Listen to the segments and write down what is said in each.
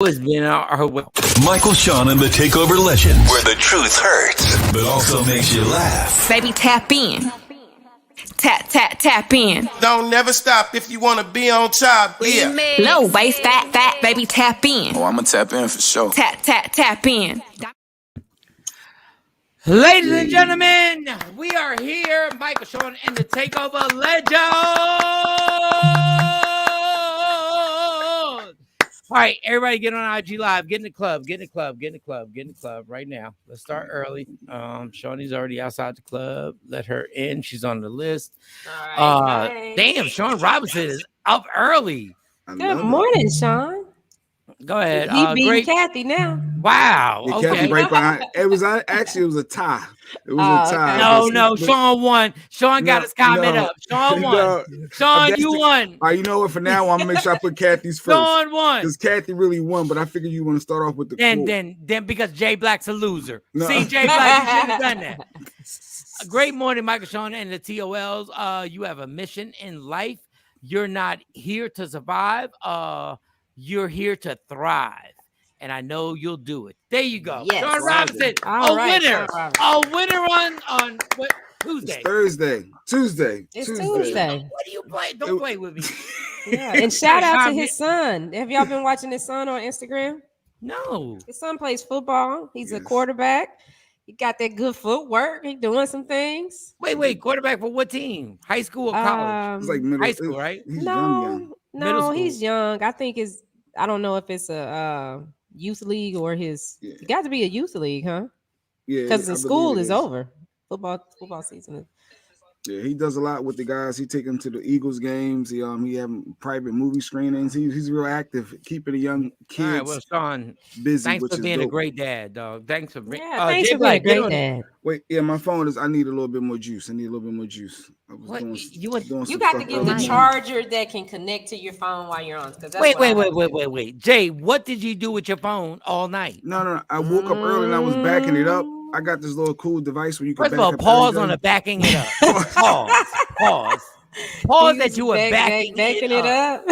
has been our way. Michael, Shawn, and the Takeover legend, where the truth hurts, but also makes you laugh. Baby, tap in. Tap in. Don't never stop if you want to be on top. Yeah. Low waist, fat, baby, tap in. Oh, I'm going to tap in for sure. Tap in. Ladies and gentlemen, we are here. Michael, Shawn, and the Takeover legend. All right, everybody get on IG Live. Get in the club. Get in the club right now. Let's start early. Shawnee's already outside the club. Let her in. She's on the list. All right, Damn, Shawn Robinson is up early. Good morning, Shawn. Go ahead. He beat Kathy now. Wow. Yeah, Okay. Kathy right behind. It was a tie. It was a tie. No, Shawn won. Shawn got his comment up. Shawn won. Shawn, you won. All right, you know what? For now, I'm gonna make sure I put Kathy's first. Shawn won. Because Kathy really won, but I figured you want to start off with the then because Jay Black's a loser. No. See, Jay Black, you should have done that. Great morning, Michael, Shawn, and the TOLs. You have a mission in life. You're not here to survive. You're here to thrive. And I know you'll do it. There you go. Yes. Shawn Robinson, winner. A winner on what? Tuesday. It's Thursday. Tuesday. It's Tuesday. What do you play? Don't play with me. Yeah. And shout out to his son. Have y'all been watching his son on Instagram? No. His son plays football. He's a quarterback. He got that good footwork. He's doing some things. Wait. Quarterback for what team? High school or college? It's like middle High school, right? He's young. No, he's young. I think I don't know if it's a youth league or his. It got to be a youth league, huh? Yeah. Because the school is over. Football season is. Yeah, he does a lot with the guys. He take them to the Eagles games. He have private movie screenings. He's real active, keeping the young kids. All right, well, Shawn, busy. Thanks for being a dope. great dad, dog. Thanks for being. Thanks for being a great dad. Wait, yeah, my phone is. I need a little bit more juice. I was What? doing You some got to stuff get the earlier. charger that can connect to your phone while you're on. Wait. Jay, what did you do with your phone all night? No. I woke up early and I was backing it up. I got this little cool device where you can. First of all, pause on the backing it up. Pause that you were backing it up.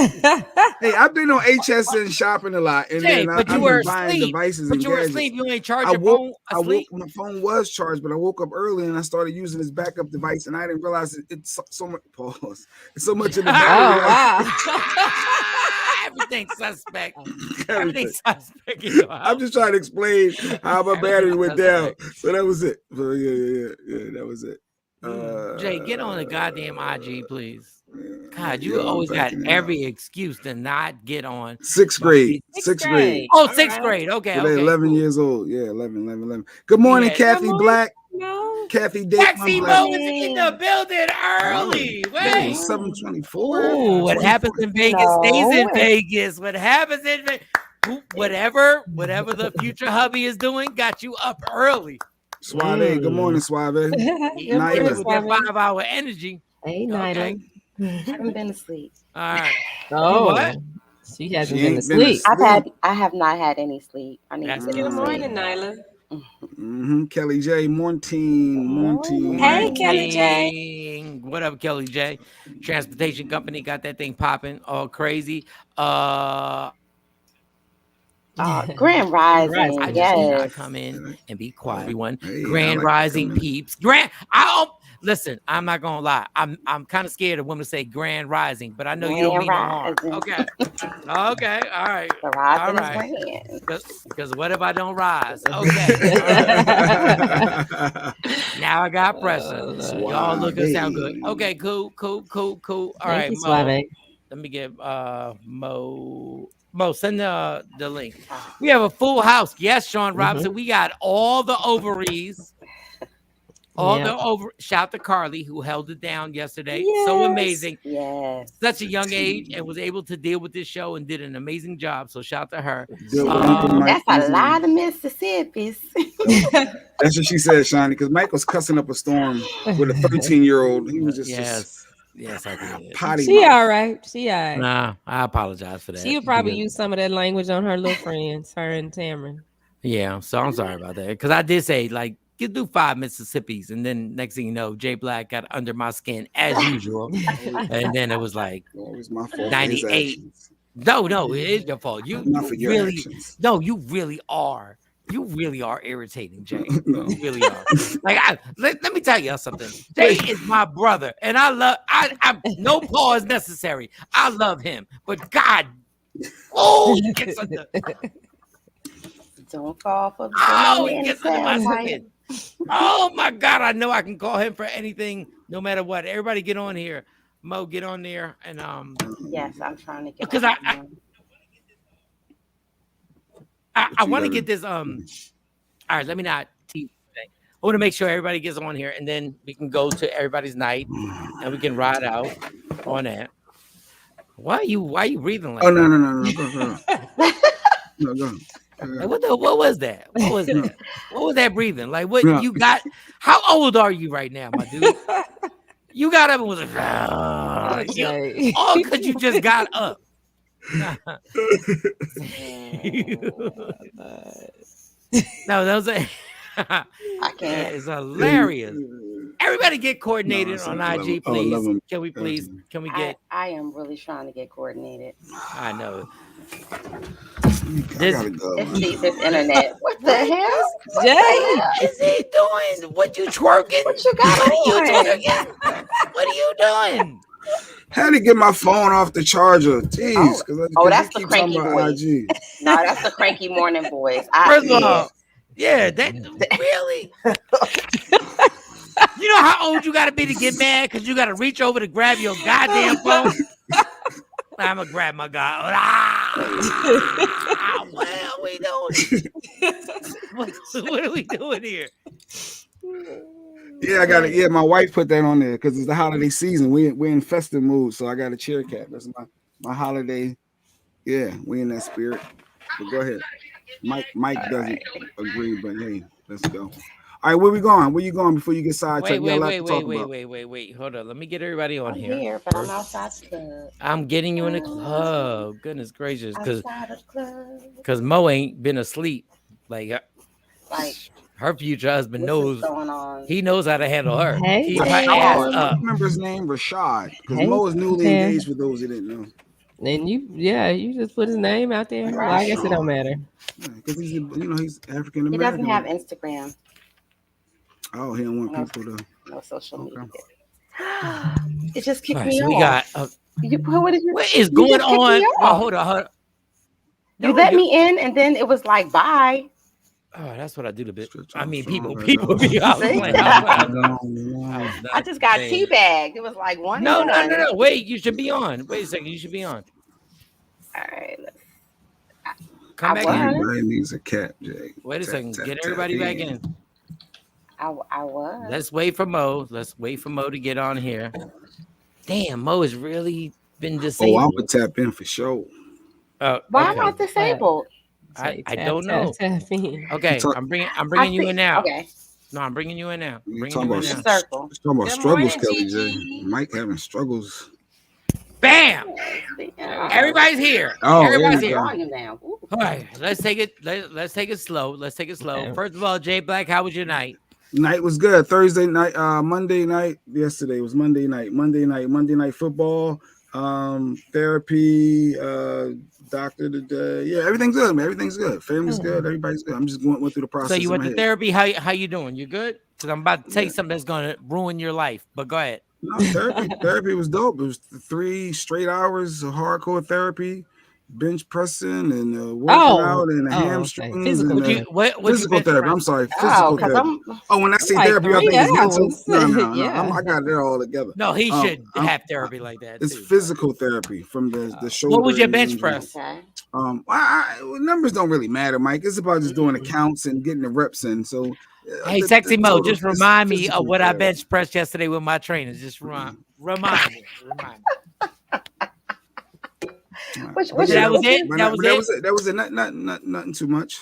Hey, I've been on HS and shopping a lot, and Jay, then but I've you were been buying asleep. devices. But and you were gadgets. asleep. You ain't charged your phone asleep. My phone was charged, but I woke up early and I started using this backup device, and I didn't realize it's so much. Pause. It's so much in the battery. Everything's suspect. Everything's suspect. I'm just trying to explain how my battery went down. So that was it. So yeah, that was it. Jay, get on the goddamn IG, please. God, you yeah, always got every excuse to not get on. Sixth grade. Oh, sixth grade. Okay. So 11 years old. Yeah, 11. Good morning, Kathy Black. No. Kathy Taxi Mo is in the building early. Wait. 7:24. Ooh, what happens in Vegas stays in Vegas. What happens in Vegas. Whatever the future hubby is doing got you up early. Suave. Good morning, Suave. With that 5-hour energy. Hey, Nyla. I haven't been asleep. All right. Oh, what? She hasn't been asleep. I have not had any sleep. I need to get Good sleep. morning, Nyla. Kelly J. Morning. Hey, Kelly J. What up, Kelly J? Transportation company got that thing popping all crazy. Grand Rising. I just Yes. need to come in and be quiet, everyone. Hey, Grand Rising peeps. Listen, I'm not gonna lie. I'm kind of scared of women to say Grand Rising, but I know you don't mean no harm. Okay. All right. The rising is grand. Because what if I don't rise? Okay. Now I got pressure. Y'all look and sound good. Okay, cool. All right, Mo. Let me get Mo, send the link. We have a full house. Yes, Shawn Robinson. We got all the ovaries. Shout to Carly, who held it down yesterday. Yes. So amazing. Yes. Such a young age and was able to deal with this show and did an amazing job. So shout to her. That's a lot of Mississippi's. That's what she said, Shawnee, because Mike was cussing up a storm with a 13-year-old. He was just Yes, I did. potty. She all right. Nah, I apologize for that. She'll probably use some of that language on her little friends, her and Tamron. Yeah, so I'm sorry about that. Because I did say, like, you do 5 Mississippis, and then next thing you know, Jay Black got under my skin as usual. And then it was like It was my fault. 98. No, it is your fault. You Not for your really, actions. no, you really are. You really are irritating, Jay. No. You really are. Like, let me tell you something. Jay is my brother, and I no pause necessary. I love him, but God, he gets under. Don't fall for the He gets under my skin. Oh my God, I know I can call him for anything, no matter what. Everybody, get on here. Mo, get on there, and Yes, I'm trying to get. Because I want to get this. All right, let me not tease. I want to make sure everybody gets on here, and then we can go to everybody's night, and we can ride out on that. Why are you breathing like? Oh no, go. No, go. Like, what was that? What was that? What was that breathing? Like, what you got? How old are you right now, my dude? You got up and was like, all because you just got up. No, that was I can't. It's hilarious. Everybody get coordinated on IG, please. Can we please? Can we get? I am really trying to get coordinated. I know. This internet. What the hell? Jay, is he doing? What you twerking? What you got on? What are you doing? Had to get my phone off the charger. Jeez. That's the cranky voice. No, that's the cranky morning voice. First of all, yeah, that really. You know how old you got to be to get mad because you got to reach over to grab your goddamn phone. I'm gonna grab my guy. What are we doing? What are we doing here? Yeah, I got it. Yeah, my wife put that on there because it's the holiday season. We're in festive mood, so I got a cheer cap. That's my holiday. Yeah, we in that spirit. But go ahead. Mike doesn't agree, but hey, let's go. All right, where we going? Where you going before you get sidetracked? Wait. Hold on. Let me get everybody on here. But I'm outside the club. I'm getting you in the club. Goodness gracious, because Mo ain't been asleep. Like her future husband knows. He knows how to handle her. Hey, Keep her ass up. I remember his name, Rashad, because Mo is newly engaged. For those who didn't know. And you just put his name out there. Well, I guess it don't matter. Because he's African American. He doesn't have Instagram. Oh, he don't want people to. No social media. It just kicked me off. We got. What is going on? Oh, hold on. You let me in, and then it was like, bye. Oh, that's what I do to bit. I mean, people be out playing. I just got teabagged. It was like one. No. Wait, you should be on. Wait a second. You should be on. All right. Come back in. Everybody needs a cat, Jay. Wait a second. Get everybody back in. I was. Let's wait for Mo. Let's wait for Mo to get on here. Damn, Mo has really been disabled. Oh, I'm gonna tap in for sure. Why am I disabled? I don't know. Okay, I'm bringing you in now. Okay. No, I'm bringing you in now. Talking about struggles, Kelly J. Mike having struggles. Bam! Everybody's here. Everybody's here. All right, let's take it. Let's take it slow. Okay. First of all, Jay Black, how was your night? Night was good. Thursday night, Monday night. Yesterday was Monday night. Monday night football, therapy, doctor today. Yeah, everything's good, man. Everything's good. Family's good. Everybody's good. I'm just going through the process. So you went to therapy. How you doing? You good? Because I'm about to tell you something that's gonna ruin your life. But go ahead. No, therapy was dope. It was 3 straight hours of hardcore therapy, bench pressing and working out and hamstrings. Okay. Physical therapy. I'm sorry, physical therapy. When I say therapy, I think it's mental. No, I got it all together. No, he should have therapy like that. It's physical therapy from the shoulder. What was your bench press? Numbers don't really matter, Mike. It's about just doing the counts and getting the reps in. So. Hey, Sexy Mo, just remind me of what I bench pressed yesterday with my trainers. Just remind me. That was it. That was it. Nothing too much.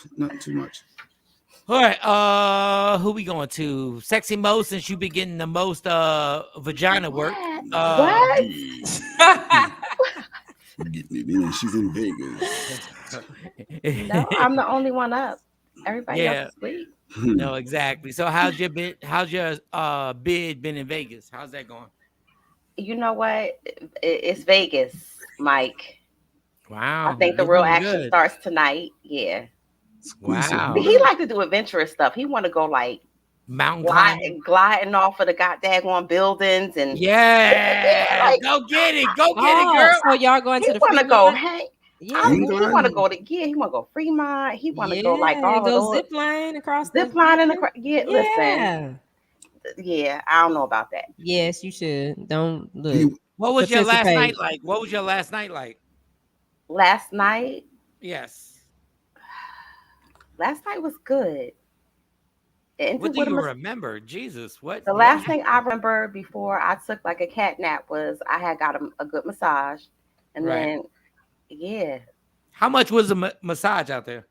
All right. Who we going to? Sexy Mo, since you be getting the most vagina work. What? She's in Vegas. No, I'm the only one up. Everybody else is asleep. No, exactly. So how's your bid been in Vegas? How's that going? You know what? It's Vegas, Mike. Wow. I think the You're real doing action good. starts tonight. Yeah. Wow. He like to do adventurous stuff. He want to go like Mountain climbing. gliding off of the goddamn buildings and Yeah. like Go get it. Go get it, girl. So y'all going he to the want to Fremont? go. Hey, Yeah. he want to go to He want to go Fremont. He want to go like Yeah, all of go those zip line across the zip lining. river. Yeah, Yeah. listen. Yeah, I don't know about that. Yes, you should. Don't look. What was your last Participate. night like? What was your last night like? Last night Yes. was good. It What ended do with you remember? Jesus, what? the last thing I remember before I took like a cat nap was I had got a good massage, and Right. then yeah. How much was the massage out there?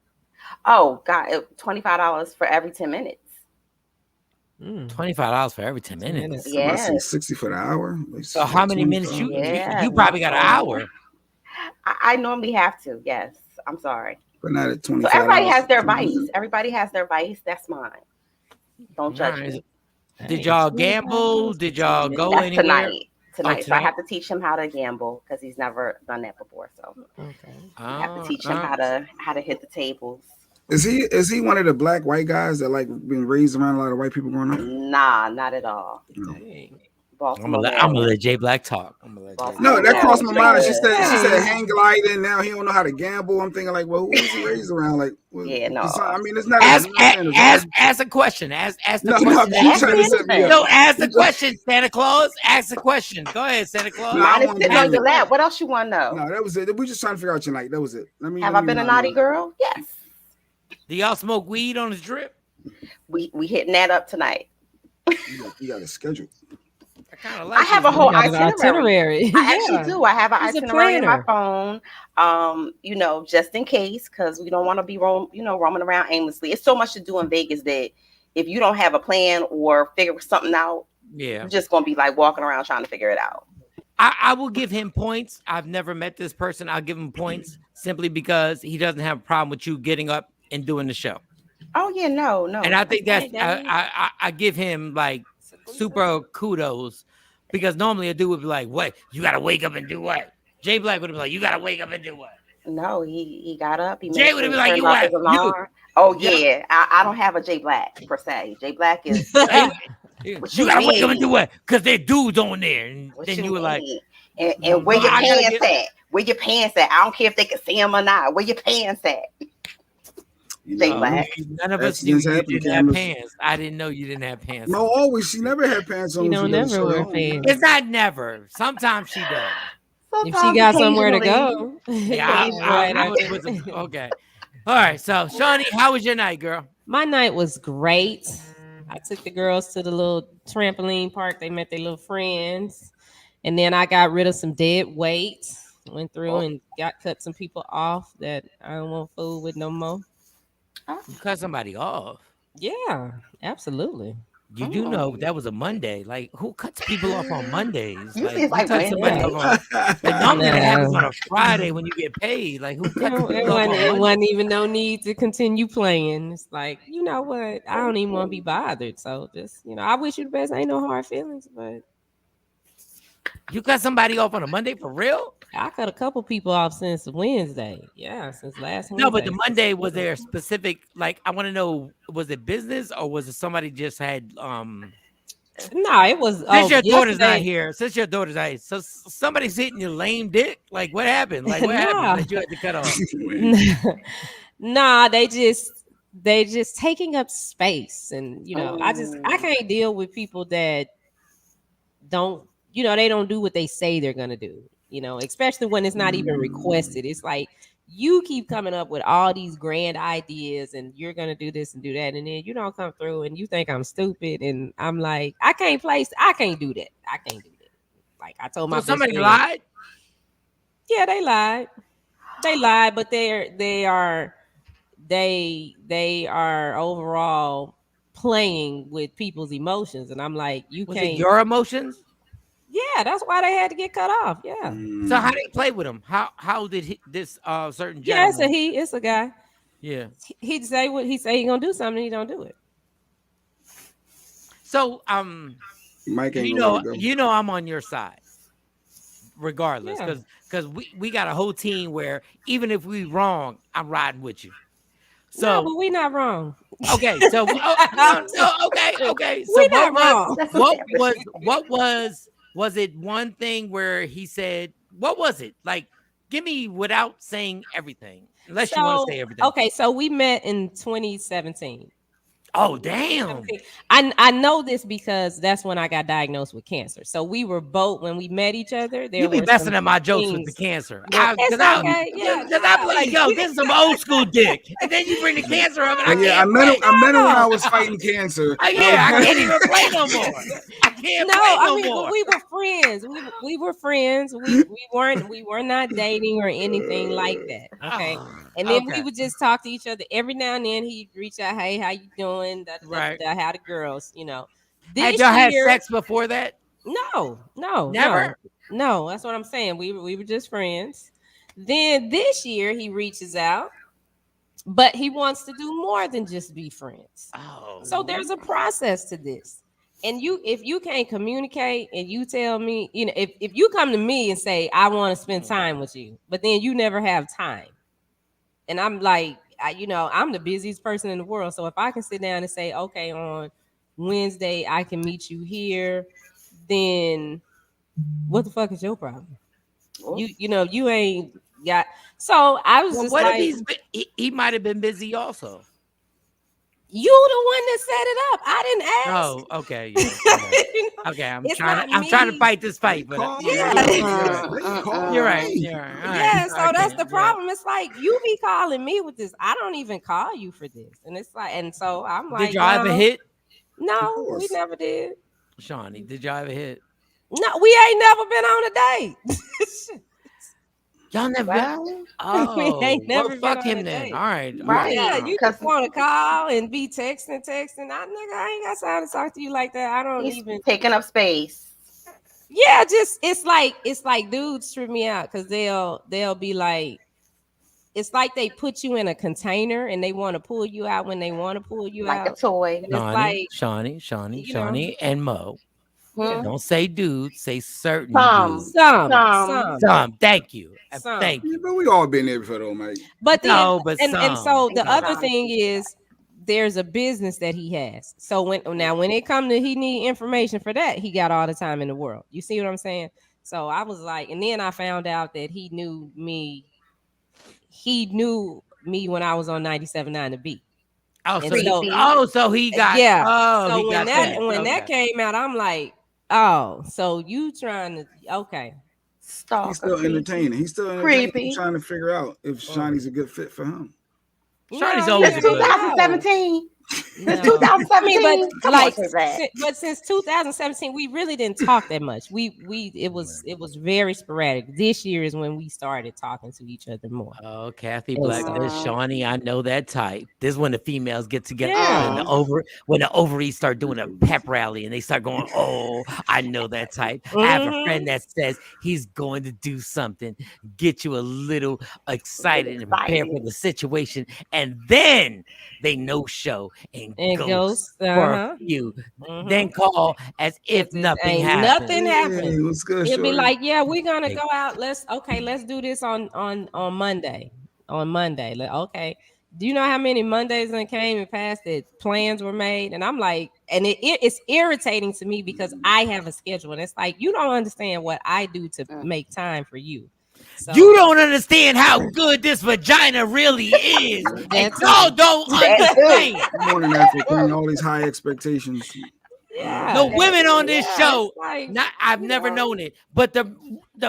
Oh God, $25 for every 10 minutes. $25 for every 10 minutes. Yeah. 60 for the hour. So how many minutes you Yeah. you probably got an hour? I normally have to. Yes, I'm sorry. But not at So 25. everybody has their vice. Everybody has their vice. That's mine. Don't judge Nice. me. Did y'all gamble? Did y'all go That's anywhere? Tonight. So I have to teach him how to gamble because he's never done that before. So I have to teach him how to hit the tables. Is he one of the black white guys that like been raised around a lot of white people growing up? Nah, not at all. No. I'm gonna let Jay Black talk. No, that crossed my mind. She said hang gliding. Now he don't know how to gamble. I'm thinking like, well, who was he raised around? Like, well, yeah, no. I mean, it's not. Ask a question. Ask the question. No, ask the question, Santa Claus. Ask the question. Go ahead, Santa Claus. Mine is sitting on your lap. What else you want to know? No, that was it. We just trying to figure out your night. That was it. Have I been a naughty girl? Yes. Do y'all smoke weed on the trip? We hitting that up tonight. You got a schedule. I have a whole itinerary. I actually do. I have an itinerary in my phone. Just in case, because we don't want to be roaming around aimlessly. It's so much to do in Vegas that if you don't have a plan or figure something out, you're just gonna be like walking around trying to figure it out. I will give him points. I've never met this person. I'll give him points simply because he doesn't have a problem with you getting up and doing the show. Oh yeah, no. And I think that's I give him like super kudos because normally a dude would be like, "What? You gotta wake up and do what?" Jay Black would be like, "You gotta wake up and do what?" No, he got up. Jay would be like, "You what?" Oh yeah, I don't have a Jay Black per se. Jay Black is. You gotta wake up and do what? Because they're dudes on there, and then you were like, and where your pants at? Where your pants at? I don't care if they can see them or not. Where your pants at? Jay Black. None of us knew you didn't have pants. I didn't know you didn't have pants. No, always. She never had pants on. She don't never wear pants. It's not never. Sometimes she does. If she got somewhere to go. Yeah, okay. All right. So, Shawnee, how was your night, girl? My night was great. I took the girls to the little trampoline park. They met their little friends. And then I got rid of some dead weight. Went through and cut some people off that I don't want to fool with no more. You cut somebody off? Yeah, absolutely. You do know that was a Monday. Like, who cuts people off on Mondays? Like cut somebody off on, like normally that happens on a Friday when you get paid. Like, who cuts people off on Monday? It wasn't even no need to continue playing. It's like, you know what? I don't even want to be bothered. So just, I wish you the best. Ain't no hard feelings, but you cut somebody off on a Monday for real? I cut a couple people off since Wednesday. Yeah, since last Wednesday. No, but the Monday, was there specific, like, I want to know, was it business or was it somebody just had No, it was since your daughter's not here. Since your daughter's not here. So somebody's hitting your lame dick? Like, what happened? Like, what happened that you had to cut off? Nah, they just taking up space. And I can't deal with people that don't, they don't do what they say they're gonna do. Especially when it's not even requested. It's like you keep coming up with all these grand ideas and you're going to do this and do that. And then you don't come through and you think I'm stupid. And I'm like, I can't do that. I can't do that. Like I told my somebody lied? Yeah, they lied. They lied, but they are overall playing with people's emotions. And I'm like, Was it your emotions? Yeah, that's why they had to get cut off. Yeah. So how did he play with him? How did this certain gentleman? Yeah, it's a guy. Yeah. He'd say what he say he gonna do something, he don't do it. So Mike ain't I'm on your side. regardless, because we got a whole team where even if we wrong, I'm riding with you. So, no, but we not wrong. Okay, so okay. So we not wrong. was it one thing where he said, what was it? Like, give me without saying everything, unless you want to say everything. Okay, so we met in 2017. Oh, damn. I know this because that's when I got diagnosed with cancer. So we were both, when we met each other, you be messing up my jokes with the cancer. It's okay. Yeah. Because I'm like, yo, this is some old school dick. And then you bring the cancer up and I met him when I was fighting cancer. I can't even play no more. I can't play no more. But we were friends. We were friends. We were not dating or anything like that. Okay. And then we would just talk to each other every now and then. He'd reach out, hey, how you doing? How the girls, Had y'all had sex before that? No, never. No, that's what I'm saying. We were just friends. Then this year he reaches out, but he wants to do more than just be friends. Oh, so there's a process to this. And if you can't communicate and you tell me, if you come to me and say, I want to spend time with you, but then you never have time. And I'm like, I'm the busiest person in the world. So if I can sit down and say, okay, on Wednesday, I can meet you here, then what the fuck is your problem? You ain't got. So I was just what like, if he might have been busy also? You the one that set it up. I didn't ask. Oh, okay. Yeah. Okay, I'm trying to fight this fight, but you're right. Yeah, so that's the problem. It's like you be calling me with this. I don't even call you for this, and it's like, and so I'm like, did y'all ever hit? No, we never did. Shawnee, did y'all ever hit? No, we ain't never been on a date. Y'all never been? Oh, we ain't never been fuck on him a then. date. All right. Yeah, you just want to call and be texting. I ain't got time to talk to you like that. I don't even taking up space. Yeah, just it's like dudes trip me out because they'll be like, it's like they put you in a container and they want to pull you out when they want to pull you out. Like a toy. And it's like Shawnee, and Mo. Don't say dudes, say certain dudes. Some. Thank you. Thank you. But we all been there before, though, mate. But then, and so the other thing is, there's a business that he has. So when it comes to he need information for that, he got all the time in the world. You see what I'm saying? So I was like, and then I found out that he knew me. He knew me when I was on 97.9 The Beat. So he got So when that came out, I'm like, oh, so you trying to Stalker. He's still entertaining. He's still entertaining. He's trying to figure out if Shawnee's a good fit for him. Shawnee's always 2017. No. 2017. But since 2017, we really didn't talk that much. It was very sporadic. This year is when we started talking to each other more. Oh, Kathy Black, Shawnee, I know that type. This is when the females get together when the ovaries start doing a pep rally and they start going, oh, I know that type. I have a friend that says he's going to do something, get you a little excited and prepared for the situation, and then they no show and ghost for you. Then call as if nothing happened. Nothing happened. Hey, what's good, It'd be shorty? like, yeah, we're gonna go out. Let's do this on Monday. On Monday. Okay. Do you know how many Mondays that came and passed that plans were made? And I'm like, and it's irritating to me because I have a schedule. And it's like, you don't understand what I do to make time for you. So, you don't understand how good this vagina really is. And y'all don't understand. Morning after putting all these high expectations. Yeah, the women on this show, like, I've never known it, but the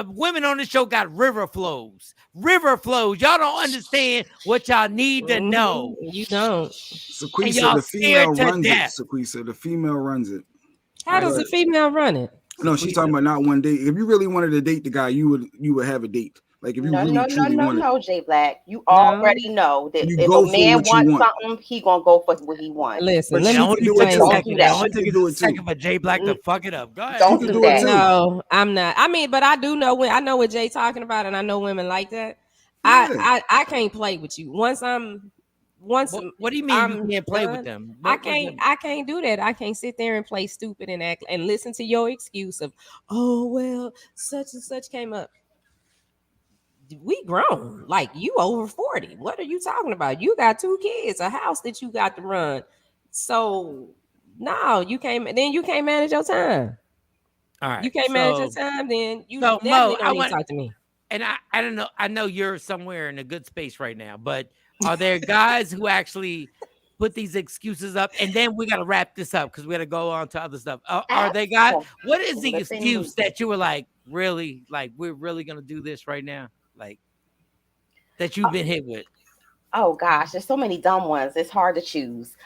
women on the show got river flows. River flows. Y'all don't understand what y'all need to know. You don't. Sequisa, the female runs it. Sequisa, the female runs it. How does the female run it? No, she's talking about not one date. If you really wanted to date the guy, you would have a date. Like if you truly wanted. No, Jay Black. You already know that if a man wants something, he gonna go for what he wants. Listen, let me do it. Don't take a second for Jay Black to fuck it up. Go ahead. Don't do that. No, I'm not. I mean, but I do know I know what Jay talking about, and I know women like that. I can't play with you. Once once what do you mean you can't play with them? I can't do that. I can't sit there and play stupid and act and listen to your excuse of, oh well, such and such came up. We grown. Like, you over 40. What are you talking about? You got 2 kids, a house that you got to run. So no, you can't. Then you can't manage your time. All right, you can't manage your time. Then you so definitely Mo, don't need to talk to me. And I don't know. I know you're somewhere in a good space right now, but are there guys who actually put these excuses up? And then we got to wrap this up because we got to go on to other stuff. Are they guys? What is the excuse that you were like, really, like, we're really gonna do this right now, like, that you've been hit with? Oh gosh, there's so many dumb ones. It's hard to choose.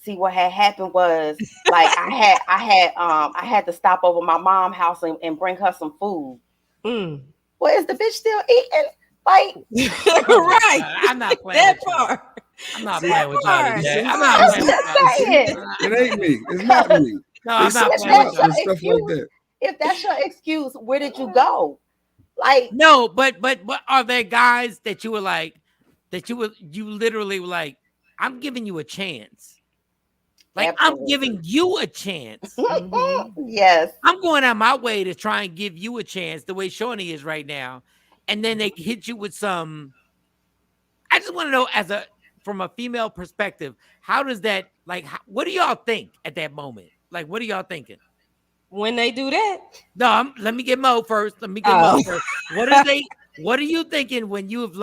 See, what had happened was, like, I had to stop over my mom's house and bring her some food. Well, is the bitch still eating? Like, right? I'm not playing that part. I'm not playing with y'all today. I'm not playing with y'all. It ain't me. It's not me. No, I'm not playing with y'all. Stuff like that. If that's your excuse, where did you go? Like, no, but are there guys that you were like, that you literally were like, I'm giving you a chance. Like, absolutely. I'm giving you a chance. Yes. I'm going out my way to try and give you a chance the way Shawnee is right now. And then they hit you with some. I just want to know, from a female perspective, how does that, like, what do y'all think at that moment? Like, what are y'all thinking? When they do that? No, let me get Mo first. Mo first. What are you thinking when you've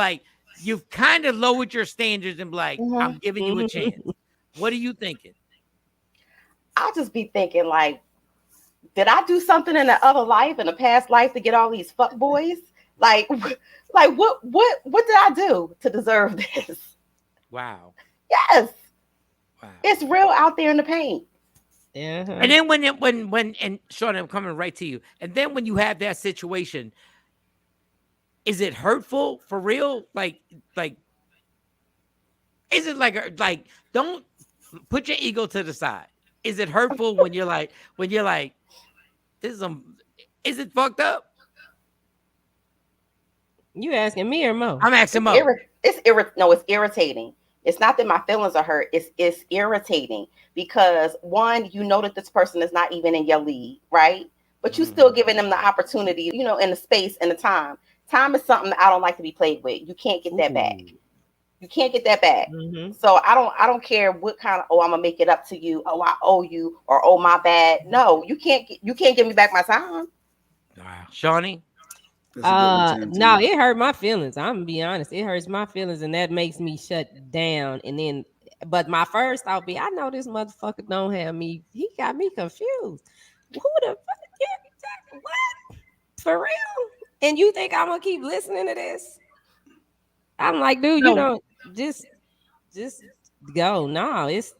kind of lowered your standards and like, I'm giving you a chance? What are you thinking? I'll just be thinking, like, did I do something in the other life, in the past life, to get all these fuck boys? Like what did I do to deserve this? Wow. Yes. Wow. It's real out there in the paint. Yeah. And then when and Shawn, I'm coming right to you. And then when you have that situation, is it hurtful for real? Like, is it like don't put your ego to the side? Is it hurtful when you're like, this is it fucked up? You asking me or Mo? I'm asking Mo. It's irritating. It's not that my feelings are hurt. It's irritating because, one, you know that this person is not even in your league, right? But you still giving them the opportunity, in the space and the time. Time is something that I don't like to be played with. You can't get that back. You can't get that back. So I don't care what kind of, I'm gonna make it up to you. Oh, I owe you, or oh, my bad. No, you can't give me back my time. Wow. Shawnee? No, it hurt my feelings. I'm gonna be honest. It hurts my feelings, and that makes me shut down. And then, but my first thought be, I know this motherfucker don't have me. He got me confused. Who the fuck? What? For real? And you think I'm gonna keep listening to this? I'm like, dude, just go. No, it's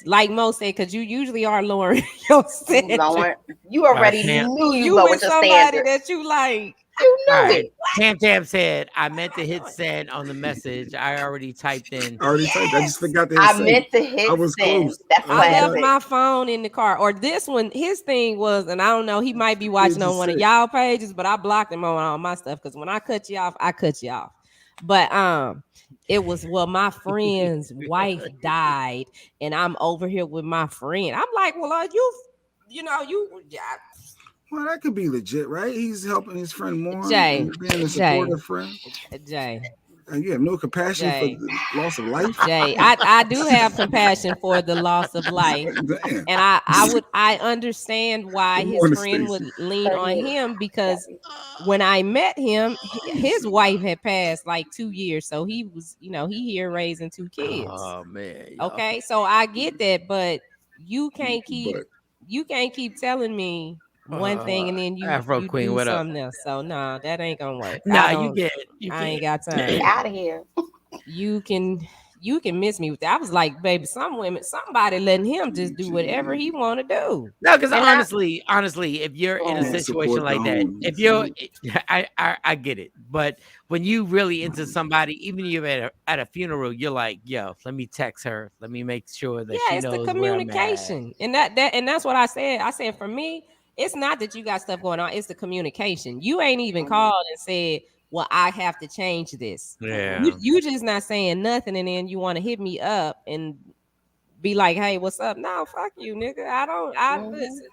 like Mo said, because you usually are lowering your standard. You already knew you lowered your somebody that you like. You knew it. Tam said, I meant to hit send on the message. I already typed in. I just forgot to hit send. I meant to hit I was send. close. I left my phone in the car. Or this one, his thing was, and I don't know, he might be watching on one of y'all pages, but I blocked him on all my stuff because when I cut you off, I cut you off. But it was, well, my friend's wife died, and I'm over here with my friend. I'm like, well, well, that could be legit, right? He's helping his friend more, Jay, being a supportive friend. Jay, and you have no compassion for the loss of life. Jay, I do have compassion for the loss of life. Damn. And I understand why his friend would lean on him, because when I met him, his wife had passed like 2 years. So he was, he here raising 2 kids. Oh man. Okay. So I get that, but you can't keep telling me one thing and then you do something else. So no, that ain't gonna work. You get it. I ain't got time. Get out of here. You can miss me with that. I was like, baby, somebody letting him just do whatever he want to do. No, because honestly, if you're in a situation like that, I get it. But when you really into somebody, even if you're at a funeral, you're like, yo, let me text her. Let me make sure that she knows it's the communication. And that's what I said. I said, for me, it's not that you got stuff going on. It's the communication. You ain't even called and said, well, I have to change this. Yeah. You just not saying nothing, and then you want to hit me up and be like, hey, what's up? No, fuck you, nigga. Listen.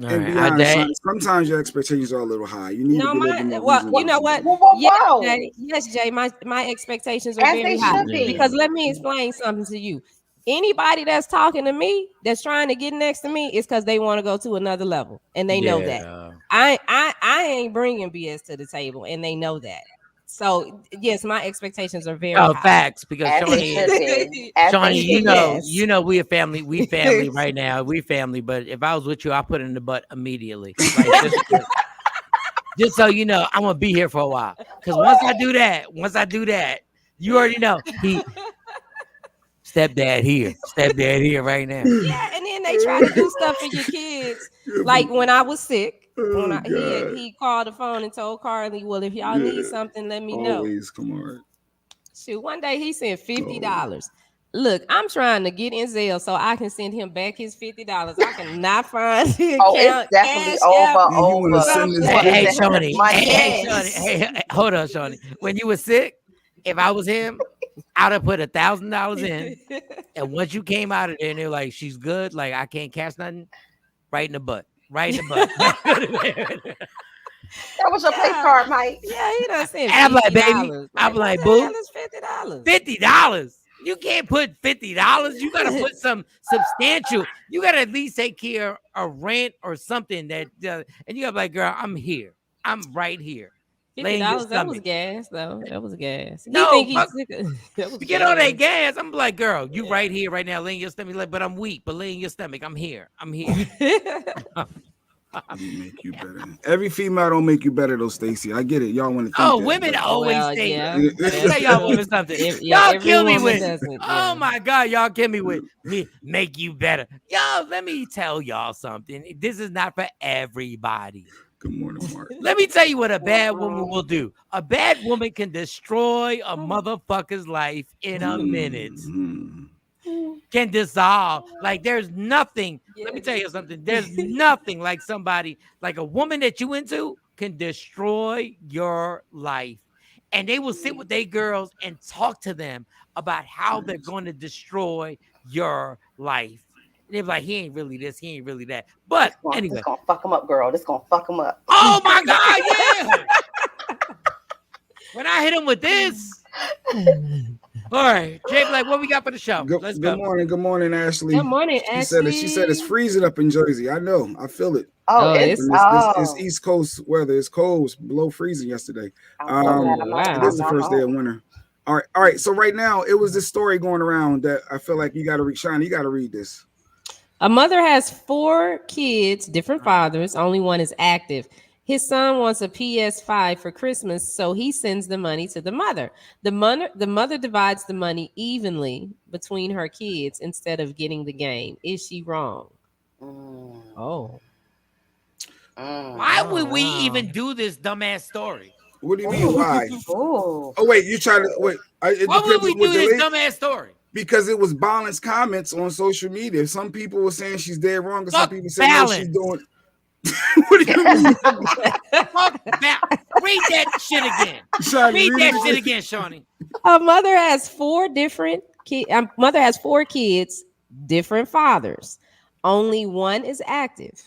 And be honest, son, sometimes your expectations are a little high. You need to be a little bit more reasonable. You know what? Yes, Jay, my expectations are very high. Because let me explain something to you. Anybody that's talking to me, that's trying to get next to me, is because they want to go to another level, and they know that. I ain't bringing BS to the table, and they know that. So yes, my expectations are very high. Facts, because Shawnee, you know, we a family, right now, we family. But if I was with you, I put it in the butt immediately. Like, just so you know, I'm gonna be here for a while. Because once I do that, you already know stepdad here right now. Yeah, and then they try to do stuff for your kids. Like when I was sick. He called the phone and told Carly, well, if y'all need something, let me know. Always, come on. Shoot, one day he sent $50. Look, I'm trying to get in Zelle so I can send him back his $50. I cannot find the account. It's definitely over. Hey, Shawnee. Hey, hold on, Shawnee. When you were sick, if I was him, I'd have put $1,000 in. And once you came out of there and they're like, she's good, like I can't cash nothing, right in the butt. Right in the butt. That was your place card, Mike. Yeah, he done said $50. I'm like, baby. I'm like, boo. $50. $50. You can't put $50. You gotta put some substantial. You gotta at least take care of rent or something that. And you gotta be like, girl, I'm here. I'm right here. $50. That was gas, though. That was gas. No, get on that gas. I'm like, girl, you right here, right now, laying your stomach. Like, but I'm weak. But laying your stomach, I'm here. Make you better. Every female don't make you better though, Stacey. I get it. Y'all want to. Oh, women always say. Tell y'all women something. Y'all kill me with. Oh my God, y'all kill me with me. Make you better. Y'all, let me tell y'all something. This is not for everybody. Good morning, Mark. Let me tell you what a bad woman will do. A bad woman can destroy a motherfucker's life in a minute. Can dissolve. Like there's nothing. Let me tell you something. There's nothing like somebody, like a woman that you into can destroy your life. And they will sit with their girls and talk to them about how they're going to destroy your life. They're like, he ain't really this, he ain't really that. But anyway, it's gonna fuck him up, girl. This gonna fuck him up. Oh my God, yeah. When I hit him with this. All right, Jay Black, what we got for the show? Let's go. Good morning, Ashley. Good morning, Ashley. She said it's freezing up in Jersey. I know, I feel it. It's East Coast weather. It's cold, it's below freezing yesterday. It is the first day of winter. All right. So right now, it was this story going around that I feel like you got to read. Shawn, you got to read this. A mother has 4 kids, different fathers. Only one is active. His son wants a PS5 for Christmas, so he sends the money to the mother. The mother divides the money evenly between her kids instead of getting the game. Is she wrong? Oh. Why would we even do this dumbass story? What do you mean, why? Oh, wait, you try to wait. Why would we do this dumbass story? Because it was balanced comments on social media. Some people were saying she's dead wrong, and some people saying no, she's doing. What do you mean? Read that shit again. Read that shit again, Shawnee. A mother has 4 kids, different fathers. Only one is active.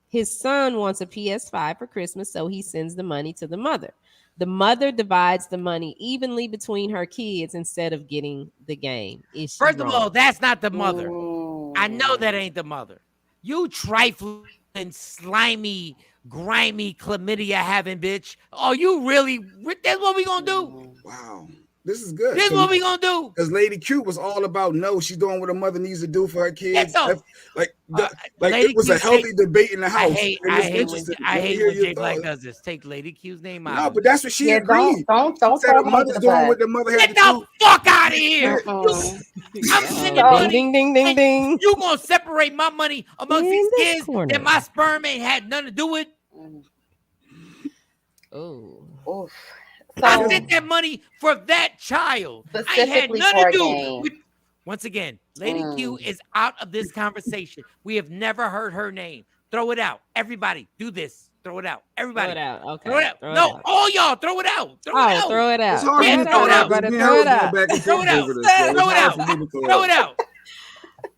His son wants a PS5 for Christmas, so he sends the money to the mother. The mother divides the money evenly between her kids instead of getting the game. First of all, that's not the mother. I know that ain't the mother. You trifling, slimy, grimy, chlamydia having bitch. Oh, you really? That's what we gonna do? Wow. This is good. This is what we gonna do. Because Lady Q was all about no, she's doing what a mother needs to do for her kids. It was a healthy debate in the house. I hate when Jay Black does this. Take Lady Q's name out. No, but that's what she agreed. Don't said the mother's doing what the mother had to do. Get the fuck out of here. I'm sending money. Ding, ding, ding, ding. You gonna separate my money amongst these kids that my sperm ain't had nothing to do with? Oh. I sent that money for that child. I had nothing to do with. Once again, Lady Q is out of this conversation. We have never heard her name. Throw it out. Everybody, do this. Throw it out. Everybody. Throw it out. Okay. Throw it out. No, all y'all, throw it out. Throw it out. Throw it out. It's hard for me to throw it out. because me and her was going back and Throw forth it out. over this. So Throw it out. Throw it out.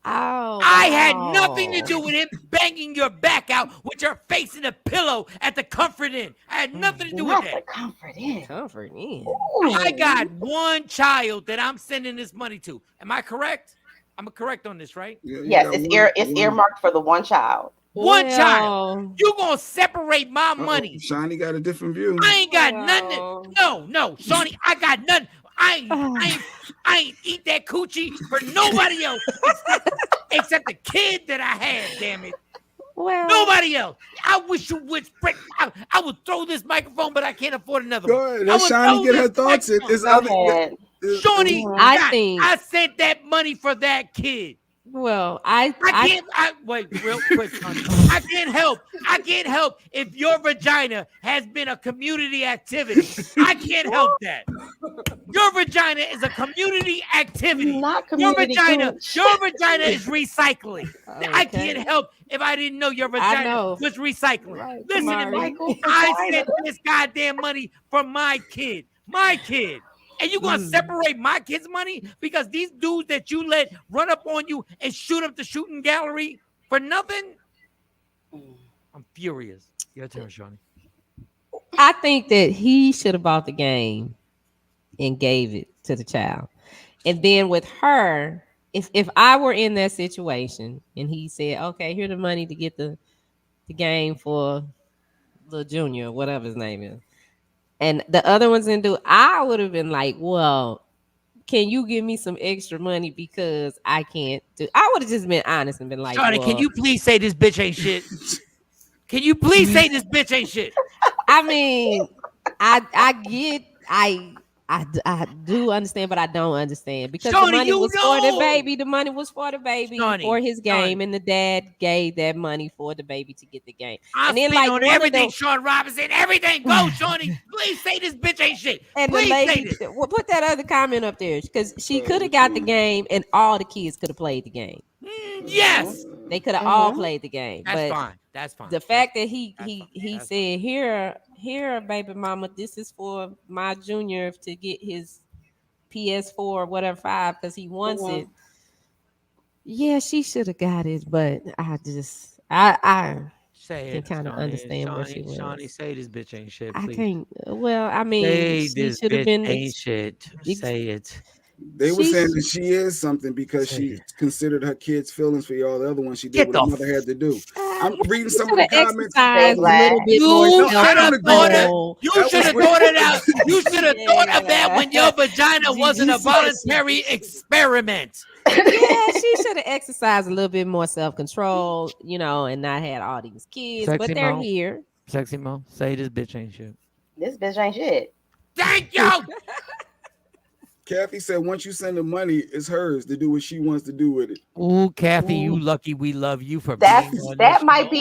Oh, I had nothing to do with him banging your back out with your face in a pillow at the Comfort Inn. I had nothing to do with that. The Comfort Inn. Comfort Inn. I got one child that I'm sending this money to. Am I correct? I'm correct on this, right? Yes, it's earmarked for the one child. One child. You gonna separate my money? Shawnee got a different view. I ain't got nothing. No, Shawnee, I got nothing. I ain't eat that coochie for nobody else except the kid that I had. Damn it. Well, nobody else. I wish you would. I would throw this microphone, but I can't afford another one. Go ahead. Let Shawnee get her thoughts in. Shawnee, I sent that money for that kid. Well, I wait real quick, honey. I can't help if your vagina has been a community activity. I can't help that. Your vagina is a community activity. Your vagina is recycling. Okay. I can't help if I didn't know your vagina was recycling. Right. Listen to me. I sent this goddamn money for my kid. And you gonna separate my kids' money because these dudes that you let run up on you and shoot up the shooting gallery for nothing? I'm furious. Your turn, Shawnee. I think that he should have bought the game and gave it to the child. And then with her, if I were in that situation and he said, okay, here's the money to get the game for little Junior, whatever his name is. And the other ones didn't do it, I would have been like, well, can you give me some extra money because I can't do. I would have just been honest and been like, Shawnee, can you please say this bitch ain't shit? Can you please say this bitch ain't shit? I mean, I do understand, but I don't understand because Shawnee, the money was for the baby. The money was for the baby for his game, and the dad gave that money for the baby to get the game. I'm and then on everything, Shawn Robinson. Everything. Go, Shawnee. Please say this bitch ain't shit. And please the lady, say this. Well, put that other comment up there because she could have got the game, and all the kids could have played the game. Yes, they could have all played the game. That's fine. That's fine. The fact that he said, Here, baby mama, this is for my Junior to get his PS4 or whatever 5 because he wants it. Yeah, she should have got it, but I can kind of understand where she was. Shawnee, say this bitch ain't shit. Please. I can't. Well, I mean, say this bitch ain't shit. Say it. They were saying that she is something because she considered her kids' feelings for all the other ones she did what her mother had to do. I'm reading some of the comments. You should have thought it out. You should have thought of that when your vagina wasn't a voluntary experiment. Yeah, she should have exercised a little bit more self-control, and not had all these kids. Sexy but they're here. Sexy Mo, say this bitch ain't shit. This bitch ain't shit. Thank you. Kathy said, once you send the money, it's hers to do what she wants to do with it. Ooh, Kathy, you lucky. We love you for that might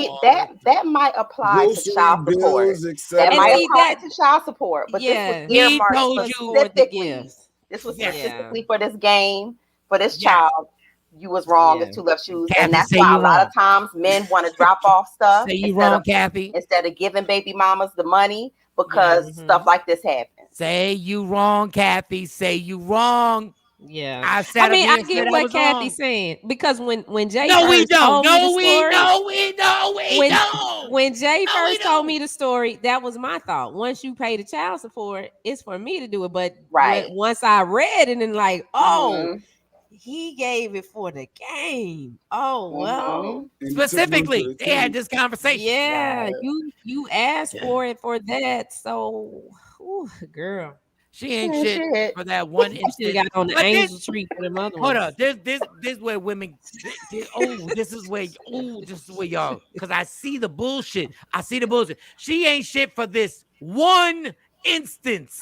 apply to child support. That might apply to child support. But this was earmarked specifically. This was specifically for this game, for this child. You was wrong as two left shoes. Kathy, and that's why a lot of times men want to drop off stuff. Say you wrong, Kathy. Instead of giving baby mamas the money because stuff like this happens. Say you wrong, Kathy. Say you wrong. Yeah, I get what Kathy's saying because when Jay we don't. When Jay first told me the story, that was my thought. Once you pay the child support, it's for me to do it. But once I read it and he gave it for the game. Oh well. Specifically, they had this conversation. Yeah, you asked for it for that. So, girl. She ain't shit for that one instant. Got on the angel tree for the mother. Hold up, this where women. This is where y'all. Because I see the bullshit. She ain't shit for this one instance.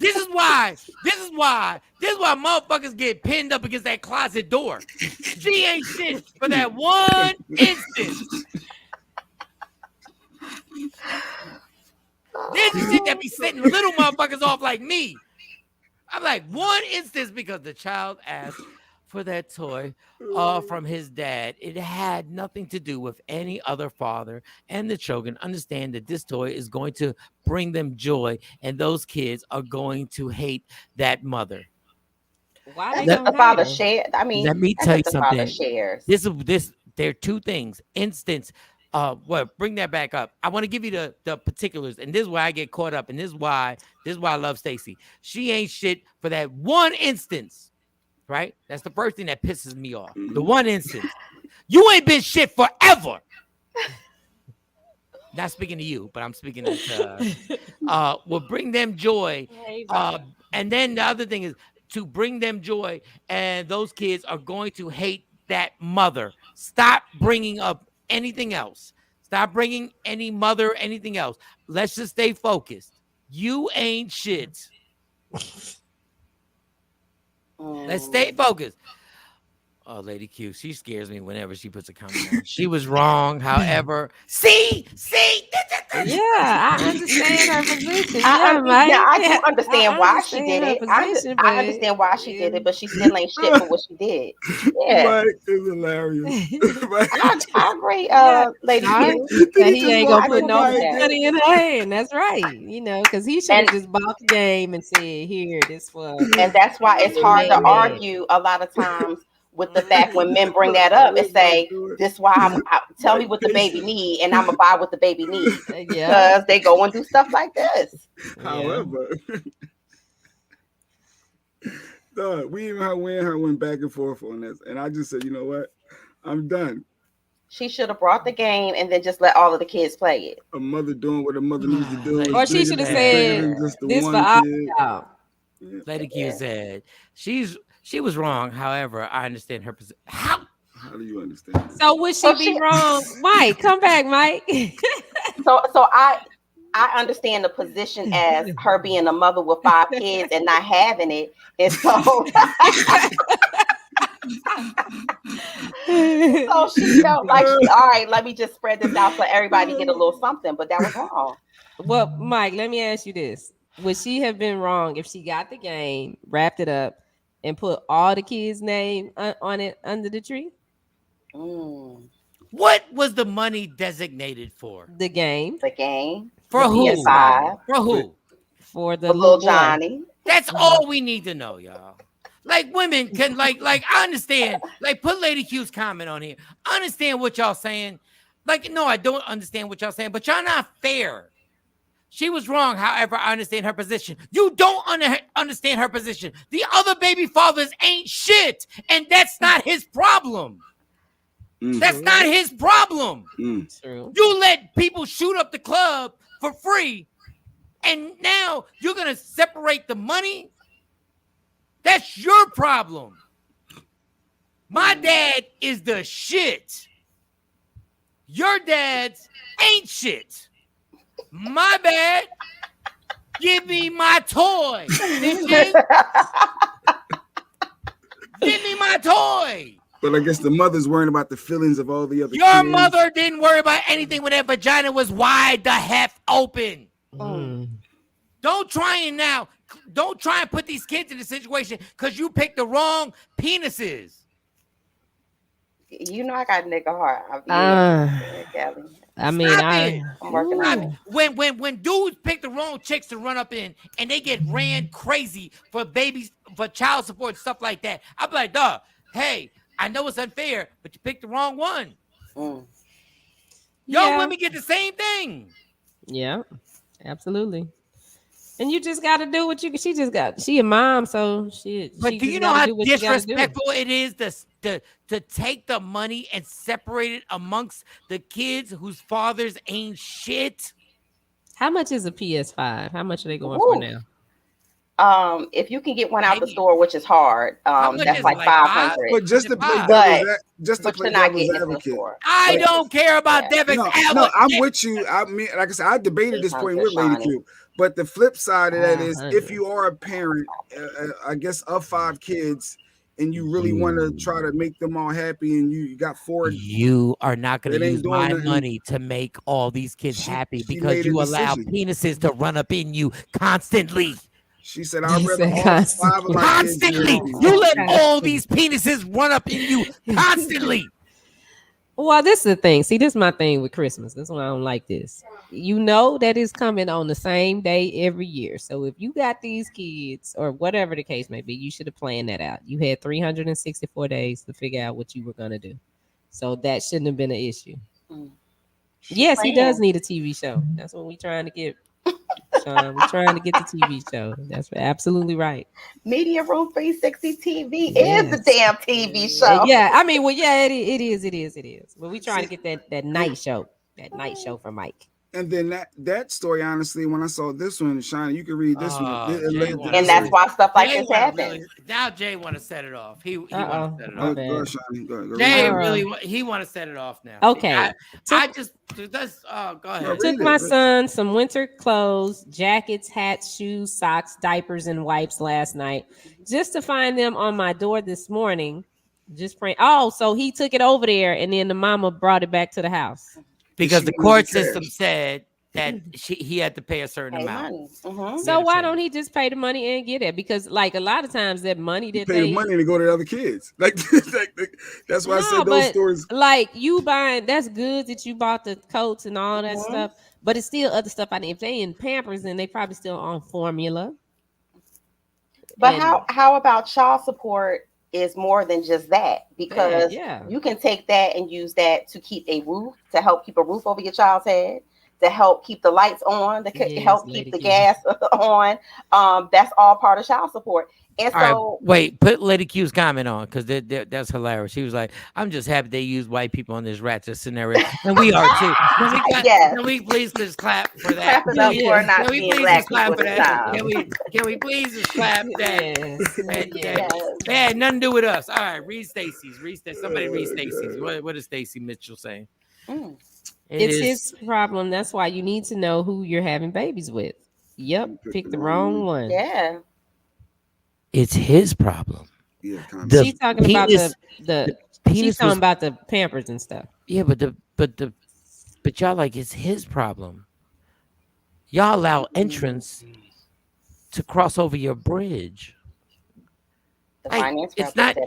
This is why motherfuckers get pinned up against that closet door. She ain't shit for that one instance. There's the shit that be setting little motherfuckers off like me. I'm like, one instance because the child asked for that toy from his dad. It had nothing to do with any other father, and the children understand that this toy is going to bring them joy, and those kids are going to hate that mother. Why they That's gonna the father hate share. I mean, Let me that's tell you the father something. shares. There are two things. Instance, bring that back up. I want to give you the particulars, and this is why I get caught up, and this is why I love Stacy. She ain't shit for that one instance, right? That's the first thing that pisses me off. The one instance. You ain't been shit forever. Not speaking to you, but I'm speaking to will bring them joy. And then the other thing is to bring them joy, and those kids are going to hate that mother. Stop bringing up anything else. Stop bringing any mother, anything else. Let's just stay focused. You ain't shit. Let's stay focused. Oh, Lady Q, she scares me whenever she puts a comment on. She was wrong, however. See? Yeah, I understand her position. I do understand why she did it. I understand why she did it, but she still ain't shit for what she did. Yeah. Mike is hilarious. I agree, Lady Q. He ain't gonna put no money in her hand. That's right. Because he should have just bought the game and said, "Here, this one." And that's why it's hard to argue a lot of times with the fact when men bring that up and say, "This why tell me what the baby need, and I'm gonna buy what the baby needs," because they go and do stuff like this. However, we even went back and forth on this, and I just said, you know what, I'm done. She should have brought the game and then just let all of the kids play it. A mother doing what a mother needs to do, or she should have said, "This for all y'all." Lady Q said she was wrong. However, I understand her position. How do you understand? So would she be wrong? Mike, come back, Mike. so I understand the position as her being a mother with 5 kids and not having it. And so so she felt like all right, let me just spread this out so everybody get a little something, but that was wrong. Well, Mike, let me ask you this. Would she have been wrong if she got the game, wrapped it up, and put all the kids' name on it under the tree? What was the money designated for? The game. The game. For the who? PS5. For who? For the little Johnny. That's all we need to know, y'all. Like women can like I understand. Like put Lady Q's comment on here. I understand what y'all saying. Like no, I don't understand what y'all saying, but y'all not fair. She was wrong. However, I understand her position. You don't understand her position. The other baby fathers ain't shit, and that's not his problem. That's not his problem. True. You let people shoot up the club for free, and now you're gonna separate the money? That's your problem. My dad is the shit. Your dad's ain't shit. My bad. Give me my toy. Bitches. Give me my toy. But I guess the mother's worrying about the feelings of all the other Your kids. mother didn't worry about anything when that vagina was wide the hef open. Don't try and put these kids in a situation because you picked the wrong penises. You know I got a nigga heart. I'm working on it. When dudes pick the wrong chicks to run up in and they get ran crazy for babies, for child support and stuff like that, I'm like, dog, hey, I know it's unfair, but you picked the wrong one. Women get the same thing. Yeah, absolutely. And you just got to do what she a mom, so she. But do you know how disrespectful it is to take the money and separate it amongst the kids whose fathers ain't shit? How much is a PS5? How much are they going for now? If you can get one out the store, which is hard, that's like 500. But just to play devil's advocate. I don't care about devil's advocate. No, I'm with you. I mean, like I said, I debated this point with Lady Q. But the flip side of that is, if you are a parent, I guess of 5 kids, and you really want to try to make them all happy, and you got 4, you are not going to use my money to make all these kids happy because you allow penises to run up in you constantly. She said, "I'd rather all 5 of my constantly. You let all these penises run up in you constantly." Well, this is the thing. See, this is my thing with Christmas. That's why I don't like this. You know that it's coming on the same day every year. So if you got these kids or whatever the case may be, you should have planned that out. You had 364 days to figure out what you were going to do. So that shouldn't have been an issue. Yes, he does need a TV show. That's what we're trying to get. Shawn, we're trying to get the TV show. That's absolutely right. Media Room 360 TV is the damn TV show. Yeah, I mean, well, yeah, it is. But we trying to get that night show for Mike. And then that story, honestly, when I saw this one, Shawn, you can read this one, and that's why stuff like this happens. Now Jay want to set it off. He want to set it off. Go Jay he want to set it off now. Okay, I just go ahead. Took my son some winter clothes, jackets, hats, shoes, socks, diapers, and wipes last night, just to find them on my door this morning. Just praying. Oh, so he took it over there, and then the mama brought it back to the house. Because the court system said that he had to pay a certain amount. So why don't he just pay the money and get it? Because like a lot of times that money that pay the money to go to the other kids. Like that's why I said those stores. Like you buying, that's good that you bought the coats and all that stuff, but it's still other stuff. If they in Pampers, then they probably still on formula. But how about child support? Is more than just that, because you can take that and use that to keep a roof, to help keep a roof over your child's head, to help keep the lights on, to help keep the gas on. That's all part of child support. And so, wait, put Lady Q's comment on, because that's hilarious. She was like, "I'm just happy they use white people on this ratchet scenario," and we are too. Can we please just clap for that? Can we please just clap for that? Can we please just clap that? That had nothing to do with us. All right, read Stacy's. Somebody read Stacy's. What is Stacy Mitchell saying? It's his problem. That's why you need to know who you're having babies with. Yep, pick the wrong one. Yeah. It's his problem. Yeah, she's talking about she's talking about the Pampers and stuff. Yeah, but y'all like it's his problem. Y'all allow entrance to cross over your bridge. It's not.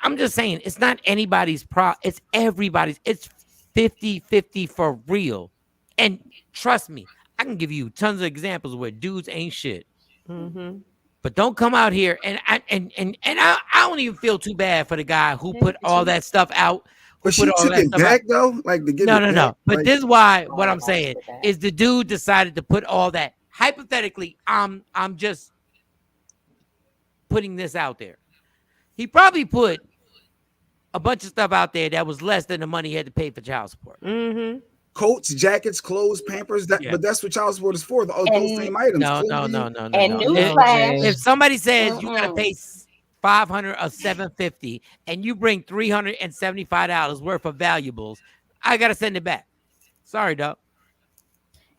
I'm just saying, it's not anybody's problem. It's everybody's. It's 50-50 for real. And trust me, I can give you tons of examples where dudes ain't shit. Mm-hmm. But don't come out here and I don't even feel too bad for the guy who put all that stuff out. But she took it back though, like to get no. But this is why what I'm saying is the dude decided to put all that. Hypothetically, I'm just putting this out there. He probably put a bunch of stuff out there that was less than the money he had to pay for child support. Mm-hmm. Coats, jackets, clothes, Pampers. But that's what child support is for. Those same items. No. And newsflash, if somebody says you gotta pay $500 or $750 and you bring $375 worth of valuables, I gotta send it back. Sorry, dog.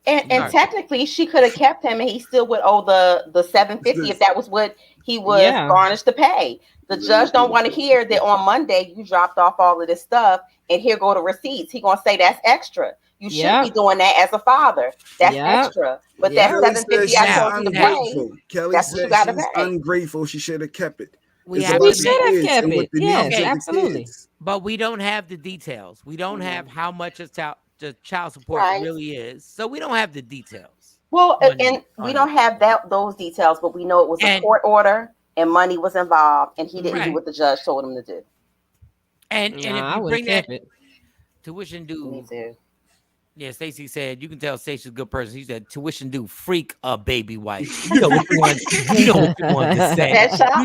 And technically, she could have kept him, and he still would owe the $750 if that was what he was garnished to pay. The judge don't want to hear that on Monday you dropped off all of this stuff, and here go the receipts. He gonna say that's extra. You should be doing that as a father. That's extra. But that $750 I told you to pay. Kelly that's said what you she's ungrateful. She should have kept it. We should have kept it. Yes, absolutely. But we don't have the details. We don't have how much the child support really is. So we don't have the details. Well, and we don't have those details, but we know it was a court order and money was involved, and he didn't do what the judge told him to do. And if you bring that tuition due. Yeah, Stacey said, you can tell Stacey's a good person. She said, tuition due, freak a baby wife. You know what you want to say. You know what you want to say. That child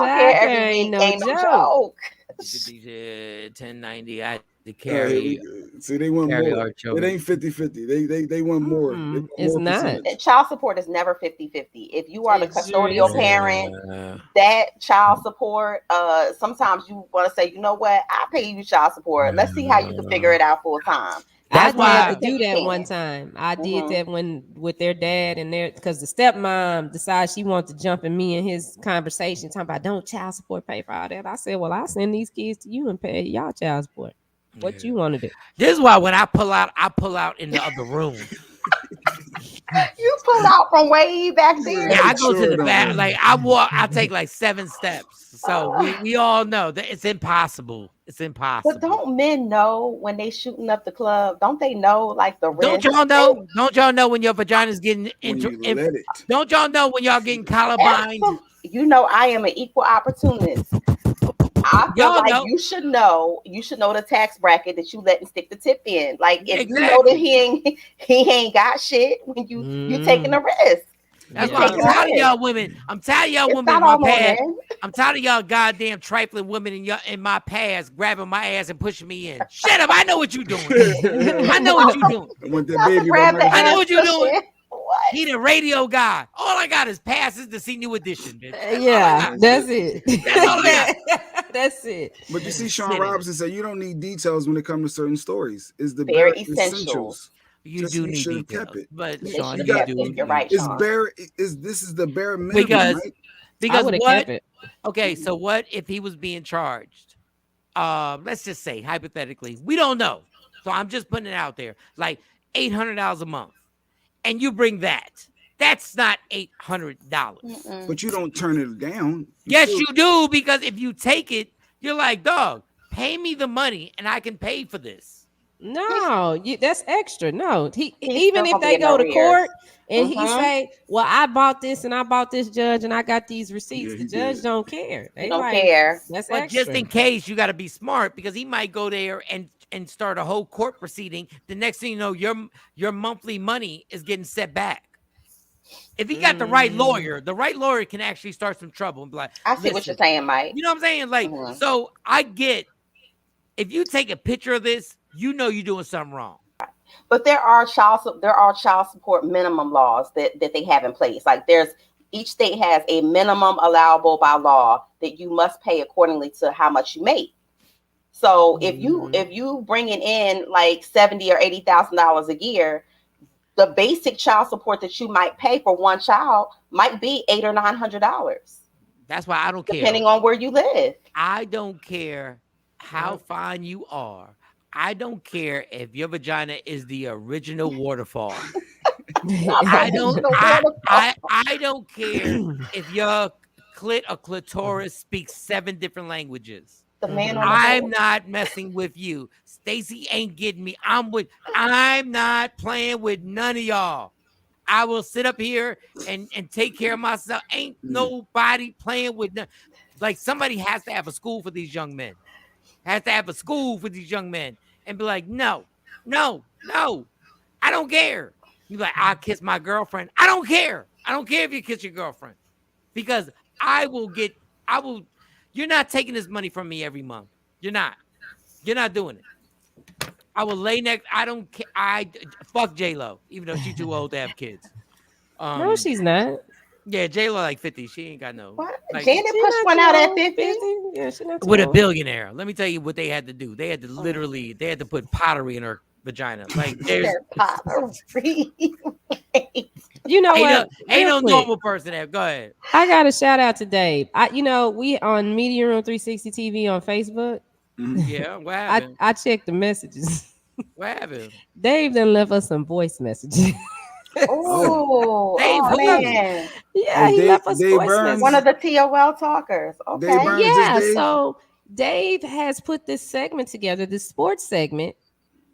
care ain't no joke. 1090. I to carry. See, they want more. It ain't 50-50. They want more. It's not. Child support is never 50-50. If you are the custodial parent, that child support, sometimes you want to say, you know what, I'll pay you child support. Let's see how you can figure it out full time. That's why I had to do that one time. I did that with their dad and because the stepmom decided she wanted to jump in me and his conversation talking about don't child support pay for all that. I said, well, I'll send these kids to you and pay y'all child support. What you want to do? This is why when I pull out in the other room. pulled out from way back there. Yeah, I go to the back. Like I take like 7 steps. So we all know that it's impossible. It's impossible. But don't men know when they shooting up the club? Don't they know like the risk? Don't y'all know? Don't y'all know when your vagina's getting don't y'all know when y'all getting collarbined? You know, I am an equal opportunist. I feel like you should know the tax bracket that you letting stick the tip in. Like if you know that he ain't got shit when you taking a risk. That's why I'm tired of y'all women. I'm tired of y'all women in my past. I'm tired of y'all goddamn trifling women in my past grabbing my ass and pushing me in. Shut up! I know what you're doing. I know what you're doing. I know what you're doing. What? He the radio guy. All I got is passes to see New Edition, bitch. That's it. That's all I got. That's it. But you see, Shawn Robinson said you don't need details when it comes to certain stories. It's the bare essentials. You do need details, but Shawn, you do. You're right, Shawn. This is the bare minimum, because what? Okay, so what if he was being charged? Let's just say hypothetically, we don't know. So I'm just putting it out there, like $800 a month. And you bring that. That's not $800. But you don't turn it down. Yes, you do, because if you take it, you're like, dog, pay me the money and I can pay for this. No, that's extra. No, even if they go to court and he say, "Well, I bought this and I bought this, judge, and I got these receipts," the judge don't care. They don't care. That's but extra. Just in case, you got to be smart because he might go there and start a whole court proceeding. The next thing you know, your monthly money is getting set back. If he got the right lawyer can actually start some trouble and be like, I see what you're saying, Mike. You know what I'm saying? Like, so I get if you take a picture of this, you know you're doing something wrong. But there are child support minimum laws that they have in place. Like each state has a minimum allowable by law that you must pay accordingly to how much you make. So if you bringing in like $70,000 or $80,000 a year, the basic child support that you might pay for one child might be $800 or $900. That's why I don't care. Depending on where you live. I don't care how fine you are. I don't care if your vagina is the original waterfall. I don't care if your clit or clitoris speaks 7 different languages. I'm not messing with you. Stacy ain't getting me. I'm not playing with none of y'all. I will sit up here and take care of myself. Ain't nobody playing with none. Like somebody has to have a school for these young men. Has to have a school for these young men and be like, no, I don't care. You're like, I'll kiss my girlfriend. I don't care. I don't care if you kiss your girlfriend because you're not taking this money from me every month. You're not doing it. I will lay next. I don't care. Fuck J-Lo, even though she's too old to have kids. No, she's not. Yeah, J-Lo like 50. She ain't got no. What? Like, Janet pushed one out at 50. Yeah, she's not with a billionaire. Let me tell you what they had to do. They had to put pottery in her vagina. Like there's pottery. You know what? Ain't no normal person there. Go ahead. I got a shout out to Dave. We on Media Room 360 TV on Facebook. Yeah, what happened? I checked the messages. What happened? Dave done left us some voice messages. Oh, man. Yeah, he left us voice messages. One of the TOL talkers. Okay. So Dave has put this segment together, this sports segment,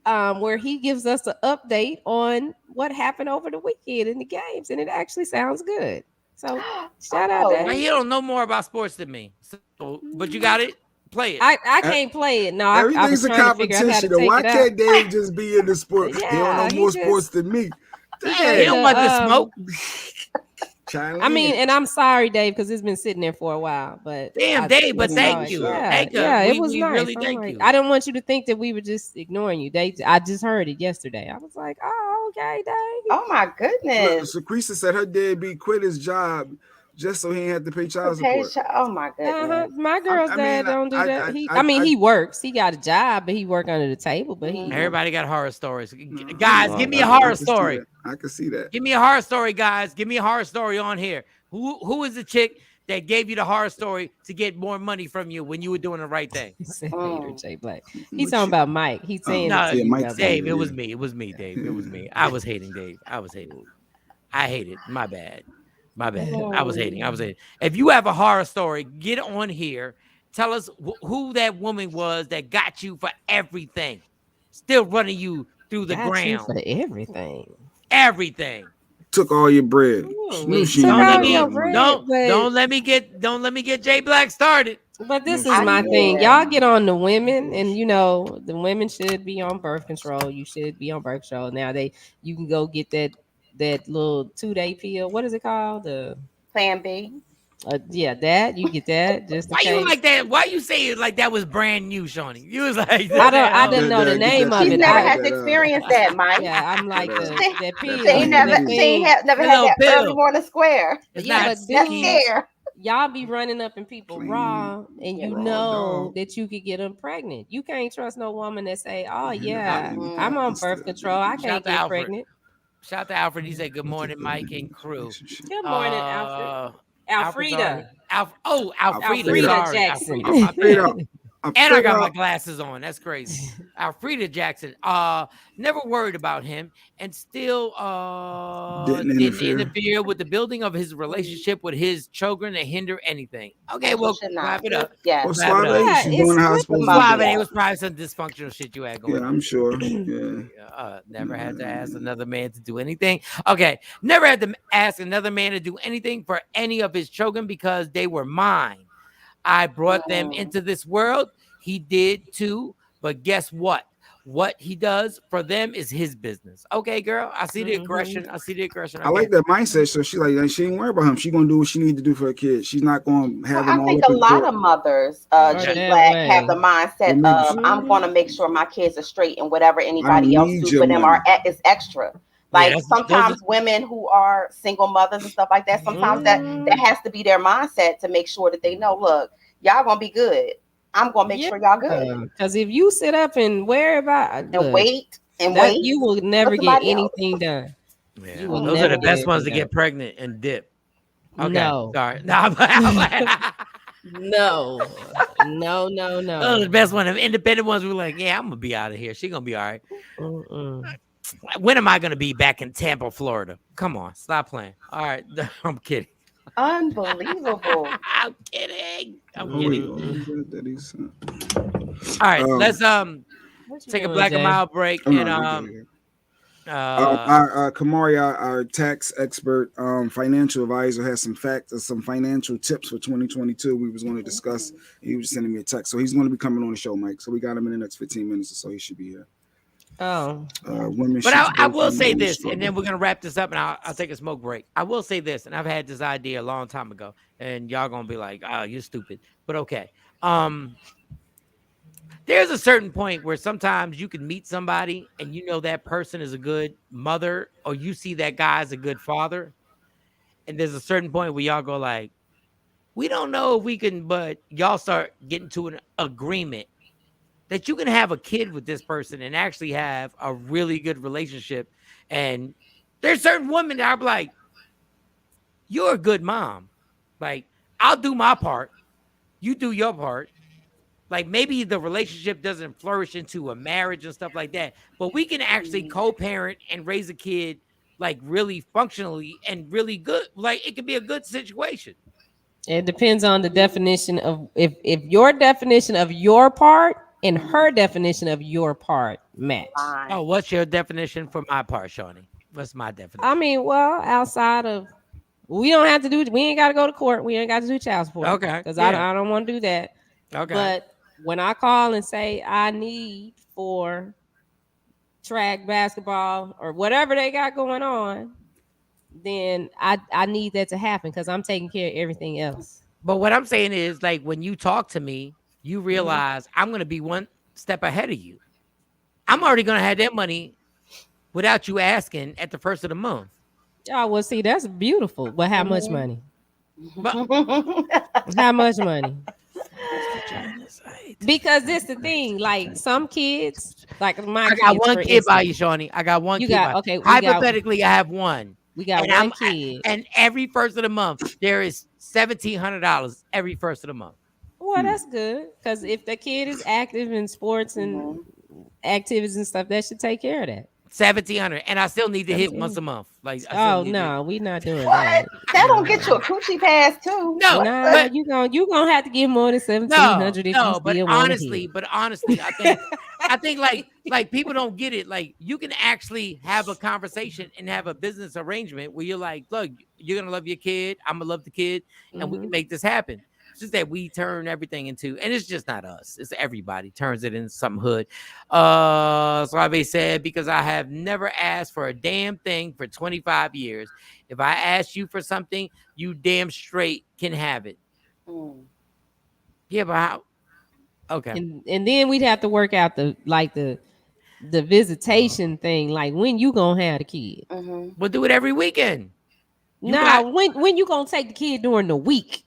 where he gives us an update on what happened over the weekend in the games, and it actually sounds good. So shout out, Dave. You don't know more about sports than me, but you got it. Play it. I can't play it. No, everything's I was a competition. Why can't Dave just be in the sport? Yeah, he don't know more sports than me. He don't want to smoke. I mean, and I'm sorry, Dave, because it's been sitting there for a while. But Dave, but thank you. It was nice. Really thank you. I didn't want you to think that we were just ignoring you, Dave. I just heard it yesterday. I was like, oh, okay, Dave. Oh my goodness. So Creasa said her deadbeat quit his job just so he ain't have to pay child support. Oh my goodness. My girl's dad don't do that. He works. He got a job, but he work under the table. But everybody got horror stories. Guys, give me a horror story. I can see that. Give me a horror story, guys. Give me a horror story on here. Who is the chick that gave you the horror story to get more money from you when you were doing the right thing? He said Jay Black. He's talking about Mike. He's saying Dave. It was me. It was me, Dave. It was me. I was hating Dave. I was hating. I hate it. My bad. My bad. I was hating. If you have a horror story, get on here. Tell us who that woman was that got you for everything. Still running you through the Got you ground. for everything. Everything. Took all your bread. Knew she Took ain't all got your no money. bread, don't let me get Jay Black started. But this No, is she my ain't. thing. Y'all get on the women, and the women should be on birth control. You should be on birth control. Now you can go get that little 2-day pill. What is it called? The Plan B. Yeah, that you get that just in Why you case. like that? Why you say it like that was brand new, Shawnee? You was like, I didn't know the name of She's it. never had to experience that, Mike. Yeah, I'm like that pill. She ain't never had that early morning square. It's Yeah, not but That's dudes, scare. y'all be running up in people raw, and you raw know dog. that you could get them pregnant. You can't trust no woman that say, "Oh Mm-hmm. yeah, I'm on birth control. I can't get pregnant." Shout out to Alfred. He said, "Good morning, Mike and crew." Good morning, Alfred. Alfred's on here. Alfreda. Alfreda. Alfreda Sorry, Jackson. Alfreda. My bad. And I got my Alfreda. glasses on. That's crazy. Alfreda Jackson. Never worried about him and still Didn't interfere with the building of his relationship with his children and hinder anything. Okay, well, wrap it up. Yeah. Well, Suave, she's doing how it's supposed to Suave, be. it was probably some dysfunctional shit you had going on. Yeah, I'm sure. Yeah. Never had to ask another man to do anything. Okay. Never had to ask another man to do anything for any of his children because they were mine. I brought them into this world. He did too. But guess what? What he does for them is his business. Okay, girl. I see the aggression. I like that mindset. So she ain't worried about him. She gonna do what she need to do for her kids. She's not gonna have them all. I think up a in lot court. of mothers, G Black, have the mindset of I'm gonna make sure my kids are straight, and whatever anybody else do for them is extra. Like sometimes women who are single mothers and stuff like that, sometimes that has to be their mindset to make sure that they know, look, y'all gonna be good. I'm gonna make sure y'all good. Because if you sit up and worry about wait, you will never get anything done. Yeah. Those are the best ones to get pregnant and dip. Okay. No. Sorry. No. Those are the best ones. The independent ones were like, yeah, I'm gonna be out of here. She's gonna be all right. When am I gonna be back in Tampa, Florida? Come on, stop playing. All right, I'm kidding. Unbelievable. I'm kidding. All right, let's take a black and mild break and Kamari, our tax expert, financial advisor, has some financial tips for 2022 we was going to discuss. He was sending me a text, so he's going to be coming on the show, Mike. So we got him in the next 15 minutes or so. He should be here. But I will say this, and then we're gonna wrap this up, and I'll take a smoke break. I will say this, and I've had this idea a long time ago, and y'all gonna be like, "Oh, you're stupid," but okay. There's a certain point where sometimes you can meet somebody, and you know that person is a good mother, or you see that guy as a good father, and there's a certain point where y'all go like, "We don't know if we can," but y'all start getting to an agreement that you can have a kid with this person and actually have a really good relationship. And there's certain women that are like, you're a good mom. Like, I'll do my part. You do your part. Like, maybe the relationship doesn't flourish into a marriage and stuff like that, but we can actually co-parent and raise a kid like really functionally and really good. Like, it could be a good situation. It depends on the definition of if your definition of your part and her definition of your part match. Oh, what's your definition for my part, Shawnee? What's my definition? I mean, well, outside of we don't have to do. We ain't got to go to court. We ain't got to do child support. Okay, because I don't want to do that. Okay, but when I call and say I need for track, basketball, or whatever they got going on, then I need that to happen because I'm taking care of everything else. But what I'm saying is, like, when you talk to me, you realize I'm going to be one step ahead of you. I'm already going to have that money without you asking at the first of the month. Oh, well, see, that's beautiful. But how much money? How much money? Because this the thing, like some kids, like my I got one kid by you, Shawnee. I got one kid. Okay. Hypothetically, I have one. We got one kid, and every first of the month there is $1,700 every first of the month. Well, that's good because if the kid is active in sports and activities and stuff, that should take care of that. $1,700, and I still need to hit once a month. Like, no, we not doing that. That don't get you a coochie pass too. No, nah, you gonna have to get more than 1,700 if you still want to hit. But honestly, I think like people don't get it. Like, you can actually have a conversation and have a business arrangement where you're like, look, you're gonna love your kid, I'm gonna love the kid, and we can make this happen. It's just that we turn everything into, and it's just not us, it's everybody turns it into some hood. Suave said, because I have never asked for a damn thing for 25 years. If I ask you for something, you damn straight can have it. Yeah, but how? Okay. And then we'd have to work out the visitation thing, like when you gonna have the kid. We'll do it every weekend. When you gonna take the kid during the week?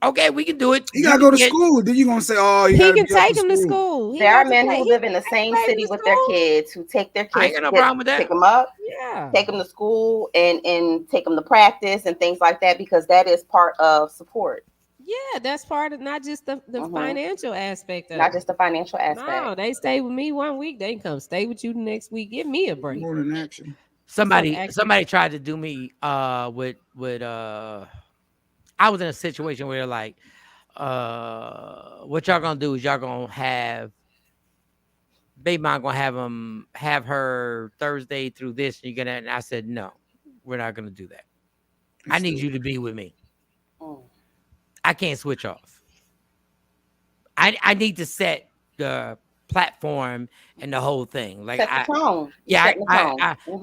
Okay, we can do it. You gotta go to school. Then you gonna say, "Oh, he can take him to school." There are men who live in the same city with their kids who take their kids. I ain't got no problem with that. Pick them up, yeah, take them to school, and take them to practice and things like that, because that is part of support. Yeah, that's part of not just the financial aspect of not just the financial aspect. No, they stay with me 1 week, they come stay with you the next week. Give me a break. More than action. Somebody tried to do me with I was in a situation where like what y'all gonna do is y'all gonna have baby mom gonna have her Thursday through this, and and I said no, we're not gonna do that. I need you to be with me. I can't switch off. I need to set the platform and the whole thing. Like, set the tone. Yeah,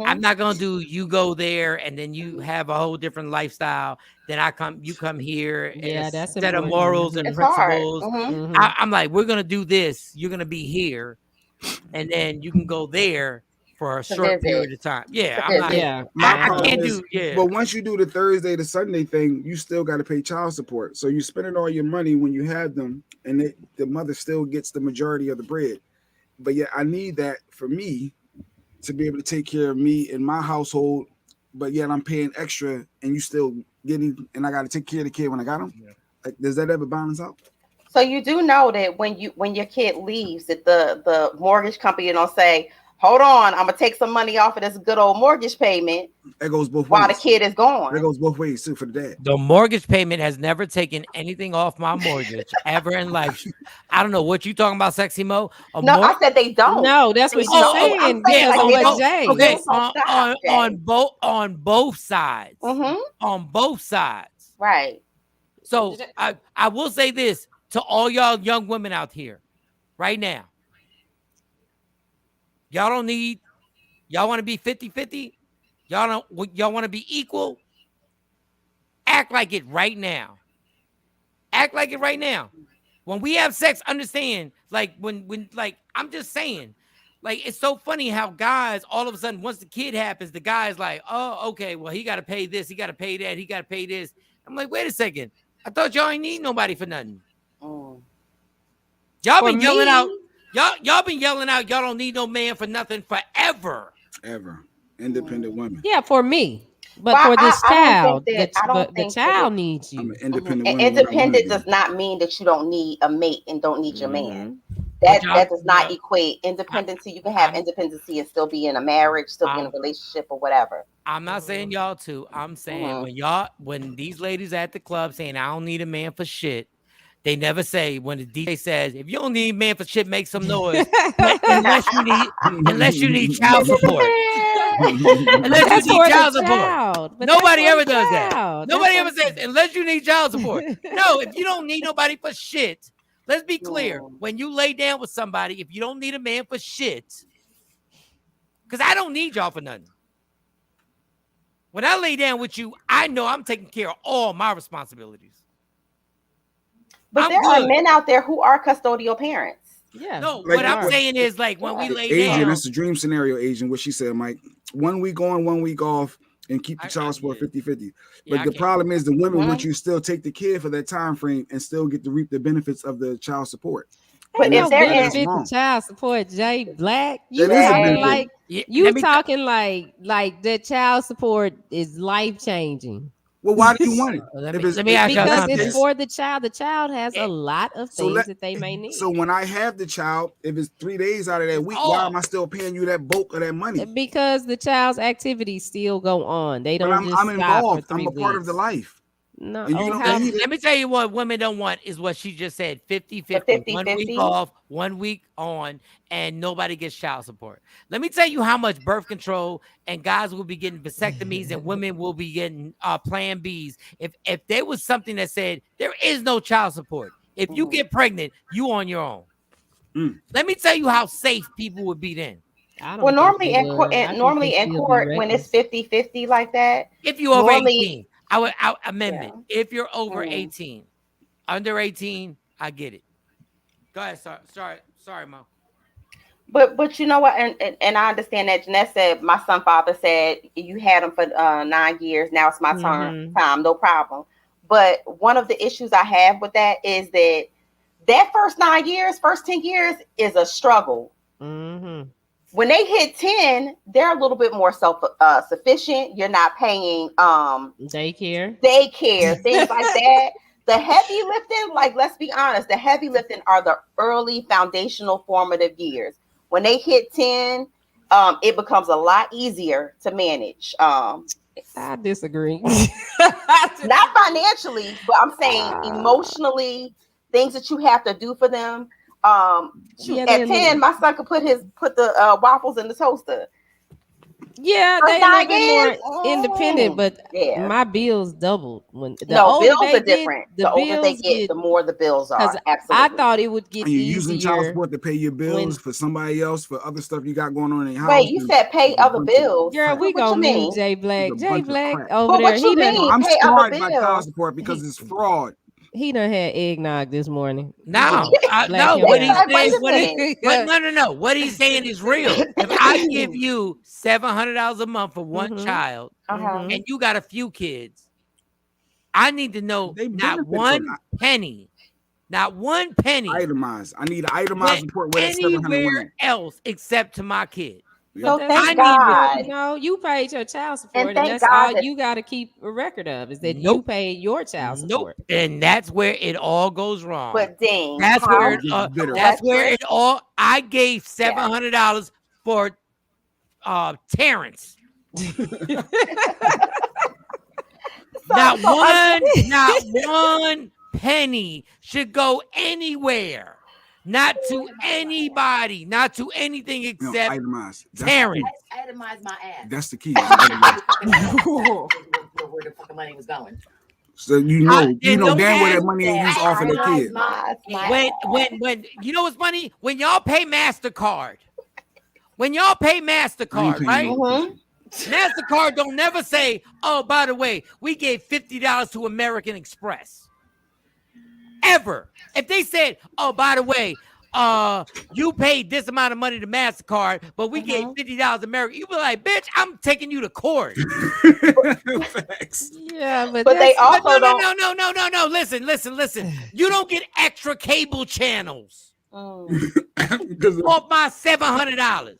I'm not gonna do you go there and then you have a whole different lifestyle. Then you come here. Yeah, that's a set of morals and principles. I'm like, we're gonna do this. You're gonna be here, and then you can go there for a short period of time. Yeah, I'm not. Yeah, I can't do. Yeah, but once you do the Thursday to Sunday thing, you still got to pay child support. So you're spending all your money when you have them, and the mother still gets the majority of the bread. But yeah, I need that for me to be able to take care of me and my household. But yet I'm paying extra, and you still getting, and I got to take care of the kid when I got him. Yeah. Like, does that ever balance out? So you do know that when your kid leaves, that the mortgage company don't say, hold on, I'm gonna take some money off of this good old mortgage payment. It goes both ways. While the kid is gone. It goes both ways too for the dad. The mortgage payment has never taken anything off my mortgage ever in life. I don't know what you talking about, Sexy Mo. I said they don't. No, that's what you're saying. Okay, on both sides. On both sides. Right. So I will say this to all y'all young women out here right now. Y'all want to be 50-50? Y'all want to be equal? Act like it right now. Act like it right now. When we have sex, understand, like when like, I'm just saying, like, it's so funny how guys, all of a sudden, once the kid happens, the guy's like, oh, okay, well, he got to pay this, he got to pay that, he got to pay this. I'm like, wait a second. I thought y'all ain't need nobody for nothing. Y'all been yelling out. Y'all been yelling out, y'all don't need no man for nothing forever. Ever. Independent women. Yeah, for me. But for this child, the child needs you. I'm an independent woman. Independent does not mean that you don't need a mate and don't need your man. That does not equate independency. You can have independency and still be in a marriage, still be in a relationship or whatever. I'm not saying y'all too. I'm saying when these ladies at the club saying I don't need a man for shit, they never say, when the DJ says, if you don't need a man for shit, make some noise. unless you need child support. Unless you need child support. Nobody ever does that. Nobody ever says, unless you need child support. No, if you don't need nobody for shit, let's be clear. When you lay down with somebody, if you don't need a man for shit, because I don't need y'all for nothing. When I lay down with you, I know I'm taking care of all my responsibilities. But there are men out there who are custodial parents. Yeah. No, like, what I'm saying is, like, when we lay down. That's the dream scenario, Asian, what she said, Mike. 1 week on, 1 week off, and keep the child support 50-50. But the problem is the women want you to still take the kid for that time frame and still get to reap the benefits of the child support. But if there is child support, Jay Black, you talking like the child support is life changing. Well, why do you want it? Let me ask you because something. it's for the child. The child has a lot of things that they may need. So when I have the child, if it's 3 days out of that week, why am I still paying you that bulk of that money? Because the child's activities still go on. They don't just I'm stop involved. for 3 I'm a part of the life. No, and you don't need let me tell you what women don't want is what she just said, 50-50. 1 week off, 1 week on, and nobody gets child support. Let me tell you how much birth control and guys will be getting vasectomies and women will be getting plan Bs. If there was something that said there is no child support. If you get pregnant, you on your own. Let me tell you how safe people would be then. Well, normally in court, when it's 50-50 like that, if you over 18, I would amendment. Yeah. If you're over 18, under 18, I get it. Go ahead. Sorry, Mom. But you know what, and I understand that Jeanette said my son father said you had him for 9 years. Now it's my time. No problem. But one of the issues I have with that is that first 9 years, first 10 years is a struggle. Mm-hmm. When they hit 10, they're a little bit more sufficient. You're not paying daycare, things like that. The heavy lifting, like, let's be honest, the heavy lifting are the early foundational formative years. When they hit 10, it becomes a lot easier to manage. I disagree. Not financially, but I'm saying emotionally, things that you have to do for them. At 10, my son could put the waffles in the toaster. Yeah, they a little bit more independent, but my bills doubled when bills are different. The older they get, the more the bills are. Absolutely. I thought it would get easier. You're using child support to pay your bills for somebody else for other stuff you got going on in your house. Wait, you said pay other bills? Girl, we gonna mute Jay Black. Jay Black over but there. What you mean? I'm scarred by child support because it's fraud. He done had eggnog this morning. No, no. What he's saying, no. What he's saying is real. If I give you $700 a month for one child, and you got a few kids, I need to know not one penny. Itemized. I need an itemized report where that $700 went else except to my kid. So thank God. You paid your child support, and that's all you got to keep a record of is that you paid your child support. And that's where it all goes wrong. But dang, that's where it all. I gave $700 for Terrence. Not one penny should go anywhere. Not to anybody, not to anything except Terrence. Itemize my ass. That's the key. Where the fucking money was going. So you know damn where that money is used off of the kid. When you know what's funny? When y'all pay MasterCard, right? MasterCard don't never say, oh, by the way, we gave $50 to American Express. Ever. If they said, oh, by the way, you paid this amount of money to MasterCard, but we gave $50 American, you'd be like, bitch, I'm taking you to court. Yeah, but they also no. Listen. You don't get extra cable channels off my $700.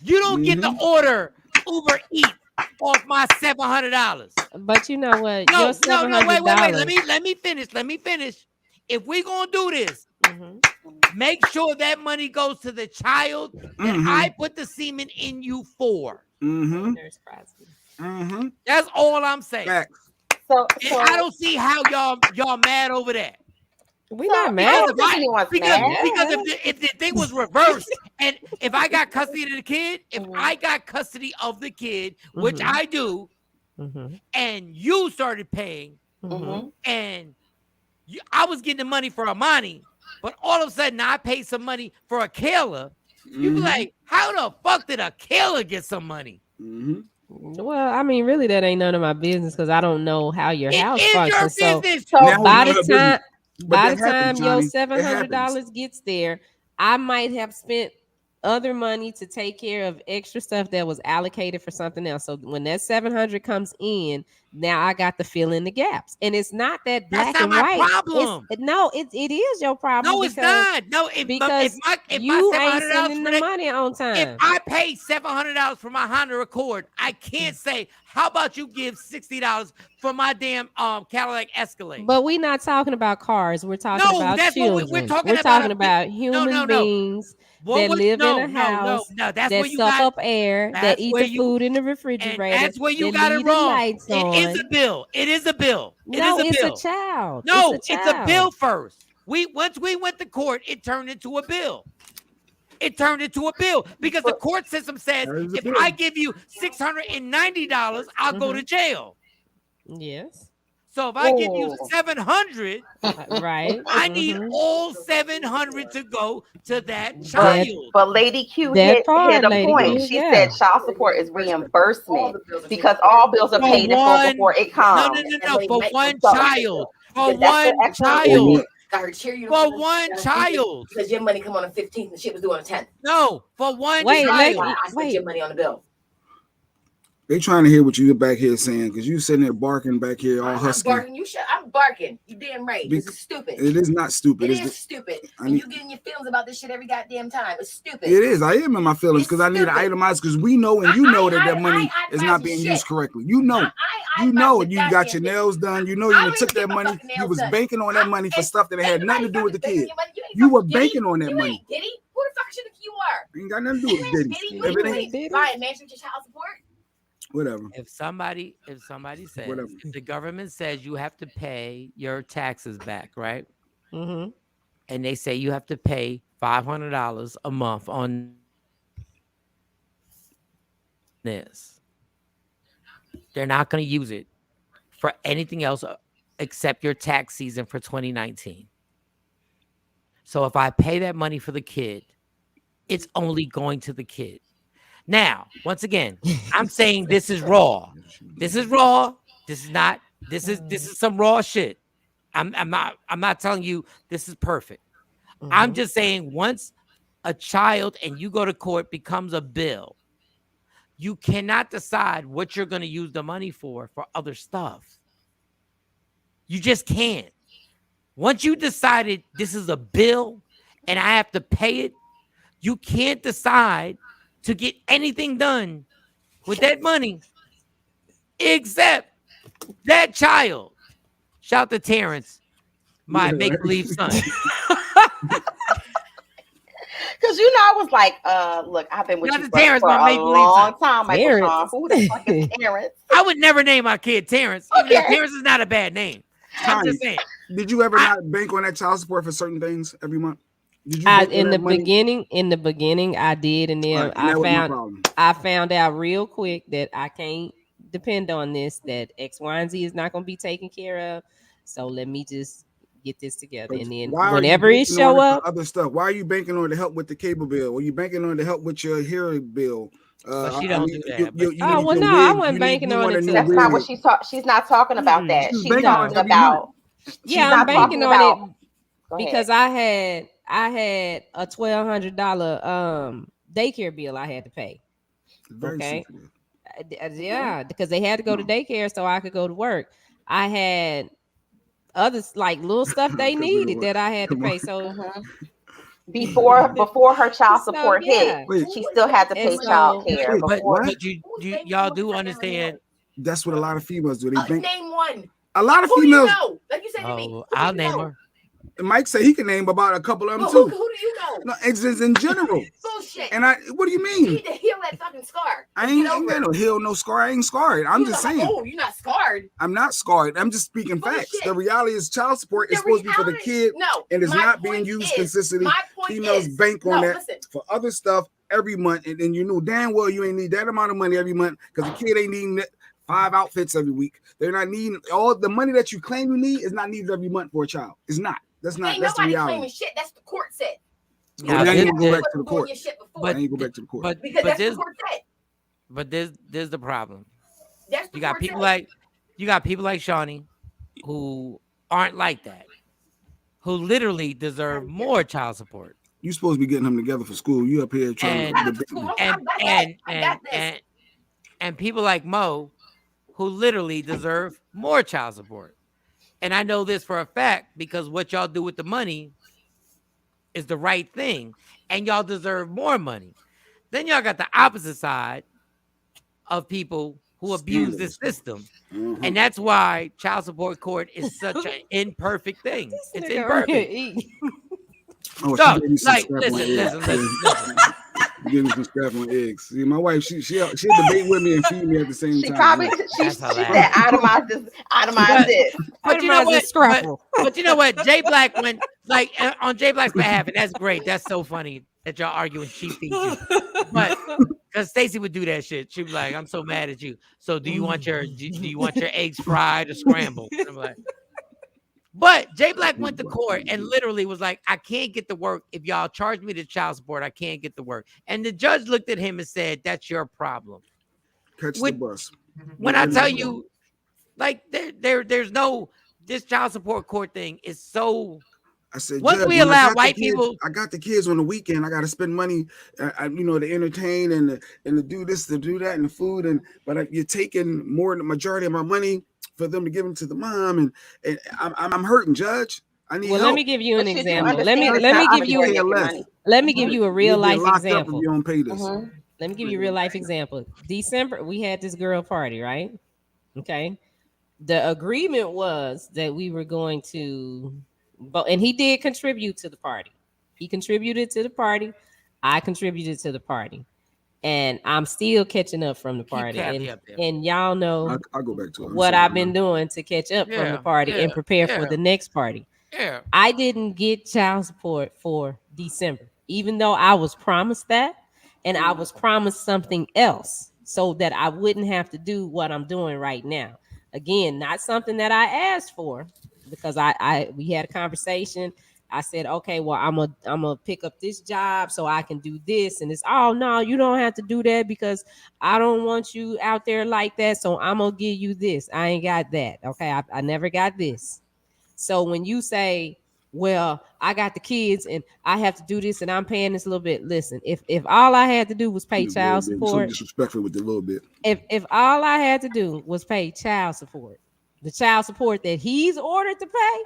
You don't get the order Uber Eats off my $700. But you know what? No, wait. Let me finish. If we're going to do this, make sure that money goes to the child that I put the semen in you for. That's all I'm saying. So I don't see how y'all mad over that. We're not mad. Because if the thing was reversed, and if I got custody of the kid, which I do, and you started paying, and I was getting the money for Amani, but all of a sudden I paid some money for Akela. You be like, how the fuck did Akela get some money? Well, I mean, really, that ain't none of my business because I don't know how your house functions. So by the time your $700 gets there, I might have spent other money to take care of extra stuff that was allocated for something else. So when that $700 comes in, now I got to fill in the gaps. And it's not that black That's not and my white. problem. It is your problem. No, it's not. No, because if you my ain't $700 sending for the money on time. If I pay $700 for my Honda Accord, I can't say, how about you give $60 for my damn Cadillac Escalade? But we're not talking about cars. We're talking about children. We're talking about human beings that live in a house, that's that where you suck got up air, that eat the food in the refrigerator. And that's where you that got it leave the wrong. lights It on. is a bill. It is a bill. No, it is a bill. It's a child. No, it's a bill first. Once we went to court, it turned into a bill. It turned into a bill because the court system says if I give you $690, I'll go to jail. Yes. So if I give you $700, right, I need all $700 to go to that child. But Lady Q hit a point. She said child support is reimbursement because all bills are paid in full before it comes. No. For one child. For one child. Got her cheer you for one child. Because your money come on the 15th and shit was due on the 10th. No, for one child. I spent your money on the bill. They trying to hear what you back here saying because you sitting there barking back here all husky. I'm barking. I'm barking. You damn right. This is stupid. It is not stupid. It is stupid. And you getting your feelings about this shit every goddamn time. It's stupid. It is. I am in my feelings because I need to itemize because we know and you know that money is not being used correctly. You know. You got your nails done. You know you took that money. You was banking on that money for stuff that had nothing to do with the kid. You were banking on that money. Diddy? Who the fuck should you are? Ain't got nothing to do with Diddy. If it ain't buying mansion to child support. Whatever. If somebody says, if the government says you have to pay your taxes back, right? Mm-hmm. And they say you have to pay $500 a month on this, they're not going to use it for anything else except your tax season for 2019. So if I pay that money for the kid, it's only going to the kid. Now, once again, I'm saying this is raw. This is raw. This is not. This is some raw shit. I'm not telling you this is perfect. Mm-hmm. I'm just saying once a child and you go to court becomes a bill, you cannot decide what you're going to use the money for other stuff. You just can't. Once you decided this is a bill and I have to pay it, you can't decide to get anything done with that money except that child. Shout to Terrence, my make-believe son. Because I was like, look, I've been with you for a long time, Michael Shawn. Who the fuck is Terrence? I would never name my kid Terrence. Okay. Terrence is not a bad name. I'm just saying. Did you ever not bank on that child support for certain things every month? In the beginning, I did, and then I found out real quick that I can't depend on this. That X, Y, and Z is not going to be taken care of. So let me just get this together, and then whenever it show up, other stuff. Why are you banking on to help with the cable bill? Or you banking on to help with your hearing bill? She don't do that. I wasn't banking on it. That's not what she's talking. She's not talking about that. She's talking about. I'm banking on it because I had a $1,200 daycare bill I had to pay. Okay. Yeah, because they had to go to daycare so I could go to work. I had others like little stuff they needed that I had to pay. So before her child support hit, she still had to pay child care. But y'all do understand? That's what a lot of females do. They bank. Name one. A lot of females. Like you said to me. I'll name her. Mike said he can name about a couple of them too. Who do you know? No, it's just in general. Bullshit. And what do you mean? You need to heal that fucking scar. I ain't got no heal, no scar. I ain't scarred. I'm just saying. Oh, you're not scarred. I'm not scarred. I'm just speaking facts. The reality is child support is supposed to be for the kid. And it's not being used consistently. Females bank on that for other stuff every month. And then you know damn well you ain't need that amount of money every month because the kid ain't needing 5 outfits every week. They're not needing all the money that you claim you need is not needed every month for a child. It's not. That's not. That's the reality. Claiming shit. That's the court said. Now you go back to the court. But you go back to the court. Because that's the court said. But there's the problem. You got people like Shawnee who aren't like that, who literally deserve more child support. You supposed to be getting them together for school. You up here trying and people like Mo who literally deserve more child support. And I know this for a fact because what y'all do with the money is the right thing, and y'all deserve more money. Then y'all got the opposite side of people who abuse the system. Mm-hmm. And that's why child support court is such an imperfect thing. It's imperfect. Oh, no, she gave me some like, listen. Give me some scrap on eggs. See, my wife, she debate with me and feed me at the same time. She said itemize this. But you know what? But you know what? Jay Black went like on Jay Black's behalf, and that's great. That's so funny that y'all arguing she feeds you. But because Stacey would do that shit, she'd be like, "I'm so mad at you. So do you want your eggs fried or scrambled?" And I'm like. But Jay Black went to court and literally was like, I can't get to work. If y'all charge me the child support, I can't get to work. And the judge looked at him and said, that's your problem. Catch the bus. When I tell you, like, there's no, this child support court thing is so. I said, once we allow white people. I got the kids on the weekend. I got to spend money, to entertain and to do this, to do that, and the food. But you're taking more than the majority of my money for them to give them to the mom, and I'm hurting, Judge. I need help. Let me give you an example. Let me give you a real life example. You don't pay this. Let me give you a real life example. December, we had this girl party, right? Okay. The agreement was that we were going to, and he did contribute to the party. He contributed to the party. I contributed to the party. And I'm still catching up from the party. And y'all know I'll go back to it. what I've been doing to catch up from the party and prepare for the next party. Yeah. I didn't get child support for December, even though I was promised that. And I was promised something else so that I wouldn't have to do what I'm doing right now. Again, not something that I asked for because we had a conversation. I said, okay, well, I'm gonna pick up this job so I can do this. And it's, oh, no, you don't have to do that because I don't want you out there like that. So I'm gonna give you this. I ain't got that. Okay, I never got this. So when you say, well, I got the kids and I have to do this and I'm paying this a little bit. Listen, if all I had to do was pay child support, so disrespectful with the little bit. If all I had to do was pay child support, the child support that he's ordered to pay,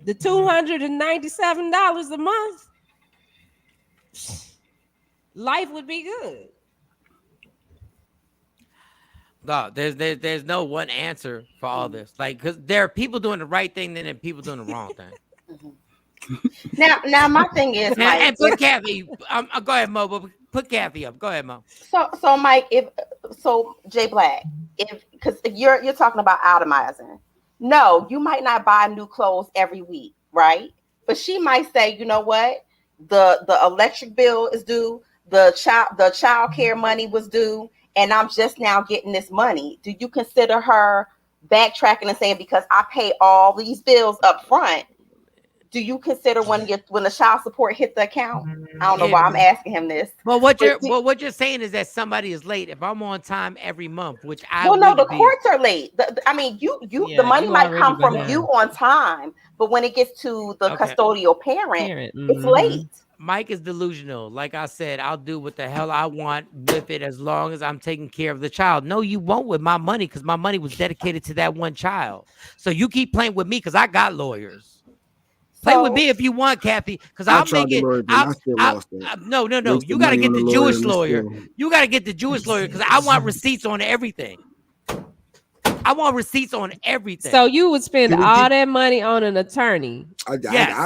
the $297 a month, life would be good. No, there's no one answer for all this. Like, because there are people doing the right thing, then there are people doing the wrong thing. Now my thing is, Mike, and put Kathy. Go ahead, Mo. But put Kathy up. Go ahead, Mo. So Mike, Jay Black, because you're talking about itemizing. No, you might not buy new clothes every week, right? But she might say, you know what, the electric bill is due, the child care money was due, and I'm just now getting this money. Do you consider her backtracking and saying, because I pay all these bills up front, do you consider when the child support hit the account? I don't know why I'm asking him this. Well, what you're saying is that somebody is late. If I'm on time every month, which I the courts are late. The money might come from you on time, but when it gets to the custodial parent, it's late. Mike is delusional. Like I said, I'll do what the hell I want with it as long as I'm taking care of the child. No, you won't with my money because my money was dedicated to that one child. So you keep playing with me because I got lawyers. Play with me if you want, Kathy, because I'll make it. No. You got to get the Jewish lawyer. You got to get the Jewish lawyer because I want receipts on everything. I want receipts on everything. So you would spend all that money on an attorney? I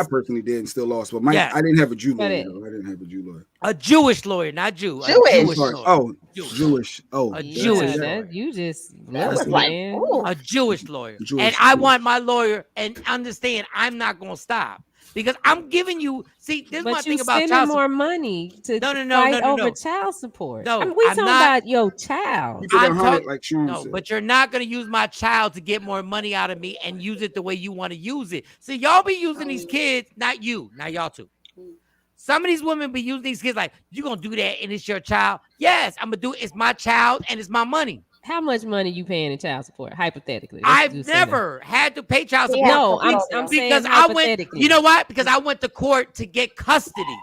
personally did and still lost, but I didn't have a Jew lawyer. I didn't have a Jew lawyer. A Jewish lawyer, not Jew. Jewish. Jewish. A Jewish lawyer. You just a Jewish lawyer. And I want my lawyer, and understand I'm not gonna stop. Because I'm giving you, this is my thing about child support. But you're spending more money to fight over child support. No, we talking about your child. But you're not going to use my child to get more money out of me and use it the way you want to use it. See, y'all be using these kids, not you, not y'all too. Some of these women be using these kids like, you going to do that and it's your child? Yes, I'm going to do it. It's my child and it's my money. How much money you paying in child support? Hypothetically, I've never had to pay child support. No, I'm because I went. You know what? Because I went to court to get custody.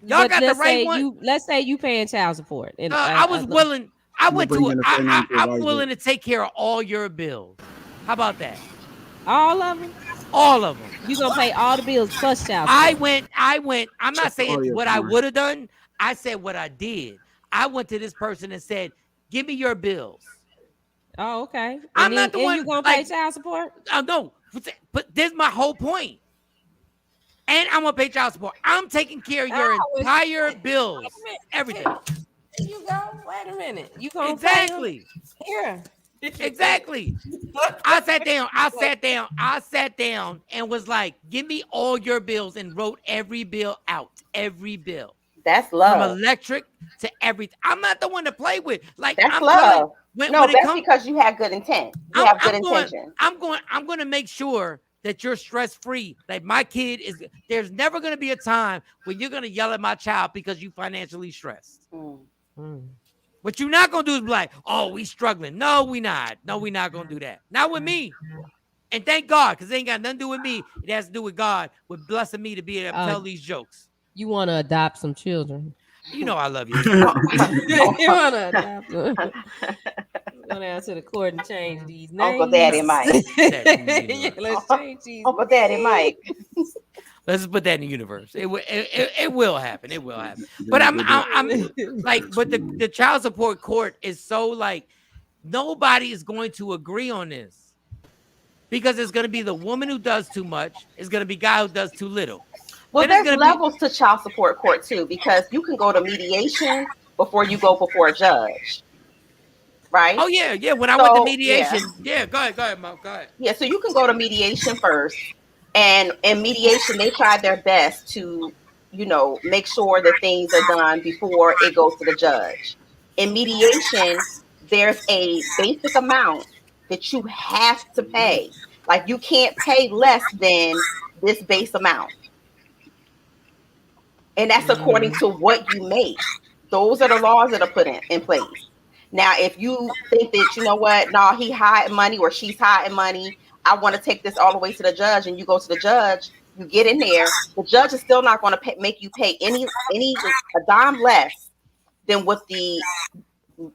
Y'all got the right one. Let's say you paying child support. I was willing. I'm willing to take care of all your bills. How about that? All of them. All of them. You gonna pay all the bills plus child support. I went. I'm not saying what I would have done. I said what I did. I went to this person and said, "Give me your bills." Oh, okay. I'm not the one. You gonna pay child support? No, but this is my whole point. And I'm gonna pay child support. I'm taking care of your entire bills, everything. There you go. Wait a minute. You gonna exactly here? Exactly. I sat down and was like, "Give me all your bills," and wrote every bill out. Every bill. That's love. From electric to everything. I'm not the one to play with. Like that's love. That's because you have good intent. You have good intention. I'm going to make sure that you're stress free. Like my kid is. There's never going to be a time when you're going to yell at my child because you financially stressed. What you're not going to do is be like, "Oh, we struggling." No, we not. No, we not going to do that. Not with me. And thank God, because it ain't got nothing to do with me. It has to do with God, with blessing me to be able to tell these jokes. You want to adopt some children? You know I love you. You want to adopt them? Go down to the court and change these names. Uncle Daddy Mike. Let's change these. Uncle Daddy Mike. Let's put that in the universe. It will happen. It will happen. But I'm like, but the child support court is so like nobody is going to agree on this because it's going to be the woman who does too much. It's going to be guy who does too little. Well, there's levels to child support court too, because you can go to mediation before you go before a judge. Right? Oh yeah. When I went to mediation, go ahead, Mo. Go ahead. Yeah, so you can go to mediation first. And in mediation, they try their best to, make sure that things are done before it goes to the judge. In mediation, there's a basic amount that you have to pay. Like you can't pay less than this base amount. And that's according to what you make. Those are the laws that are put in place. Now, if you think that, you know what, no, he hiding money or she's hiding money, I want to take this all the way to the judge, and you go to the judge, you get in there, the judge is still not going to make you pay a dime less than what the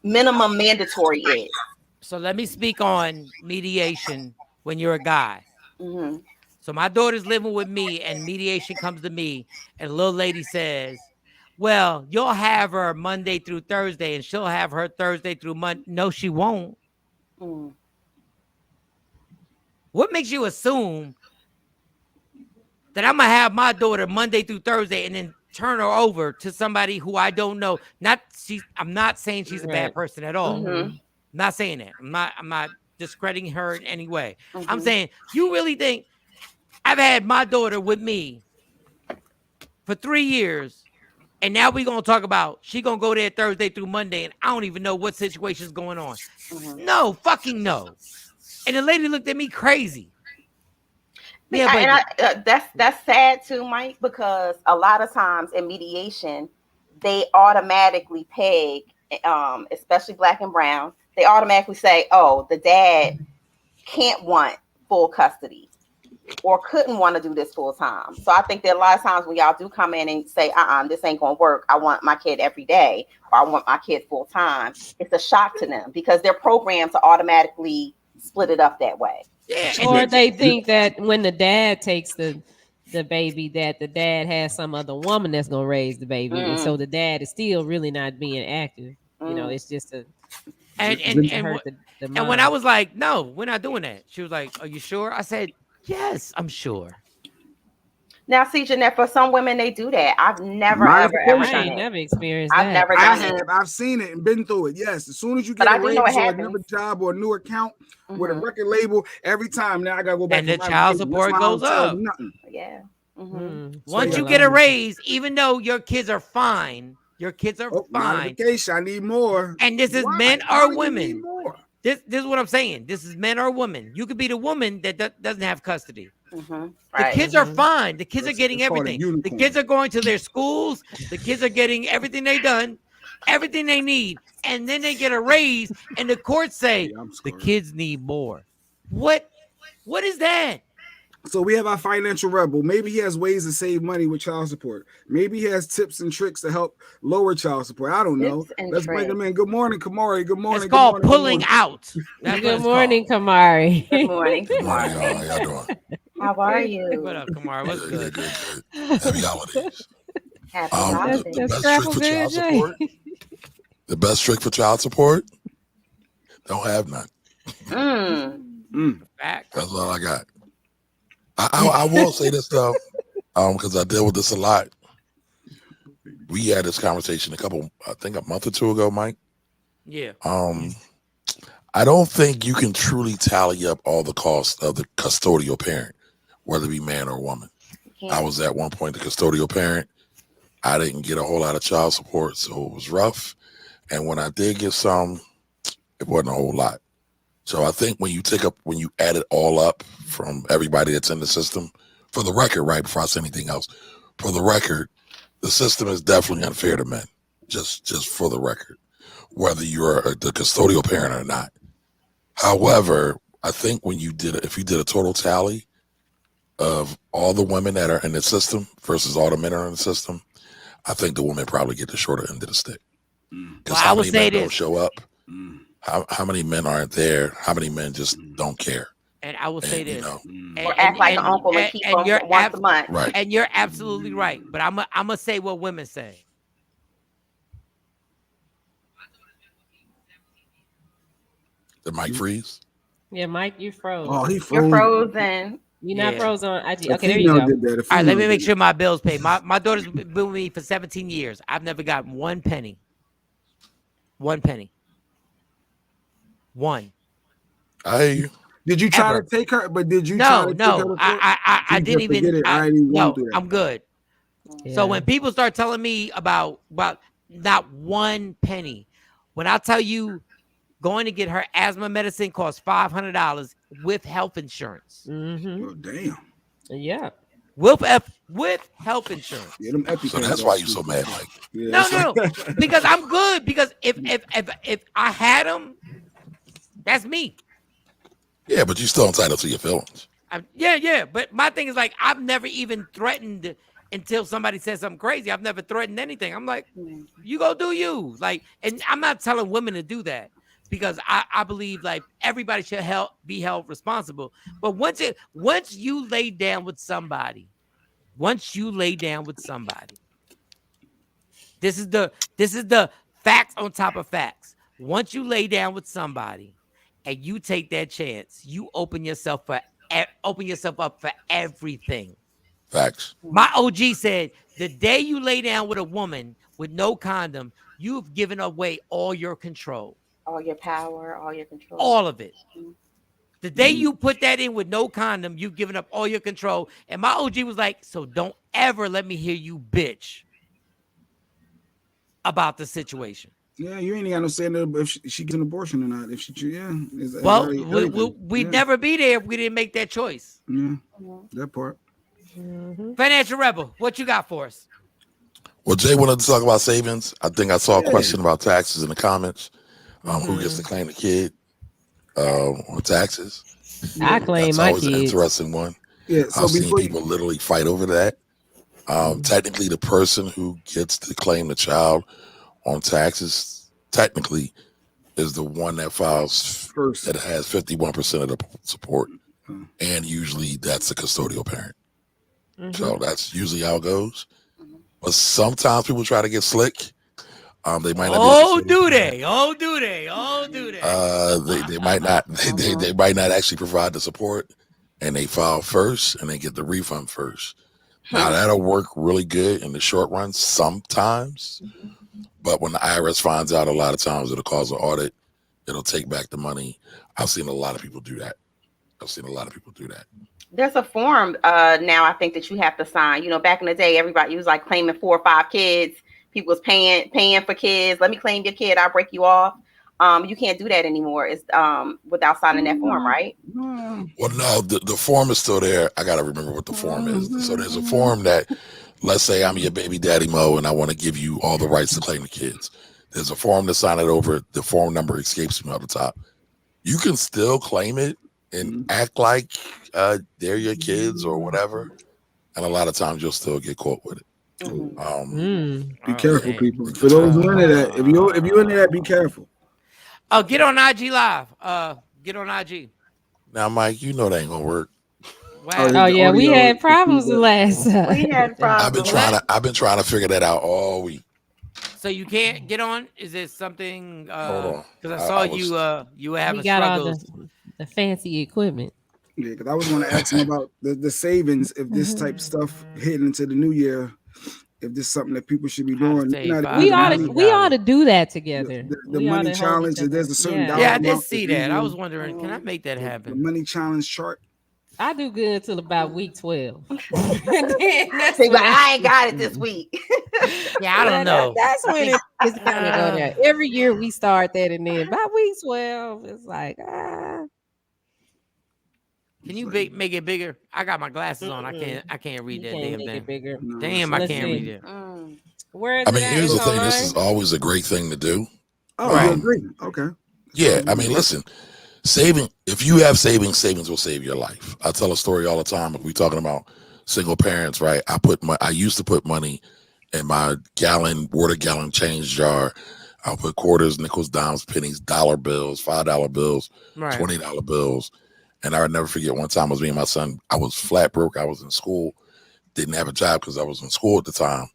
minimum mandatory is. So let me speak on mediation when you're a guy. Mm-hmm. So my daughter's living with me and mediation comes to me and a little lady says, "Well, you'll have her Monday through Thursday and she'll have her Thursday through Monday." No, she won't. Mm. What makes you assume that I'm going to have my daughter Monday through Thursday and then turn her over to somebody who I don't know? I'm not saying she's a bad person at all. Mm-hmm. I'm not saying that. I'm not discrediting her in any way. Mm-hmm. I'm saying, you really think I've had my daughter with me for 3 years, and now we're going to talk about she going to go there Thursday through Monday, and I don't even know what situation's going on. Mm-hmm. No, fucking no. And the lady looked at me crazy. Yeah, that's sad too, Mike, because a lot of times in mediation, they automatically peg, especially Black and brown, they automatically say, "Oh, the dad can't want full custody or couldn't want to do this full time." So I think that a lot of times when y'all do come in and say, "This ain't gonna work. I want my kid every day, or I want my kid full time," it's a shock to them because their programs are automatically split it up that way. Yeah, or they think that when the dad takes the baby, that the dad has some other woman that's gonna raise the baby, and so the dad is still really not being active. It's just a and when I was like, "No, we're not doing that," she was like, "Are you sure?" I said, "Yes, I'm sure." Now, see, Jeanette, for some women, they do that. I've never done it. Never experienced that. I've never done it. I've seen it and been through it. Yes, as soon as you get a raise or another job or a new account with a record label, every time now I gotta go back. And the child support goes up. Yeah. Once you get a raise, even though your kids are fine, fine. I need more. And this is men or women. This is what I'm saying. This is men or women. You could be the woman that doesn't have custody. Mm-hmm. The kids are fine. The kids are getting everything. The kids are going to their schools. The kids are getting everything they done, everything they need. And then they get a raise and the courts say the kids need more. What is that? So we have our financial rebel. Maybe he has ways to save money with child support. Maybe he has tips and tricks to help lower child support. I don't know. Let's bring him in. Good morning, Kamari. Good morning. It's called pulling out. Good morning, Kamari. Good morning. Good morning, y'all. How y'all doing? How are you? What up, Kamari? What's good? Good. Happy holidays. Happy holidays. The best trick for child support. The best trick for child support. Don't have none. That's all I got. I will say this though, because I deal with this a lot. We had this conversation I think a month or two ago, Mike. Yeah. I don't think you can truly tally up all the costs of the custodial parent, whether it be man or woman. I was at one point the custodial parent. I didn't get a whole lot of child support, so it was rough. And when I did get some, it wasn't a whole lot. So I think when you add it all up from everybody that's in the system, for the record, right, before I say anything else, for the record, the system is definitely unfair to men, just for the record, whether you're the custodial parent or not. However, I think if you did a total tally of all the women that are in the system versus all the men are in the system, I think the women probably get the shorter end of the stick. Because how many men don't show up? How many men aren't there? How many men just don't care? And I will say this, or act like an uncle and keep them once a month. Right. And you're absolutely right. But I'm gonna say what women say. Did Mike freeze? Yeah, Mike, you froze. Oh, he froze. You're frozen. You're not frozen on IG. Okay, there you go. All right, let me make sure my bill's paid. My daughter's been with me for 17 years. I've never got one penny. 1 penny. One. I hear you. Did you try to take her? But did you? No. I didn't even. I'm good. Yeah. So when people start telling me about not 1 penny, when I tell you going to get her asthma medicine costs $500 with health insurance. Oh, damn. Yeah. With health insurance. Yeah, them so that's why you're so mad, Mike. Yeah, no. Because I'm good. Because if I had them, that's me. Yeah, but you're still entitled to your feelings. Yeah. But my thing is like I've never even threatened until somebody says something crazy. I've never threatened anything. I'm like, you go do you. Like, and I'm not telling women to do that because I believe like everybody should be held responsible. But once you lay down with somebody, this is the facts on top of facts. Once you lay down with somebody and you take that chance, you open yourself up for everything. Facts. My OG said, the day you lay down with a woman with no condom, you've given away all your control. All your power, all your control. All of it. The day you put that in with no condom, you've given up all your control. And my OG was like, so don't ever let me hear you bitch about the situation. Yeah, you ain't got no say if she gets an abortion or not. If she, we'd never be there if we didn't make that choice. Yeah, that part. Financial Rebel, what you got for us? Well, Jay wanted to talk about savings. I think I saw a question about taxes in the comments. Who gets to claim the kid on taxes? I claim That's my always kids. an interesting one. Yeah, so I've seen people literally fight over that. Technically, the person who gets to claim the child on taxes technically is the one that files first, that has 51% of the support, and usually that's the custodial parent. So that's usually how it goes. But sometimes people try to get slick. They might not. Do they? They might not. They might not actually provide the support, and they file first, and they get the refund first. Now that'll work really good in the short run sometimes, but when the IRS finds out, a lot of times it'll cause an audit. It'll take back the money. I've seen a lot of people do that. There's a form now, I think, that you have to sign. You know, back in the day, everybody was like claiming 4 or 5 kids. People was paying for kids. Let me claim your kid. I'll break you off. You can't do that anymore. It's without signing that form, right? Well, no, the form is still there. I got to remember what the form is. So there's a form that, let's say I'm your baby daddy Mo, and I want to give you all the rights to claim the kids. There's a form to sign it over. The form number escapes me off the top. You can still claim it and act like they're your kids or whatever. And a lot of times you'll still get caught with it. Be careful, people. For those who into that, if you into that, be careful. Oh, get on IG Live. Get on IG. Now, Mike, you know that ain't gonna work. Wow. Oh yeah, we had problems last time. We had problems. I've been trying to figure that out all week. So you can't get on? Is it something? Hold on. Because I saw you were having we got struggles. all the fancy equipment. Yeah, because I was going to ask him about the savings. If this type of stuff hitting into the new year, if this is something that people should be doing. We ought to do that together. The money challenge. There's a certain dollar I did see that. I was wondering, can I make that happen? The money challenge chart. I do good until about week 12. But I ain't got it this week. Yeah, I don't know. That's when it's gonna go there. Every year we start that, and then by week 12, it's like Can you make it bigger? I got my glasses on. I can't read that damn thing. Bigger. Damn, I can't read it. Where is I mean, here's the thing. This is always a great thing to do. Oh, right. I agree. Okay. Yeah, I mean, listen. Saving, if you have savings will save your life. I tell a story all the time. If we're talking about single parents, right? I used to put money in my water gallon change jar. I'll put quarters, nickels, dimes, pennies, dollar bills, $5 bills, $20 bills. And I would never forget one time I was me and my son. I was flat broke. I was in school, didn't have a job because I was in school at the time.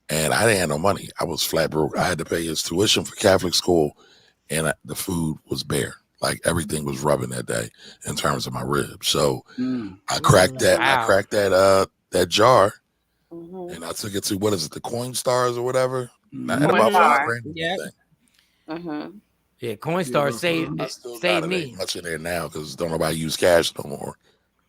And I didn't have no money. I was flat broke. I had to pay his tuition for Catholic school, and the food was bare. Like everything was rubbing that day in terms of my ribs. So I cracked that. Wow. I cracked that jar, and I took it to the Coinstars or whatever. I had about $5,000. Yeah. Yeah, Coinstar saved me. Ain't much in there now because don't nobody use cash no more.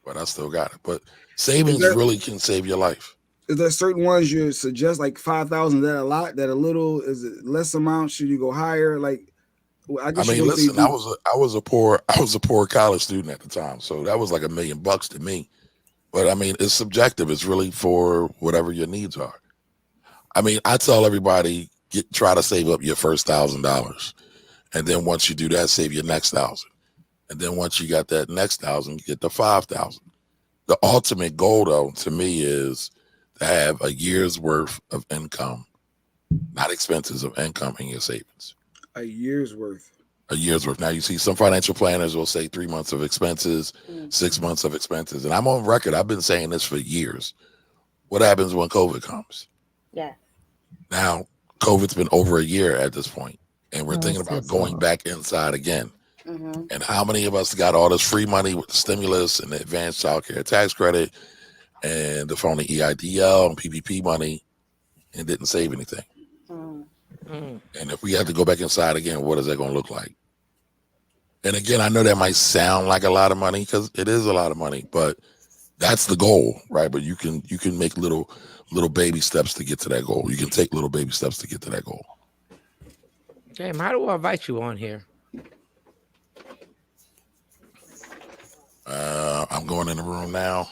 But I still got it. But savings really can save your life. Is there certain ones you suggest, like 5,000? That a lot? That a little? Is it less amount? Should you go higher? Like. I mean, listen. I was a poor college student at the time, so that was like $1 million to me. But I mean, it's subjective. It's really for whatever your needs are. I mean, I tell everybody try to save up your first $1,000, and then once you do that, save your next 1,000, and then once you got that next 1,000, you get the 5,000. The ultimate goal, though, to me, is to have a year's worth of income, not expenses, of income in your savings. A year's worth. Now, you see some financial planners will say 3 months of expenses, 6 months of expenses. And I'm on record. I've been saying this for years. What happens when COVID comes? Yeah. Now, COVID's been over a year at this point, and we're thinking about going back inside again. And how many of us got all this free money with the stimulus and the advanced child care tax credit and the phony EIDL and PPP money and didn't save anything? And if we have to go back inside again, what is that going to look like? And again, I know that might sound like a lot of money because it is a lot of money, but that's the goal, right? But you can make little baby steps to get to that goal. You can take little baby steps to get to that goal. Damn, how do I invite you on here? I'm going in the room now.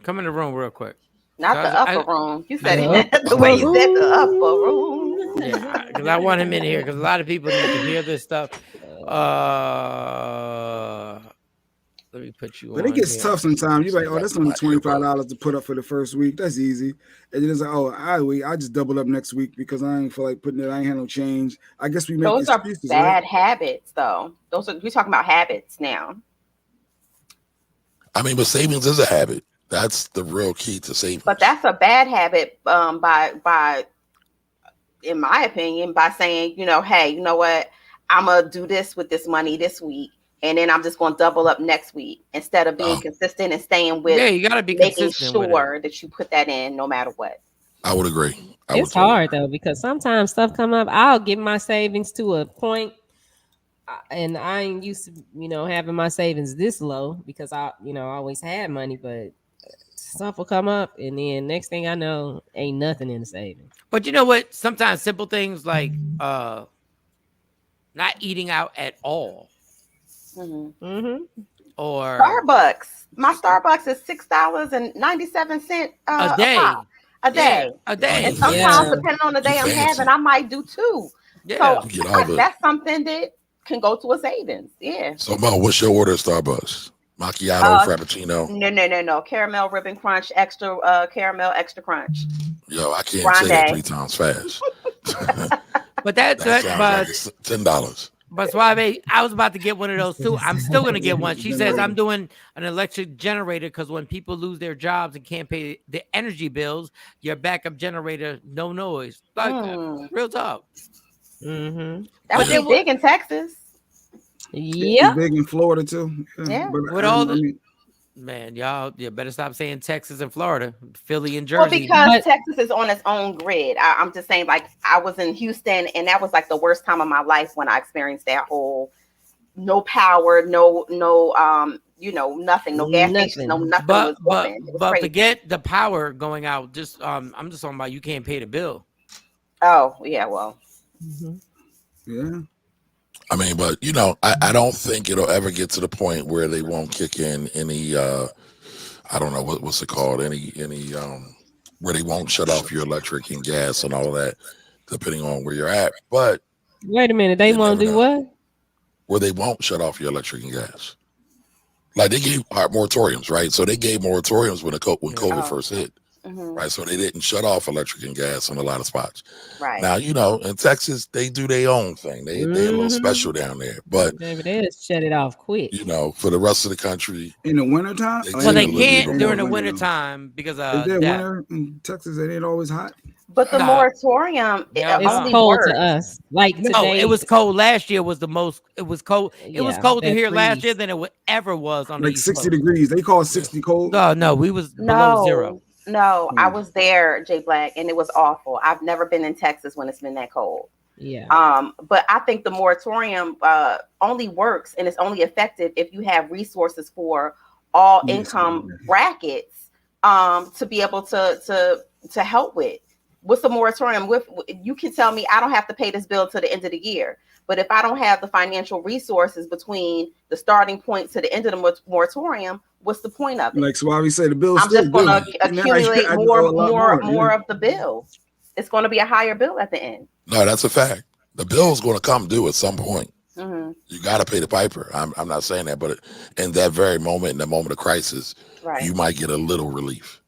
Come in the room real quick. Not the upper room. You said it the way you said the upper room. Yeah, because I want him in here because a lot of people need to hear this stuff. Let me put you on. But it gets here. tough sometimes. You're like, oh, that's only $25 to put up for the first week. That's easy. And then it's like, oh, I just double up next week because I ain't feel like putting it. I ain't had no change. I guess we make those excuses, are bad right? habits, though. We're talking about habits now. I mean, but savings is a habit. That's the real key to savings. But that's a bad habit by in my opinion, by saying, hey, you know what? I'm going to do this with this money this week. And then I'm just going to double up next week instead of being consistent and staying with. Yeah, you got to be making consistent sure that you put that in no matter what. I would agree. It's hard though, because sometimes stuff come up. I'll get my savings to a point, and I ain't used to, having my savings this low because I always had money, but stuff will come up, and then next thing I know, ain't nothing in the savings. But you know what? Sometimes simple things like not eating out at all. Or Starbucks. My Starbucks is $6.97 a day. A day. Yeah, a day. And sometimes, depending on the day I'm having, I might do 2. Yeah. So that's something that can go to a savings. Yeah. So, Mo, what's your order at Starbucks? Macchiato, Frappuccino. No. Caramel ribbon crunch, extra caramel, extra crunch. Yo, I can't Grande. say that 3 times fast. But that sounds like it's $10. But Suave, I was about to get one of those too. I'm still gonna get one. She says I'm doing an electric generator because when people lose their jobs and can't pay the energy bills, your backup generator, no noise. Like real talk. Mm-hmm. That would be big in Texas. Yeah, big in Florida too. Yeah. But with all the man, y'all, you better stop saying Texas and Florida, Philly and Jersey. Well, because Texas is on its own grid. I'm just saying, like, I was in Houston, and that was like the worst time of my life when I experienced that whole no power, no, nothing, no gas stations, no nothing was open. But forget the power going out. Just I'm just talking about you can't pay the bill. Oh yeah, well, yeah. I mean, but I don't think it'll ever get to the point where they won't kick in any I don't know what's it called, any where they won't shut off your electric and gas and all that, depending on where you're at. But wait a minute, they won't do what? Where they won't shut off your electric and gas. Like they gave moratoriums, right? So they gave moratoriums when COVID first hit. Right, so they didn't shut off electric and gas in a lot of spots. Right now, in Texas, they do their own thing. They a little special down there, but they just shut it off quick. For the rest of the country, in the wintertime, well, they can't during the wintertime because is there winter in Texas? It ain't always hot. But the moratorium, it's cold to us. Like today, it was cold last year. Was the most. It was cold. It was colder here last year than it ever was on like the 60 degrees. They call it 60 cold. No, we was below zero. No, I was there, Jay Black, and it was awful. I've never been in Texas when it's been that cold. Yeah. But I think the moratorium only works and it's only effective if you have resources for all income brackets to be able to help with. What's the moratorium with? You can tell me I don't have to pay this bill to the end of the year. But if I don't have the financial resources between the starting point to the end of the moratorium, what's the point of it? Like Suave said, the bill. I'm just going to accumulate more of the bill. It's going to be a higher bill at the end. No, that's a fact. The bill is going to come due at some point. You got to pay the piper. I'm not saying that, but in that very moment, in the moment of crisis, you might get a little relief.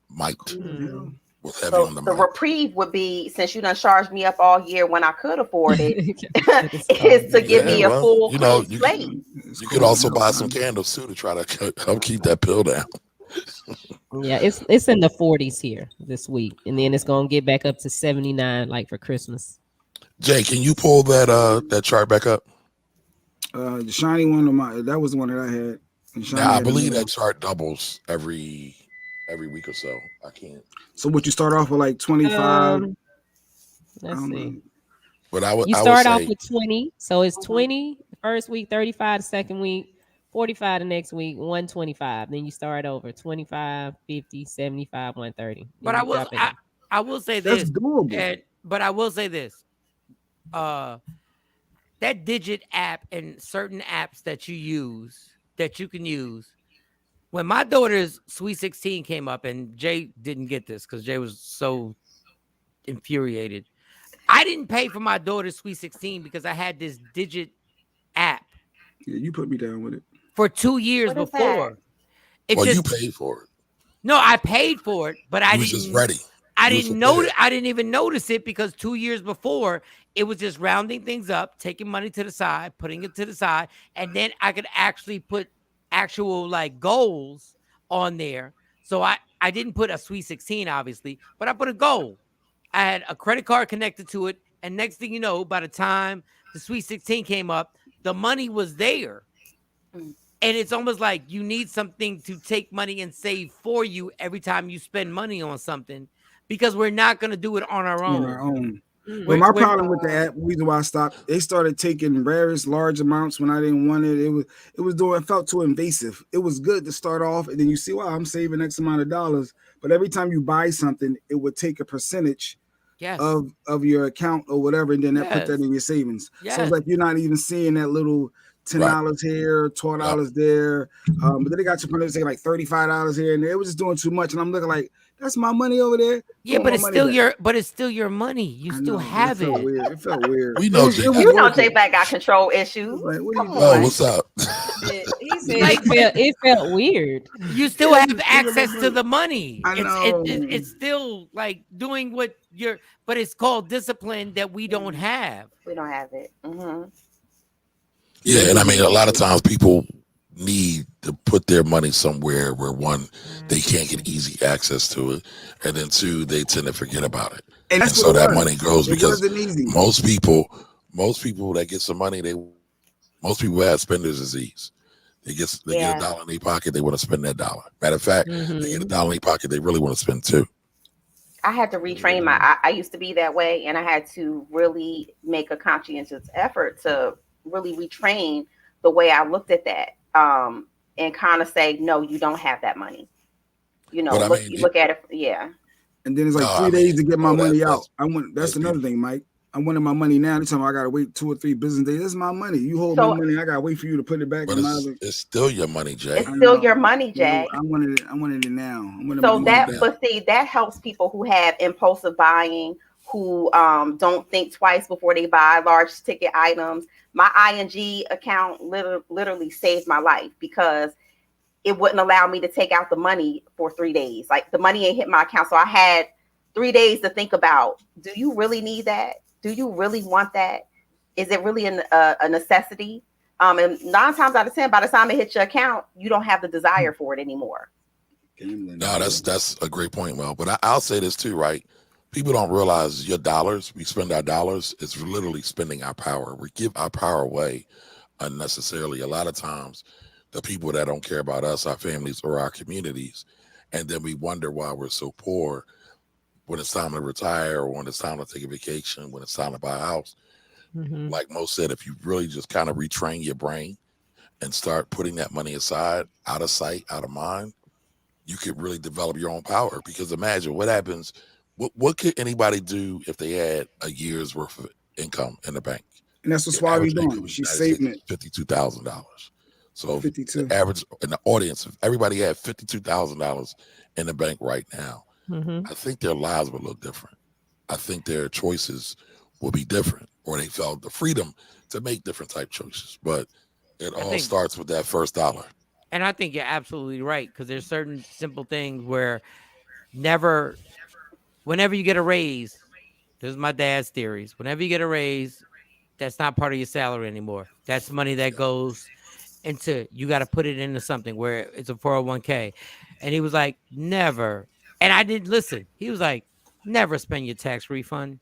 So the reprieve would be, since you done charged me up all year when I could afford it, is to give me a full slate. You could also buy some candles too to try to help keep that bill down. Yeah, it's in the 40s here this week, and then it's gonna get back up to 79 like for Christmas. Jay, can you pull that chart back up? The shiny one that was the one that I had. Yeah, I believe that chart doubles every week or so. I can't. So would you start off with like 25? Let's see. But you start off with 20. So it's 20 the first week, 35 the second week, 45 the next week, 125. Then you start over 25, 50, 75, 130. But I will say this. That's doable. But I will say this. That Digit app and certain apps that you can use. When my daughter's Sweet 16 came up, and Jay didn't get this because Jay was so infuriated. I didn't pay for my daughter's Sweet 16 because I had this Digit app. Yeah, you put me down with it. For 2 years before. You paid for it. No, I paid for it, but I didn't. Just ready. I didn't know. I didn't even notice it because 2 years before it was just rounding things up, taking money to the side, putting it to the side, and then I could actually put actual like goals on there. So I didn't put a Sweet 16 obviously, but I put a goal. I had a credit card connected to it, and next thing you know, by the time the Sweet 16 came up, the money was there. And it's almost like you need something to take money and save for you every time you spend money on something, because we're not going to do it on our own. But my problem with the app, reason why I stopped, they started taking various large amounts when I didn't want it. It felt too invasive. It was good to start off, and then you see, wow, I'm saving X amount of dollars. But every time you buy something, it would take a percentage of your account or whatever, and then that put that in your savings. So it's like you're not even seeing that little $10 here, $12 there. But then they got you saying like $35 here, and they were just doing too much. And I'm looking like, that's my money over there. Yeah, but it's still your money. You still have it. It felt weird. We know Jay Black got control issues. Like, what's up? it felt weird. You still have access to the money. I know. It's still like doing what you're, but it's called discipline that we don't have. We don't have it. Mm-hmm. Yeah, and I mean, a lot of times people need to put their money somewhere where one, they can't get easy access to it, and then two, they tend to forget about it, and so that money goes because most people that get some money, most people have spender's disease. They get a dollar in their pocket, they want to spend that dollar. Matter of fact, they get a dollar in their pocket, they really want to spend two. I had to retrain I used to be that way, and I had to really make a conscientious effort to really retrain the way I looked at that, and kind of say, no, you don't have that money. You know, look at it, yeah. And then it's like 3 days to get my money out. That's another thing, Mike. I wanted my money now. Anytime I gotta wait 2 or 3 business days, this is my money. You hold my money, I gotta wait for you to put it back. But it's still your money, Jay. It's still your money, Jay. I wanted it now. But see, that helps people who have impulsive buying, who don't think twice before they buy large ticket items. My ING account literally saved my life because it wouldn't allow me to take out the money for 3 days. Like the money ain't hit my account. So I had 3 days to think about, do you really need that? Do you really want that? Is it really a necessity? And 9 times out of 10, by the time it hits your account, you don't have the desire for it anymore. No, that's a great point, Mel. But I'll say this too, right? People don't realize your dollars, we spend our dollars, it's literally spending our power. We give our power away unnecessarily. A lot of times, the people that don't care about us, our families, or our communities, and then we wonder why we're so poor when it's time to retire, or when it's time to take a vacation, when it's time to buy a house. Mm-hmm. Like Mo said, if you really just kind of retrain your brain and start putting that money aside, out of sight, out of mind, you could really develop your own power. Because imagine what happens. What could anybody do if they had a year's worth of income in the bank? And that's what Swabby's doing. She's saving it. $52,000. So 52. The average in the audience, if everybody had $52,000 in the bank right now, I think their lives would look different. I think their choices will be different, or they felt the freedom to make different type choices. But it all starts with that first dollar. And I think you're absolutely right, because there's certain simple things where whenever you get a raise, this is my dad's theories. Whenever you get a raise, that's not part of your salary anymore. That's money that goes into, you got to put it into something where it's a 401k. And he was like, never. And I didn't listen. He was like, never spend your tax refund.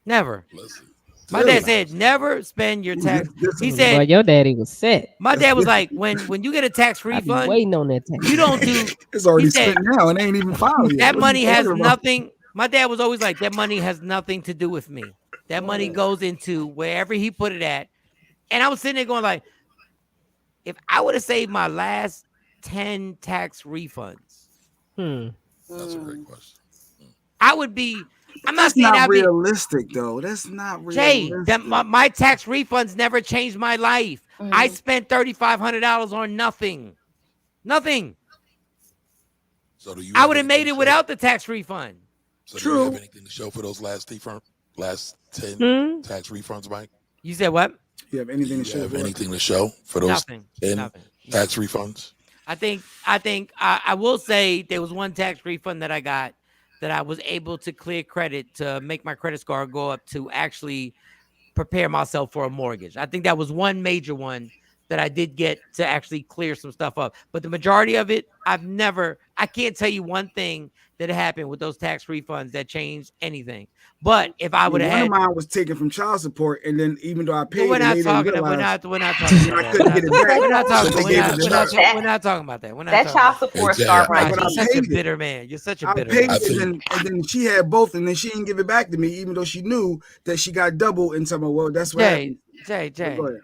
Never. Listen. My dad said, never spend your tax. He said, well, your daddy was set. My dad was like, when you get a tax refund, waiting on that tax. You don't do. It's already spent now. It ain't even filed yet. That money has nothing. My dad was always like, that money has nothing to do with me. That money goes into wherever he put it at. And I was sitting there going like, if I would have saved my last 10 tax refunds, that's a great question. I would be. I'm That's not saying not realistic, though. That's not realistic. Jay, my tax refunds never changed my life. I spent $3,500 on nothing. Nothing. So do you? I would have made it without the tax refund. So do you have anything to show for those last 10 tax refunds, Mike? You said what? You have anything to show? Have anything to show for those 10 tax refunds? I think I will say there was one tax refund that I got that I was able to clear credit to make my credit score go up to actually prepare myself for a mortgage. I think that was one major one that I did get to actually clear some stuff up. But the majority of it, I can't tell you one thing that happened with those tax refunds that changed anything. But if I would have had, one of mine was taken from child support, and then even though I paid, we're not talking about that. We're not talking about that. That child support start right. You're such a bitter man. You're such a bitter man. And then she had both, and then she didn't give it back to me, even though she knew that she got double. And some, well, that's what happened. Jay,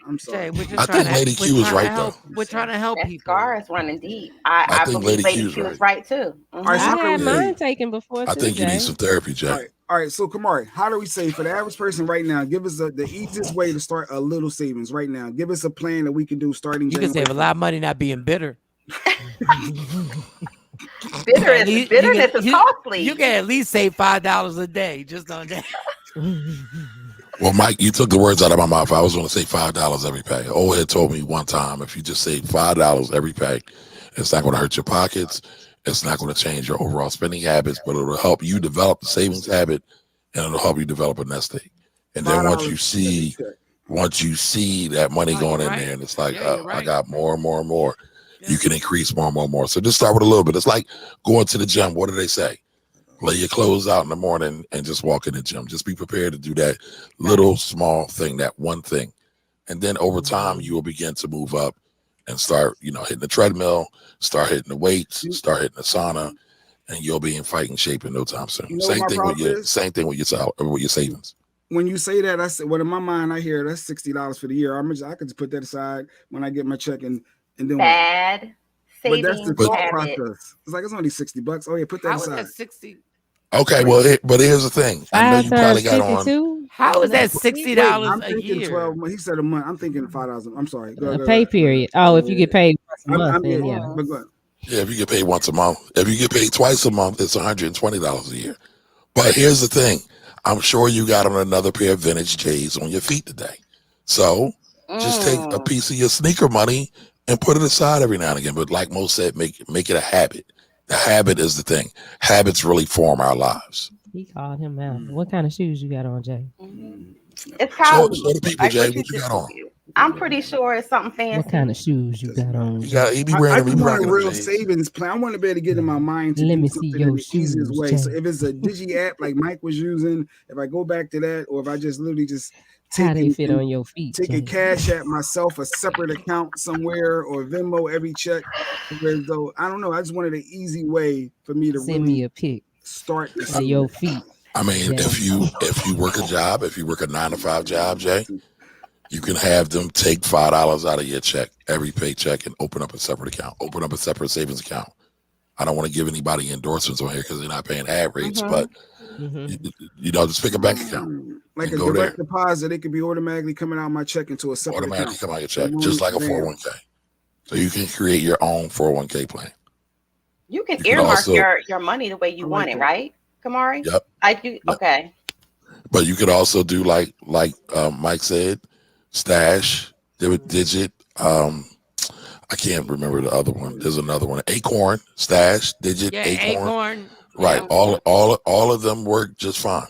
I'm sorry. We're just I think Lady Q is right though. We're trying to help people. Scar is running deep. I think Lady Q is right too. I had mine taken before. I think you need some therapy, Jay. All right, so Kamari, how do we say for the average person right now? Give us the easiest way to start a little savings right now. Give us a plan that we can do starting. You can save a lot of money not being bitter. Bitterness is costly. You can at least save $5 a day just on that. Well, Mike, you took the words out of my mouth. I was going to say $5 every pack. Old head told me one time, if you just say $5 every pack, it's not going to hurt your pockets. It's not going to change your overall spending habits, but it'll help you develop the savings habit, and it'll help you develop a nest egg. And then once you see that money going in there, and it's like, I got more and more and more, you can increase more and more and more. So just start with a little bit. It's like going to the gym. What do they say? Lay your clothes out in the morning and just walk in the gym. Just be prepared to do that little small thing, that one thing. And then over time, you will begin to move up and start, hitting the treadmill, start hitting the weights, start hitting the sauna, and you'll be in fighting shape in no time soon. Same thing with your savings. When you say that, I said, well, in my mind, I hear that's $60 for the year. I could just put that aside when I get my check and then bad. But that's the thought process. It's like, it's only $60. Oh yeah, put that aside. How is that 60? Okay, well, but here's the thing. I know you probably got 52? On. How is that $60 a year? 12. He said a month. I'm thinking $5,000. I'm sorry. Go, pay period. Oh, if you get paid once a month, yeah, if you get paid once a month. If you get paid twice a month, it's $120 a year. But here's the thing. I'm sure you got on another pair of vintage J's on your feet today. So just take a piece of your sneaker money and put it aside every now and again. But like Mo said, make it a habit. The habit is the thing. Habits really form our lives. He called him out. What kind of shoes you got on, Jay? It's probably show the people, Jay, what you got on. I'm pretty sure it's something fancy. What kind of shoes you got on? He be wearing a real savings plan. I want to be able to get in my mind to let me do see something your in the shoes, easiest way. Jay. So if it's a digi app like Mike was using, if I go back to that, or if I just literally just take how they fit on your feet, take Jay. a cash app myself, a separate account somewhere, or Venmo every check. So I don't know. I just wanted an easy way for me to send me a pic. Start of your feet. I mean, if you work a job, if you work a 9-to-5 job, Jay, you can have them take $5 out of your check, every paycheck, and open up a separate account, open up a separate savings account. I don't want to give anybody endorsements on here because they're not paying ad rates, but just pick a bank account. Like a direct deposit, it could be automatically coming out of my check into a separate automatically account. Come out your check, just like a 401k. So you can create your own 401k plan. You can earmark your money the way you want it, right, Kamari? Yep. Okay. But you could also do like Mike said, stash, digit. I can't remember the other one. There's another one. Acorn, stash, digit, Acorn. Right. Yeah. All of them work just fine.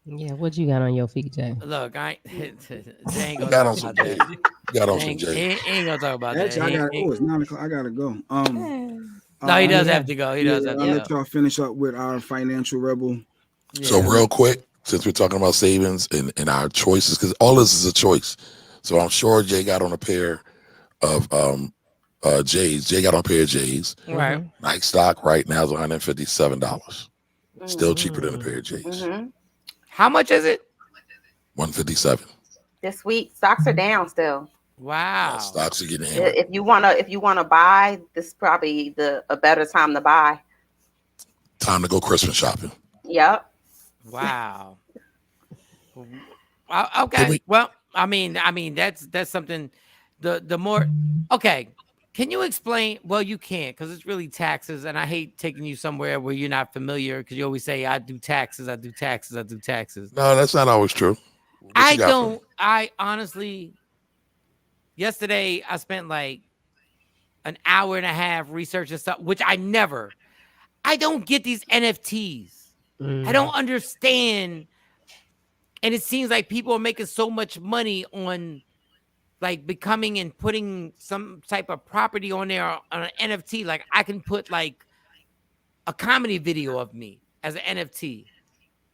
Yeah, what you got on your feet, Jay? Look, Jay ain't gonna talk about that. Got on some Jay. He ain't gonna talk about that. It's 9 o'clock. I gotta go. No, he does have to go. He does have to go. I'll let y'all finish up with our financial rebel. Yeah. So real quick, since we're talking about savings and our choices, because all this is a choice. So I'm sure Jay got on a pair of J's. Jay got on a pair of J's. Right. Nike stock right now is $157. Still cheaper than a pair of J's. How much is it? $157. This week, stocks are down still. Wow. Stocks are getting hammered. If you wanna buy, this is probably a better time to buy. Time to go Christmas shopping. Yep. Wow. Okay. Well, I mean, that's something. The more okay. Can you explain? Well, you can't because it's really taxes, and I hate taking you somewhere where you're not familiar because you always say, "I do taxes, I do taxes, I do taxes." No, that's not always true. I don't. I honestly, yesterday I spent like an hour and a half researching stuff, which I don't get these NFTs. I don't understand. And it seems like people are making so much money on like becoming and putting some type of property on there on an NFT. Like I can put like a comedy video of me as an NFT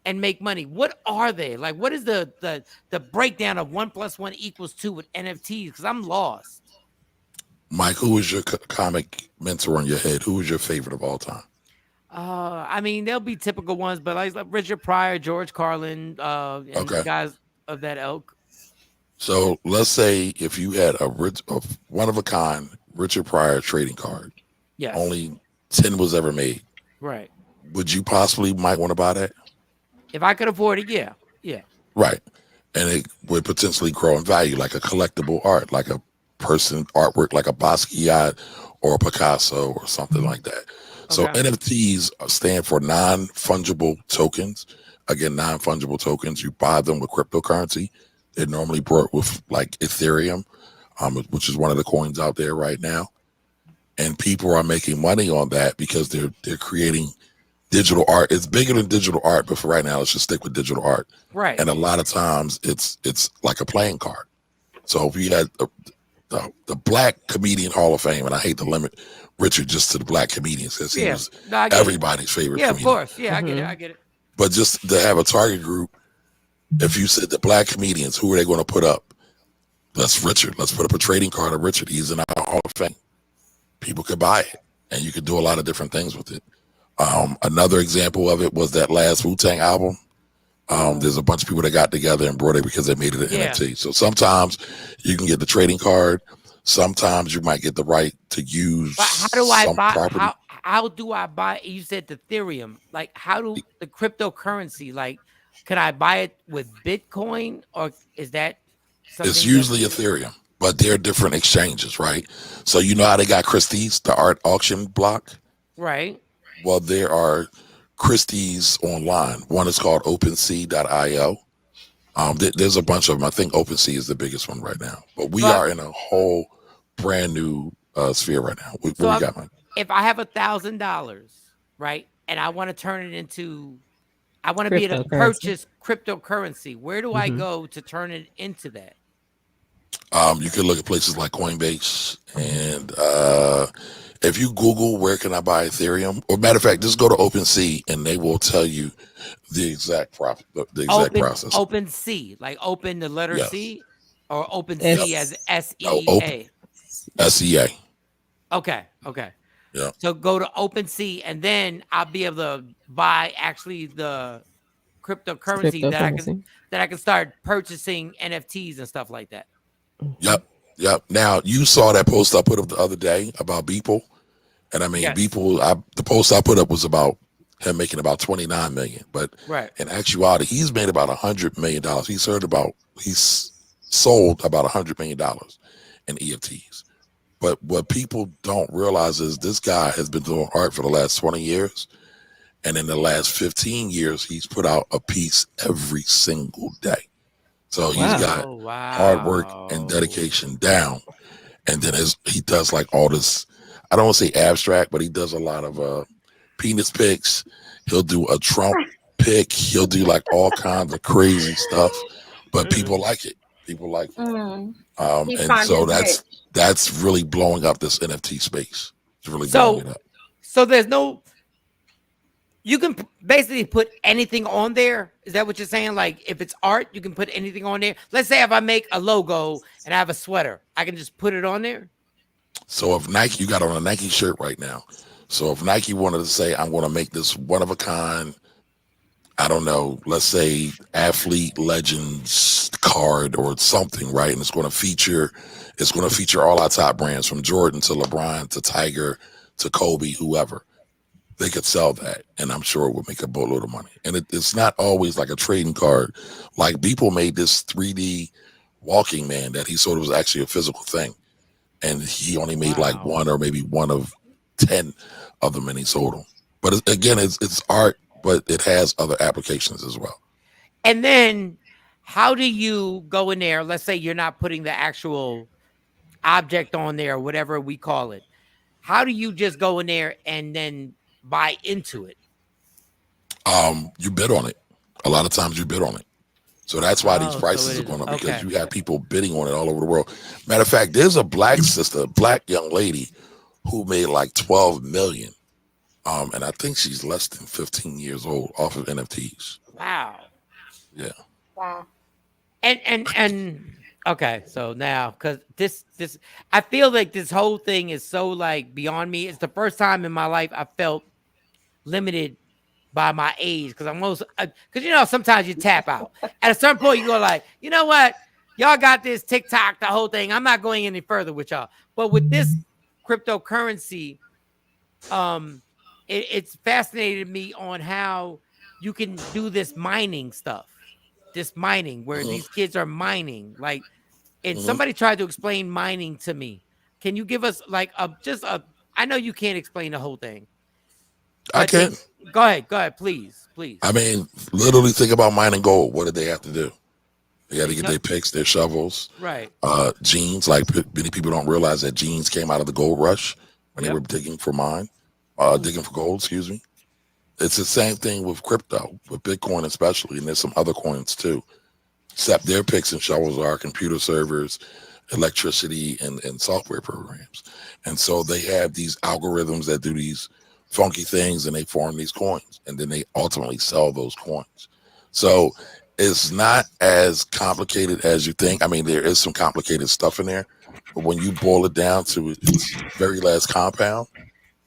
and make money. What are they? Like, what is the breakdown of 1 + 1 = 2 with NFTs? Because I'm lost. Mike, who was your comic mentor in your head? Who was your favorite of all time? I mean, there'll be typical ones, but like Richard Pryor, George Carlin, and guys of that ilk. So let's say if you had a one of a kind Richard Pryor trading card, only 10 was ever made. Right. Would you possibly might want to buy that? If I could afford it, yeah. Right. And it would potentially grow in value, like a collectible art, like a person artwork, like a Basquiat or a Picasso or something like that. So NFTs stand for non-fungible tokens. again, non-fungible tokens. You buy them with cryptocurrency. They're normally brought with like Ethereum, which is one of the coins out there right now. And people are making money on that because they're creating digital art. It's bigger than digital art, but for right now, let's just stick with digital art. Right. And a lot of times, it's like a playing card. So if you had the Black Comedian Hall of Fame, and I hate to limit Richard just to the Black comedians because he was everybody's favorite comedian. Of course. Yeah, I get it. But just to have a target group, if you said the Black comedians, who are they going to put up? That's Richard. Let's put up a trading card of Richard. He's in our Hall of Fame. People could buy it, and you could do a lot of different things with it. Another example of it was that last Wu-Tang album. There's a bunch of people that got together and brought it because they made it an NFT. So sometimes you can get the trading card. Sometimes you might get the right to use. But how do I buy? Property. How do I buy? You said the Ethereum. Like, how do the cryptocurrency? Like, can I buy it with Bitcoin, or is that something? It's usually Ethereum, but they're different exchanges, right? So you know how they got Christie's, the art auction block, right? Well, there are Christie's online. One is called OpenSea.io. There's a bunch of them. I think OpenSea is the biggest one right now. But we are in a whole brand new sphere right now. What we got, Mike? If I have $1,000, right, and I want to turn it into, I want to be able to purchase cryptocurrency, where do I go to turn it into that? You can look at places like Coinbase, and if you Google where can I buy Ethereum, or matter of fact, just go to OpenSea and they will tell you the exact profit, the exact process. OpenSea, like open the letter C, or OpenSea as SEA. SEA. Okay. Yeah. So go to OpenSea, and then I'll be able to buy actually the cryptocurrency that I can start purchasing NFTs and stuff like that. Yep. Now you saw that post I put up the other day about Beeple, and I mean Beeple. The post I put up was about him making about 29 million, but in actuality, he's made about $100 million. He's sold about $100 million in EFTs. But what people don't realize is this guy has been doing art for the last 20 years. And in the last 15 years, he's put out a piece every single day. So he's got hard work and dedication down. And then he does like all this, I don't want to say abstract, but he does a lot of penis pics. He'll do a Trump pic. He'll do like all kinds of crazy stuff. But people like it. People like it. And so that's really blowing up this NFT space. It's really blowing it up. So there's no, you can basically put anything on there. Is that what you're saying? Like if it's art, you can put anything on there. Let's say if I make a logo and I have a sweater, I can just put it on there. So if Nike, you got on a Nike shirt right now. So if Nike wanted to say, I'm going to make this one of a kind, I don't know, let's say athlete legends card or something, right? And it's going to feature all our top brands from Jordan to LeBron to Tiger to Kobe, whoever. They could sell that, and I'm sure it would make a boatload of money. And it's not always like a trading card. Like people made this 3D walking man that he sort of was actually a physical thing. And he only made like one or maybe one of 10 of them, and he sold them. But it's art, but it has other applications as well. And then how do you go in there? Let's say you're not putting the actual object on there, or whatever we call it. How do you just go in there and then buy into it? You bid on it. A lot of times you bid on it. So that's why these prices are going up, because you have people bidding on it all over the world. Matter of fact, there's a black young lady who made like 12 million. And I think she's less than 15 years old off of NFTs. Wow. Yeah. Wow. And okay, so now, because this I feel like this whole thing is so like beyond me. It's the first time in my life I felt limited by my age, because I'm most, because sometimes you tap out. At a certain point, you go like, you know what, y'all got this TikTok, the whole thing. I'm not going any further with y'all. But with this cryptocurrency, it's fascinated me on how you can do this mining stuff, where these kids are mining. Like, and somebody tried to explain mining to me. Can you give us like I know you can't explain the whole thing. I can. Go ahead, please. I mean, literally think about mining gold. What did they have to do? They had to get their picks, their shovels, right? Jeans. Like many people don't realize that jeans came out of the gold rush when they were digging for digging for gold. Excuse me. It's the same thing with crypto, with Bitcoin especially, and there's some other coins too. Except their picks and shovels are computer servers, electricity, and software programs. And so they have these algorithms that do these funky things, and they form these coins, and then they ultimately sell those coins. So it's not as complicated as you think. I mean, there is some complicated stuff in there, but when you boil it down to its very last compound,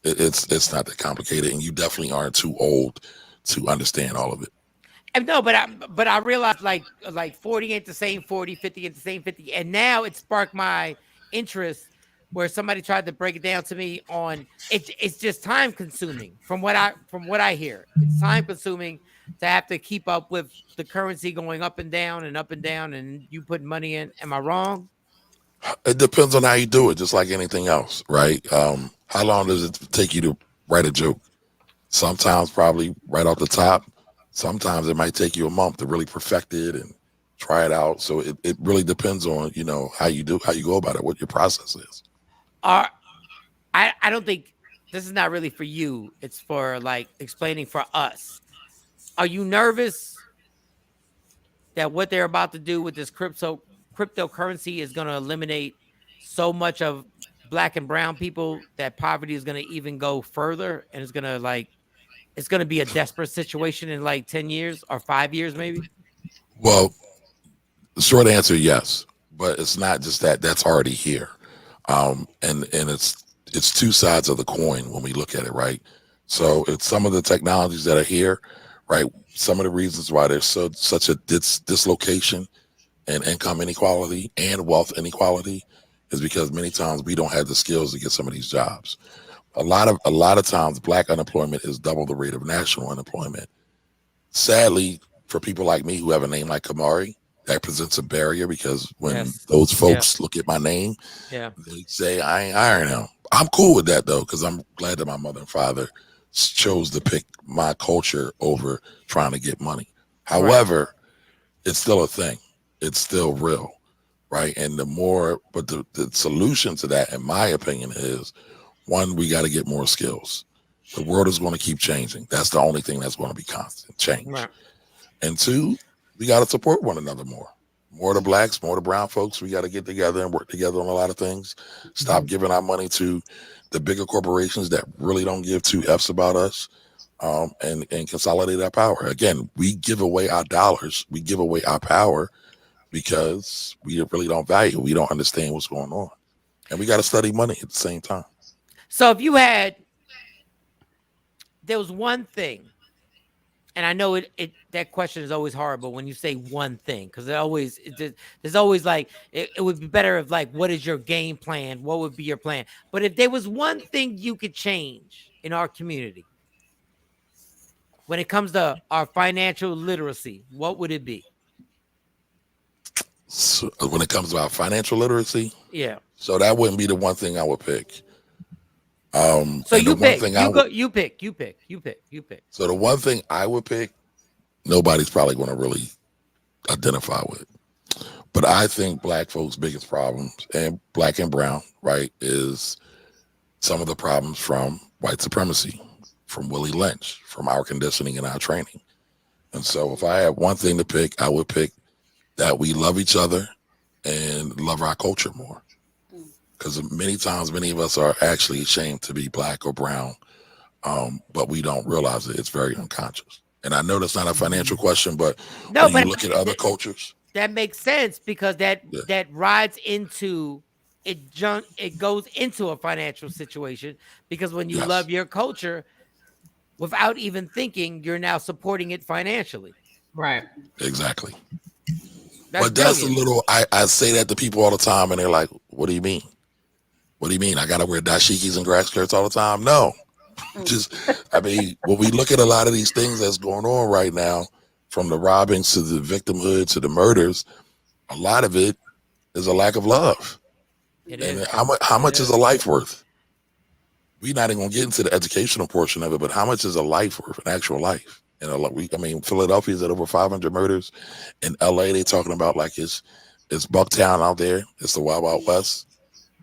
it's not that complicated, and you definitely aren't too old to understand all of it. No, but I realized like 40 ain't the same 40, 50 ain't the same 50, and now it sparked my interest where somebody tried to break it down to me on it. It's just time consuming from what I hear. It's time consuming to have to keep up with the currency going up and down and you put money in. Am I wrong? It depends on how you do it, just like anything else, right? How long does it take you to write a joke? Sometimes probably right off the top. Sometimes it might take you a month to really perfect it and try it out. So it really depends on, how you go about it, what your process is. I don't think this is not really for you. It's for like explaining for us. Are you nervous that what they're about to do with this cryptocurrency is going to eliminate so much of Black and brown people that poverty is going to even go further, and it's going to be a desperate situation in like 10 years or 5 years maybe? Well, the short answer, yes, but it's not just that. That's already here. And it's two sides of the coin when we look at it, right? So it's some of the technologies that are here, right? Some of the reasons why there's such a dislocation and income inequality and wealth inequality is because many times we don't have the skills to get some of these jobs. A lot of times Black unemployment is double the rate of national unemployment. Sadly, for people like me who have a name like Kamari, that presents a barrier because when those folks look at my name, they say I ain't hiring him. I'm cool with that though, because I'm glad that my mother and father chose to pick my culture over trying to get money. However, it's still a thing. It's still real, right? And the solution to that, in my opinion, is one, we got to get more skills. The world is going to keep changing. That's the only thing that's going to be constant, change. Right. And two, we got to support one another more. More the Blacks, more the brown folks. We got to get together and work together on a lot of things. Stop giving our money to the bigger corporations that really don't give two F's about us, and consolidate our power. Again, we give away our dollars. We give away our power because we really don't value. We don't understand what's going on. And we got to study money at the same time. So if there was one thing, and I know that question is always hard, but when you say one thing, because there's always like, it would be better if like, what is your game plan? What would be your plan? But if there was one thing you could change in our community when it comes to our financial literacy, what would it be? So when it comes to our financial literacy, so that wouldn't be the one thing I would pick. So you pick. You pick. So the one thing I would pick, nobody's probably going to really identify with. But I think Black folks' biggest problems, and Black and brown, right, is some of the problems from white supremacy, from Willie Lynch, from our conditioning and our training. And so if I had one thing to pick, I would pick that we love each other and love our culture more. Because many times, many of us are actually ashamed to be Black or brown, but we don't realize it. It's very unconscious. And I know that's not a financial question, but when you look at other cultures, that makes sense because that rides into it. It goes into a financial situation because when you love your culture, without even thinking, you're now supporting it financially. Right. Exactly. That's a little. I say that to people all the time, and they're like, "What do you mean? What do you mean? I got to wear dashikis and grass skirts all the time?" No. When we look at a lot of these things that's going on right now, from the robbings to the victimhood to the murders, a lot of it is a lack of love. How much is a life worth? we're not even gonna get into the educational portion of it, but how much is a life worth, an actual life? Philadelphia's at over 500 murders. In LA, they talking about like it's Bucktown out there. It's the Wild Wild West.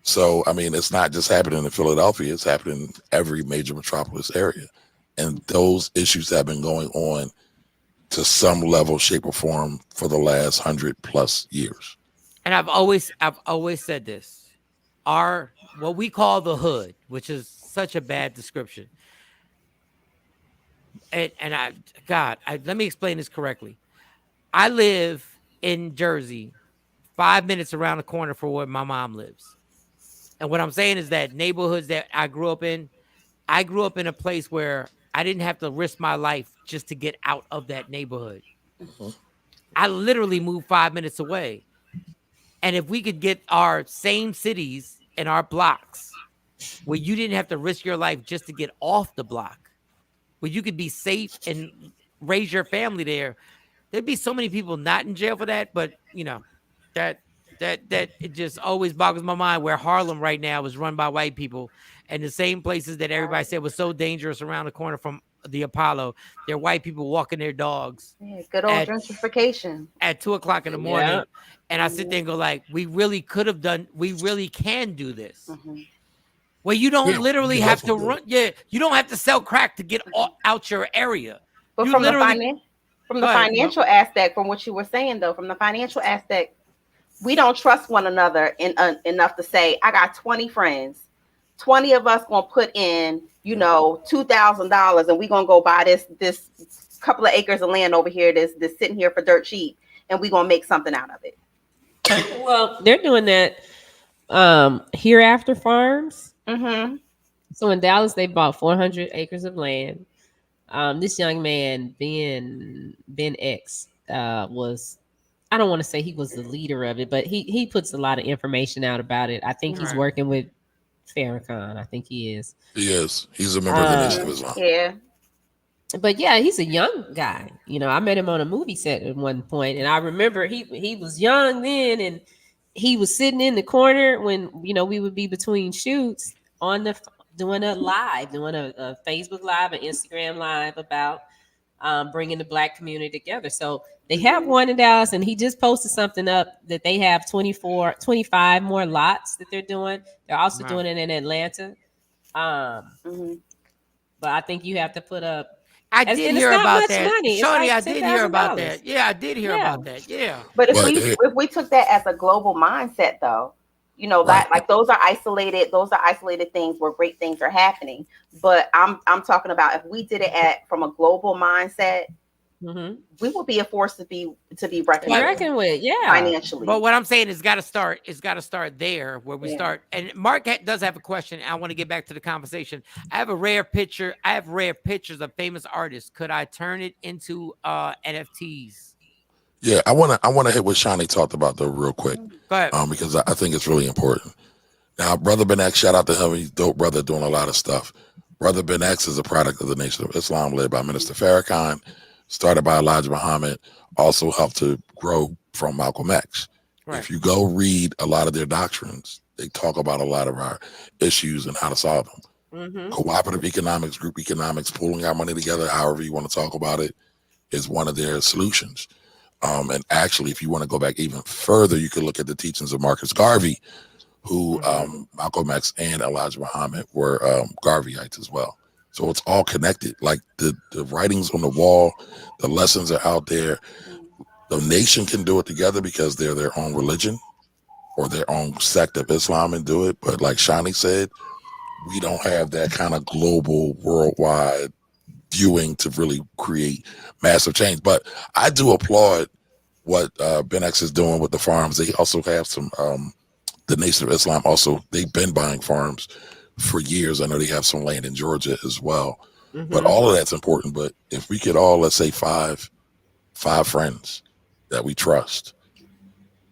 So, I mean, it's not just happening in Philadelphia. It's happening in every major metropolis area. And those issues have been going on to some level, shape, or form for the last 100+ years. And I've always said this. What we call the hood, which is such a bad description. And let me explain this correctly. I live in Jersey, 5 minutes around the corner from where my mom lives. And what I'm saying is that neighborhoods that I grew up in a place where I didn't have to risk my life just to get out of that neighborhood. Mm-hmm. I literally moved 5 minutes away. And if we could get our same cities and our blocks where you didn't have to risk your life just to get off the block, where you could be safe and raise your family there, there'd be so many people not in jail for that. But, that it just always boggles my mind where Harlem right now is run by white people, and the same places that everybody said was so dangerous around the corner from the Apollo, they're white people walking their dogs. Yeah, good old gentrification at 2:00 in the morning. Yeah. And I sit there and go like, we really can do this. Mm-hmm. Well, you don't literally have to run. Yeah, you don't have to sell crack to get out your area. But from the financial aspect, from what you were saying though, from the financial aspect, we don't trust one another enough to say, I got 20 friends. 20 of us gonna put in, $2,000, and we gonna go buy this couple of acres of land over here that's sitting here for dirt cheap, and we gonna make something out of it. Well, they're doing that Hereafter Farms. Mm-hmm. So in Dallas, they bought 400 acres of land. This young man, Ben X, was, I don't want to say he was the leader of it, but he puts a lot of information out about it. I think he's working with Farrakhan. I think he is. He is. He's a member of the Nation of Islam. Yeah. But yeah, he's a young guy. I met him on a movie set at one point, and I remember he was young then, and he was sitting in the corner when we would be between shoots doing a Facebook Live, an Instagram Live about bringing the Black community together. So they have one in Dallas, and he just posted something up that they have 25 more lots that they're doing. They're also doing it in Atlanta. But I think you have to put up. I did hear about that. Shawny, I did hear about that. Yeah, I did hear about that. Yeah. But if we took that as a global mindset, though, like those are isolated things where great things are happening. But I'm talking about if we did it from a global mindset, we will be a force to be reckoned with, financially. But what I'm saying is, got to start there where we start. And Mark does have a question. I want to get back to the conversation. I have rare pictures of famous artists. Could I turn it into NFTs? Yeah, I want to hit what Shawnee talked about though real quick. Go ahead. Because I think it's really important. Now, Brother Ben X, shout out to him. He's a dope brother doing a lot of stuff. Brother Ben X is a product of the Nation of Islam, led by Minister Farrakhan, started by Elijah Muhammad, also helped to grow from Malcolm X. Right. If you go read a lot of their doctrines, they talk about a lot of our issues and how to solve them. Mm-hmm. Cooperative economics, group economics, pooling our money together, however you want to talk about it, is one of their solutions. And actually, if you want to go back even further, you could look at the teachings of Marcus Garvey, who Malcolm X and Elijah Muhammad were Garveyites as well. So it's all connected. Like the writings on the wall, the lessons are out there. The nation can do it together because they're their own religion or their own sect of Islam and do it. But like Shawnee said, we don't have that kind of global, worldwide viewing to really create massive change. But I do applaud what Ben X is doing with the farms. They also have some, the Nation of Islam also, they've been buying farms for years. I know they have some land in Georgia as well. Mm-hmm. But all of that's important. But if we could all, let's say five friends that we trust,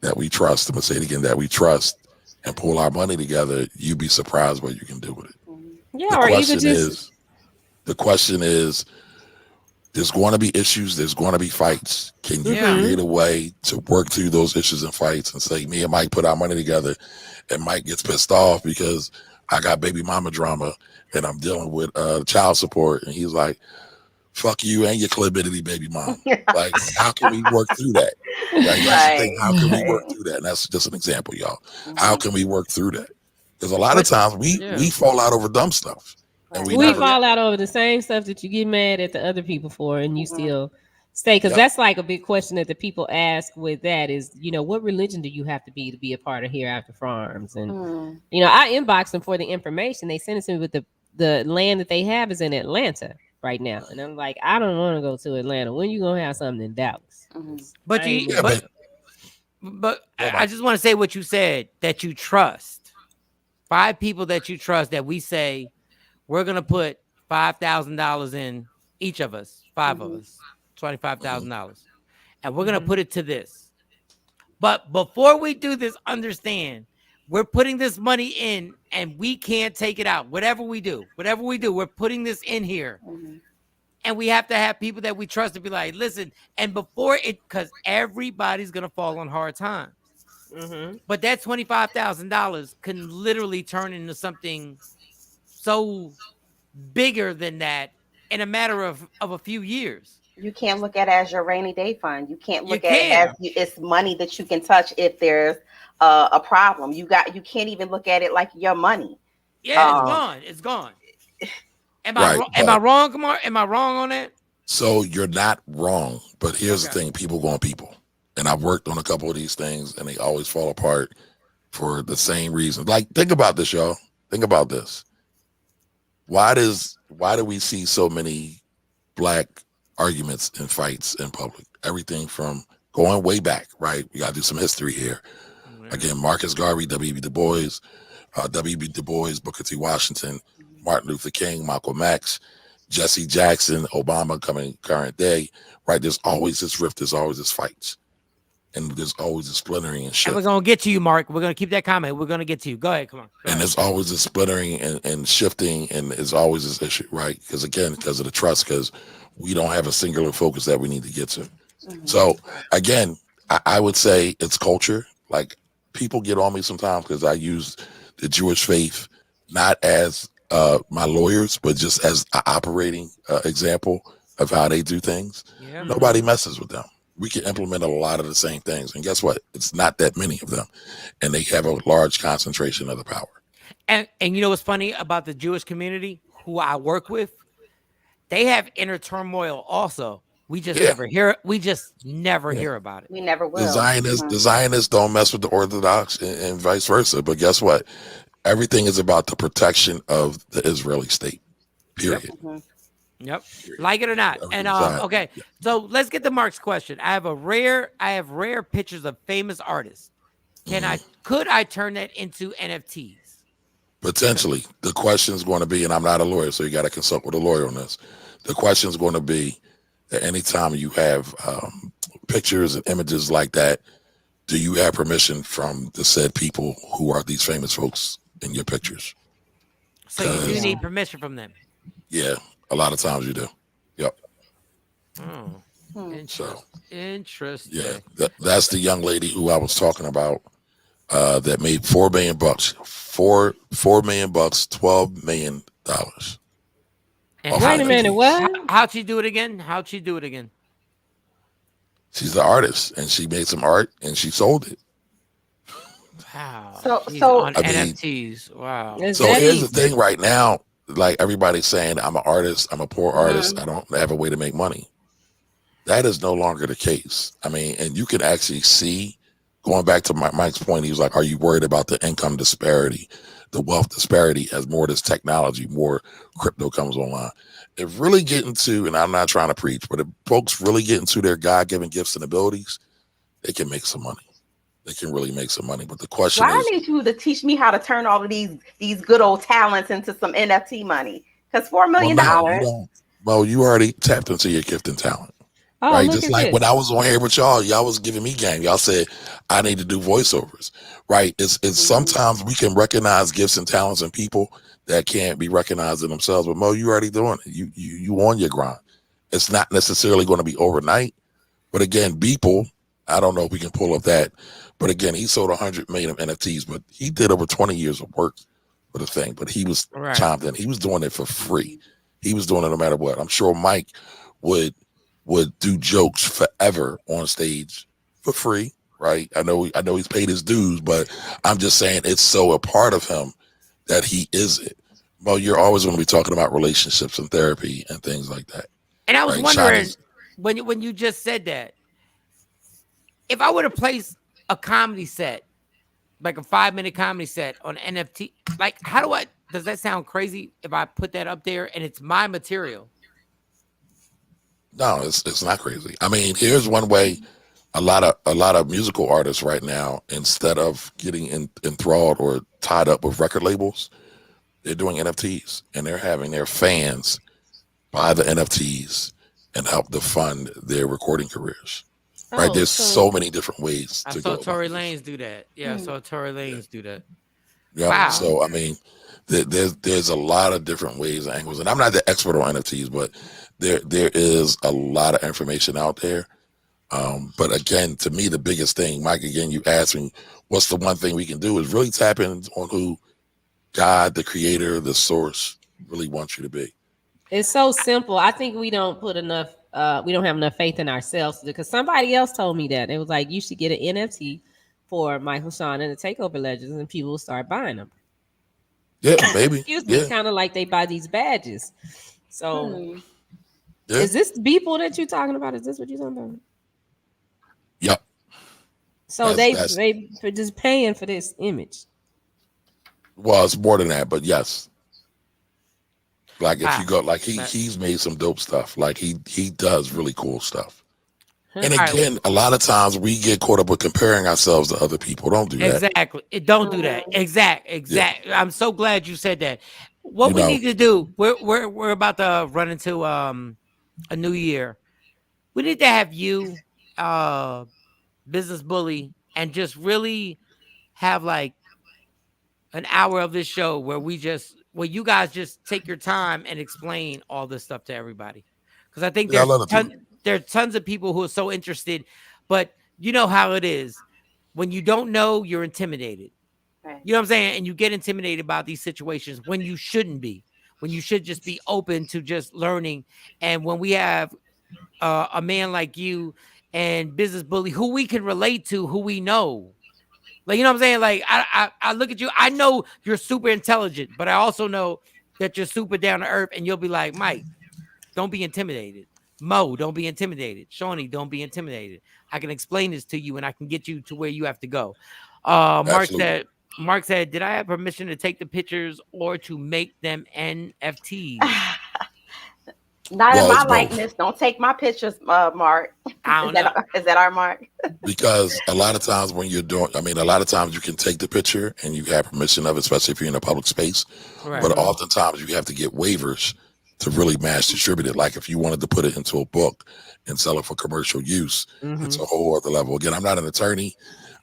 I'm going to say it again, that we trust, and pull our money together, you'd be surprised what you can do with it. Yeah, or even just... The question is, there's going to be issues. There's going to be fights. Can you create a way to work through those issues and fights and say, me and Mike put our money together, and Mike gets pissed off because I got baby mama drama and I'm dealing with child support. And he's like, fuck you and your chlamydia baby mom. Like, how can we work through that? Right. That's the thing. How can we work through that? And that's just an example, y'all. How can we work through that? Because a lot of times we fall out over dumb stuff. And we fall out over the same stuff that you get mad at the other people for, and you still stay. Because that's like a big question that the people ask with that is, what religion do you have to be a part of Hereafter Farms? And I inboxed them for the information. They sent it to me with the land that they have is in Atlanta right now, and I'm like, I don't want to go to Atlanta. When you gonna have something in Dallas? But I just want to say what you said, that you trust 5 people that you trust, that we say we're gonna put $5,000 in, each of us, 5 of us, $25,000, and we're gonna put it to this. But before we do this, understand we're putting this money in and we can't take it out. Whatever we do, we're putting this in here. And we have to have people that we trust to be like, listen, and before it, because everybody's going to fall on hard times. But that $25,000 can literally turn into something so bigger than that in a matter of a few years. You can't look at it as your rainy day fund. You can't look at it as it's money that you can touch if there's a problem. You can't even look at it like your money. Yeah, it's gone. Am I wrong, Kamar? Am I wrong on that? So you're not wrong, but here's the thing: people go on people, and I've worked on a couple of these things, and they always fall apart for the same reason. Like, think about this, y'all. Think about this. Why do we see so many black arguments and fights in public? Everything from going way back, right? We got to do some history here. Again, Marcus Garvey, W.B. Du Bois, Booker T. Washington, Martin Luther King, Malcolm X, Jesse Jackson, Obama coming current day, right? There's always this rift, there's always this fights, and there's always this splintering and shit. And we're going to get to you, Mark. We're going to keep that comment. We're going to get to you. Go ahead, come on. And there's always this splintering and shifting, and there's always this issue, right? Because of the trust, because we don't have a singular focus that we need to get to. So again, I would say it's culture. Like, people get on me sometimes because I use the Jewish faith not as my lawyers, but just as an operating example of how they do things. Nobody messes with them. We can implement a lot of the same things, and guess what? It's not that many of them, and they have a large concentration of the power. And you know what's funny about the Jewish community who I work with? They have inner turmoil also. We just never hear it. We just never hear about it. We never will. The Zionists don't mess with the Orthodox and vice versa. But guess what? Everything is about the protection of the Israeli state. Period. Yep. Like it or not. And okay. So let's get to Mark's question. I have rare pictures of famous artists. Could I turn that into NFTs? Potentially. The question is going to be, and I'm not a lawyer, so you got to consult with a lawyer on this. The question is going to be that anytime you have pictures and images like that, do you have permission from the said people who are these famous folks in your pictures? So you do need permission from them? Yeah, a lot of times you do. Yep. Interesting. Yeah, that's the young lady who I was talking about that made $4 million. $4 million, $12 million. And wait a minute, what? How'd she do it again? She's the artist, and she made some art, and she sold it. Wow. So on NFTs. Wow. So here's the thing right now, like everybody's saying, I'm an artist, I'm a poor artist, I don't have a way to make money. That is no longer the case. I mean, and you can actually see, going back to Mike's point, he was like, are you worried about the income disparity, the wealth disparity as more of this technology, more crypto comes online? If really get into, and I'm not trying to preach, but if folks really get into their God-given gifts and abilities, they can make some money. They can really make some money. But the question is, I need you to teach me how to turn all of these good old talents into some NFT money. Because $4 million. Well, you already tapped into your gift and talent. Oh, right? Just like when I was on here with y'all was giving me game. Y'all said I need to do voiceovers. Right. It's sometimes we can recognize gifts and talents in people that can't be recognized in themselves. But Mo, you already doing it. You on your grind. It's not necessarily going to be overnight. But again, Beeple, I don't know if we can pull up that. But again, he sold 100 million of NFTs, but he did over 20 years of work for the thing, but he was chimed in. He was doing it for free. He was doing it no matter what. I'm sure Mike would do jokes forever on stage for free, right? I know he's paid his dues, but I'm just saying it's so a part of him that he is it. Well, you're always going to be talking about relationships and therapy and things like that. And I was wondering when you just said that, if I were to place a comedy set, like a 5-minute comedy set on NFT, like does that sound crazy if I put that up there and it's my material? No, it's not crazy. I mean, here's one way. A lot of musical artists right now, instead of getting enthralled or tied up with record labels, they're doing NFTs, and they're having their fans buy the NFTs and help to fund their recording careers. Right? There's so many different ways to go. I saw Tory Lanez do that. Yeah, I saw Tory Lanez do that. Yeah. Wow. So I mean, there's a lot of different ways and angles, and I'm not the expert on NFTs, but there is a lot of information out there. But again, to me, the biggest thing, Mike, again, you asked me, what's the one thing we can do is really tap in on who God, the creator, the source, really wants you to be. It's so simple. I think we don't put enough, we don't have enough faith in ourselves, because somebody else told me that. It was like, you should get an NFT for Michael, Shawn, and the Takeover Legends, and people will start buying them. Yeah, maybe. Excuse me, kind of like they buy these badges. So, is this people that you're talking about? Is this what you're talking about? Yep. So they for just paying for this image. Well, it's more than that, but yes. Like if you go, like he's made some dope stuff. Like he does really cool stuff. And again, a lot of times we get caught up with comparing ourselves to other people. Don't do that. Exactly. Don't do that. Exact. Yeah. I'm so glad you said that. What we need to do, we're about to run into a new year. We need to have you, Business Bully, and just really have like an hour of this show where you guys just take your time and explain all this stuff to everybody. Because I think there are tons of people who are so interested, but you know how it is. When you don't know, you're intimidated. Right. You know what I'm saying? And you get intimidated about these situations when you shouldn't be, when you should just be open to just learning. And when we have a man like you and Business Bully who we can relate to, who we know, like, you know what I'm saying? Like, I look at you, I know you're super intelligent, but I also know that you're super down to earth, and you'll be like, Mike, don't be intimidated. Mo, don't be intimidated. Shawnee, don't be intimidated. I can explain this to you, and I can get you to where you have to go. Mark said, did I have permission to take the pictures or to make them NFTs? Not in my likeness. Don't take my pictures, Mark. Is that our Mark? Because a lot of times when you're doing, a lot of times you can take the picture and you have permission of it, especially if you're in a public space. Right. But oftentimes you have to get waivers to really mass distribute it. Like if you wanted to put it into a book and sell it for commercial use, it's a whole other level. Again, I'm not an attorney.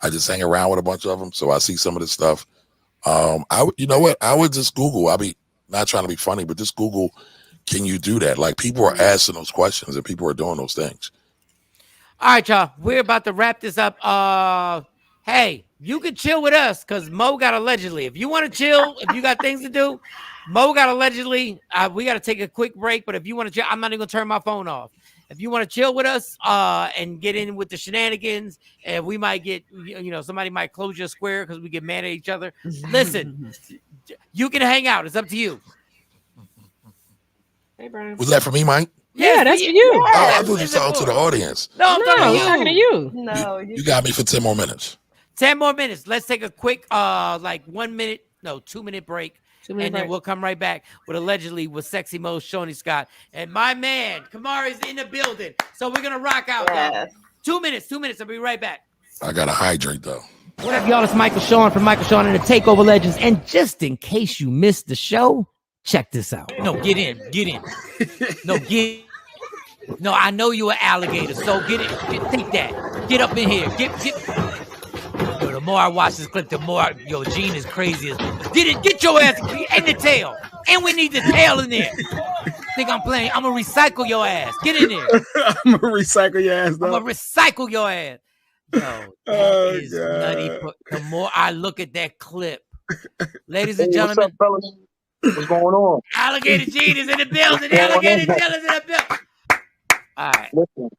I just hang around with a bunch of them. So I see some of this stuff. You know what? I would just Google. I'll be not trying to be funny, but just Google, can you do that? Like people are asking those questions and people are doing those things. All right, y'all. We're about to wrap this up. Hey, you can chill with us because Mo got allegedly. If you want to chill, if you got things to do, Mo got allegedly. We got to take a quick break. But if you want to chill, I'm not even going to turn my phone off. If you want to chill with us and get in with the shenanigans, and we might get, somebody might close your square because we get mad at each other. Listen, you can hang out. It's up to you. Hey, Brian. Was that for me, Mike? Yeah, that's for you. Oh, I thought you were talking to the audience. No, I'm talking to you. No, you got me for 10 more minutes. 10 more minutes. Let's take a quick, 2-minute break. Then we'll come right back with allegedly with Sexy Mo, Shawnee Scott. And my man, Kamari's in the building. So we're going to rock out. Yes. 2 minutes. I'll be right back. I got to hydrate, though. What up, y'all? It's Michael Shawn from Michael Shawn and the Takeover Legends. And just in case you missed the show, check this out. No, get in. No, I know you're an alligator, so get it. Take that. Get up in here. Get. Yo, the more I watch this clip, the more Gene is crazy. Get your ass in the tail. And we need the tail in there. Think I'm playing? I'm gonna recycle your ass. Get in there. I'm gonna recycle your ass. I'm gonna recycle your ass. Yo, that is nutty. The more I look at that clip, Ladies and gentlemen. What's up, fellas? What's going on? Alligator Gene is in the building. Alligator Gene is in the building. All right. Listen,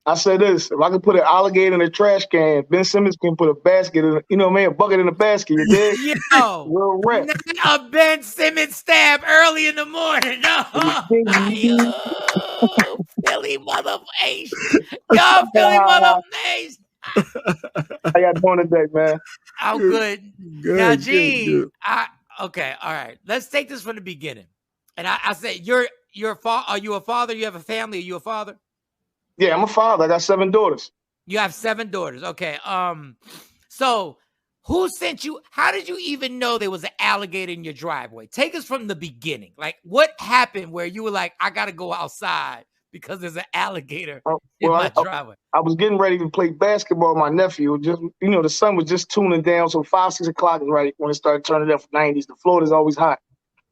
I say this: if I can put an alligator in a trash can, Ben Simmons can put a basket in, a bucket in a basket. You dig? Yo, real rap. A Ben Simmons stab early in the morning. No, Philly motherfucker. Yo, Philly motherfucker. How y'all doing today, man? I'm good. Now, Gene, okay, all right. Let's take this from the beginning. And I said, are you a father? You have a family? Are you a father? Yeah, I'm a father. I got 7 daughters. You have 7 daughters. Okay. So who sent you? How did you even know there was an alligator in your driveway? Take us from the beginning. Like, what happened where you were like, I gotta go outside because there's an alligator in my driveway? I was getting ready to play basketball with my nephew. Just the sun was just tuning down, so 5, 6 o'clock is right when it started turning up for 90s. The Florida's always hot.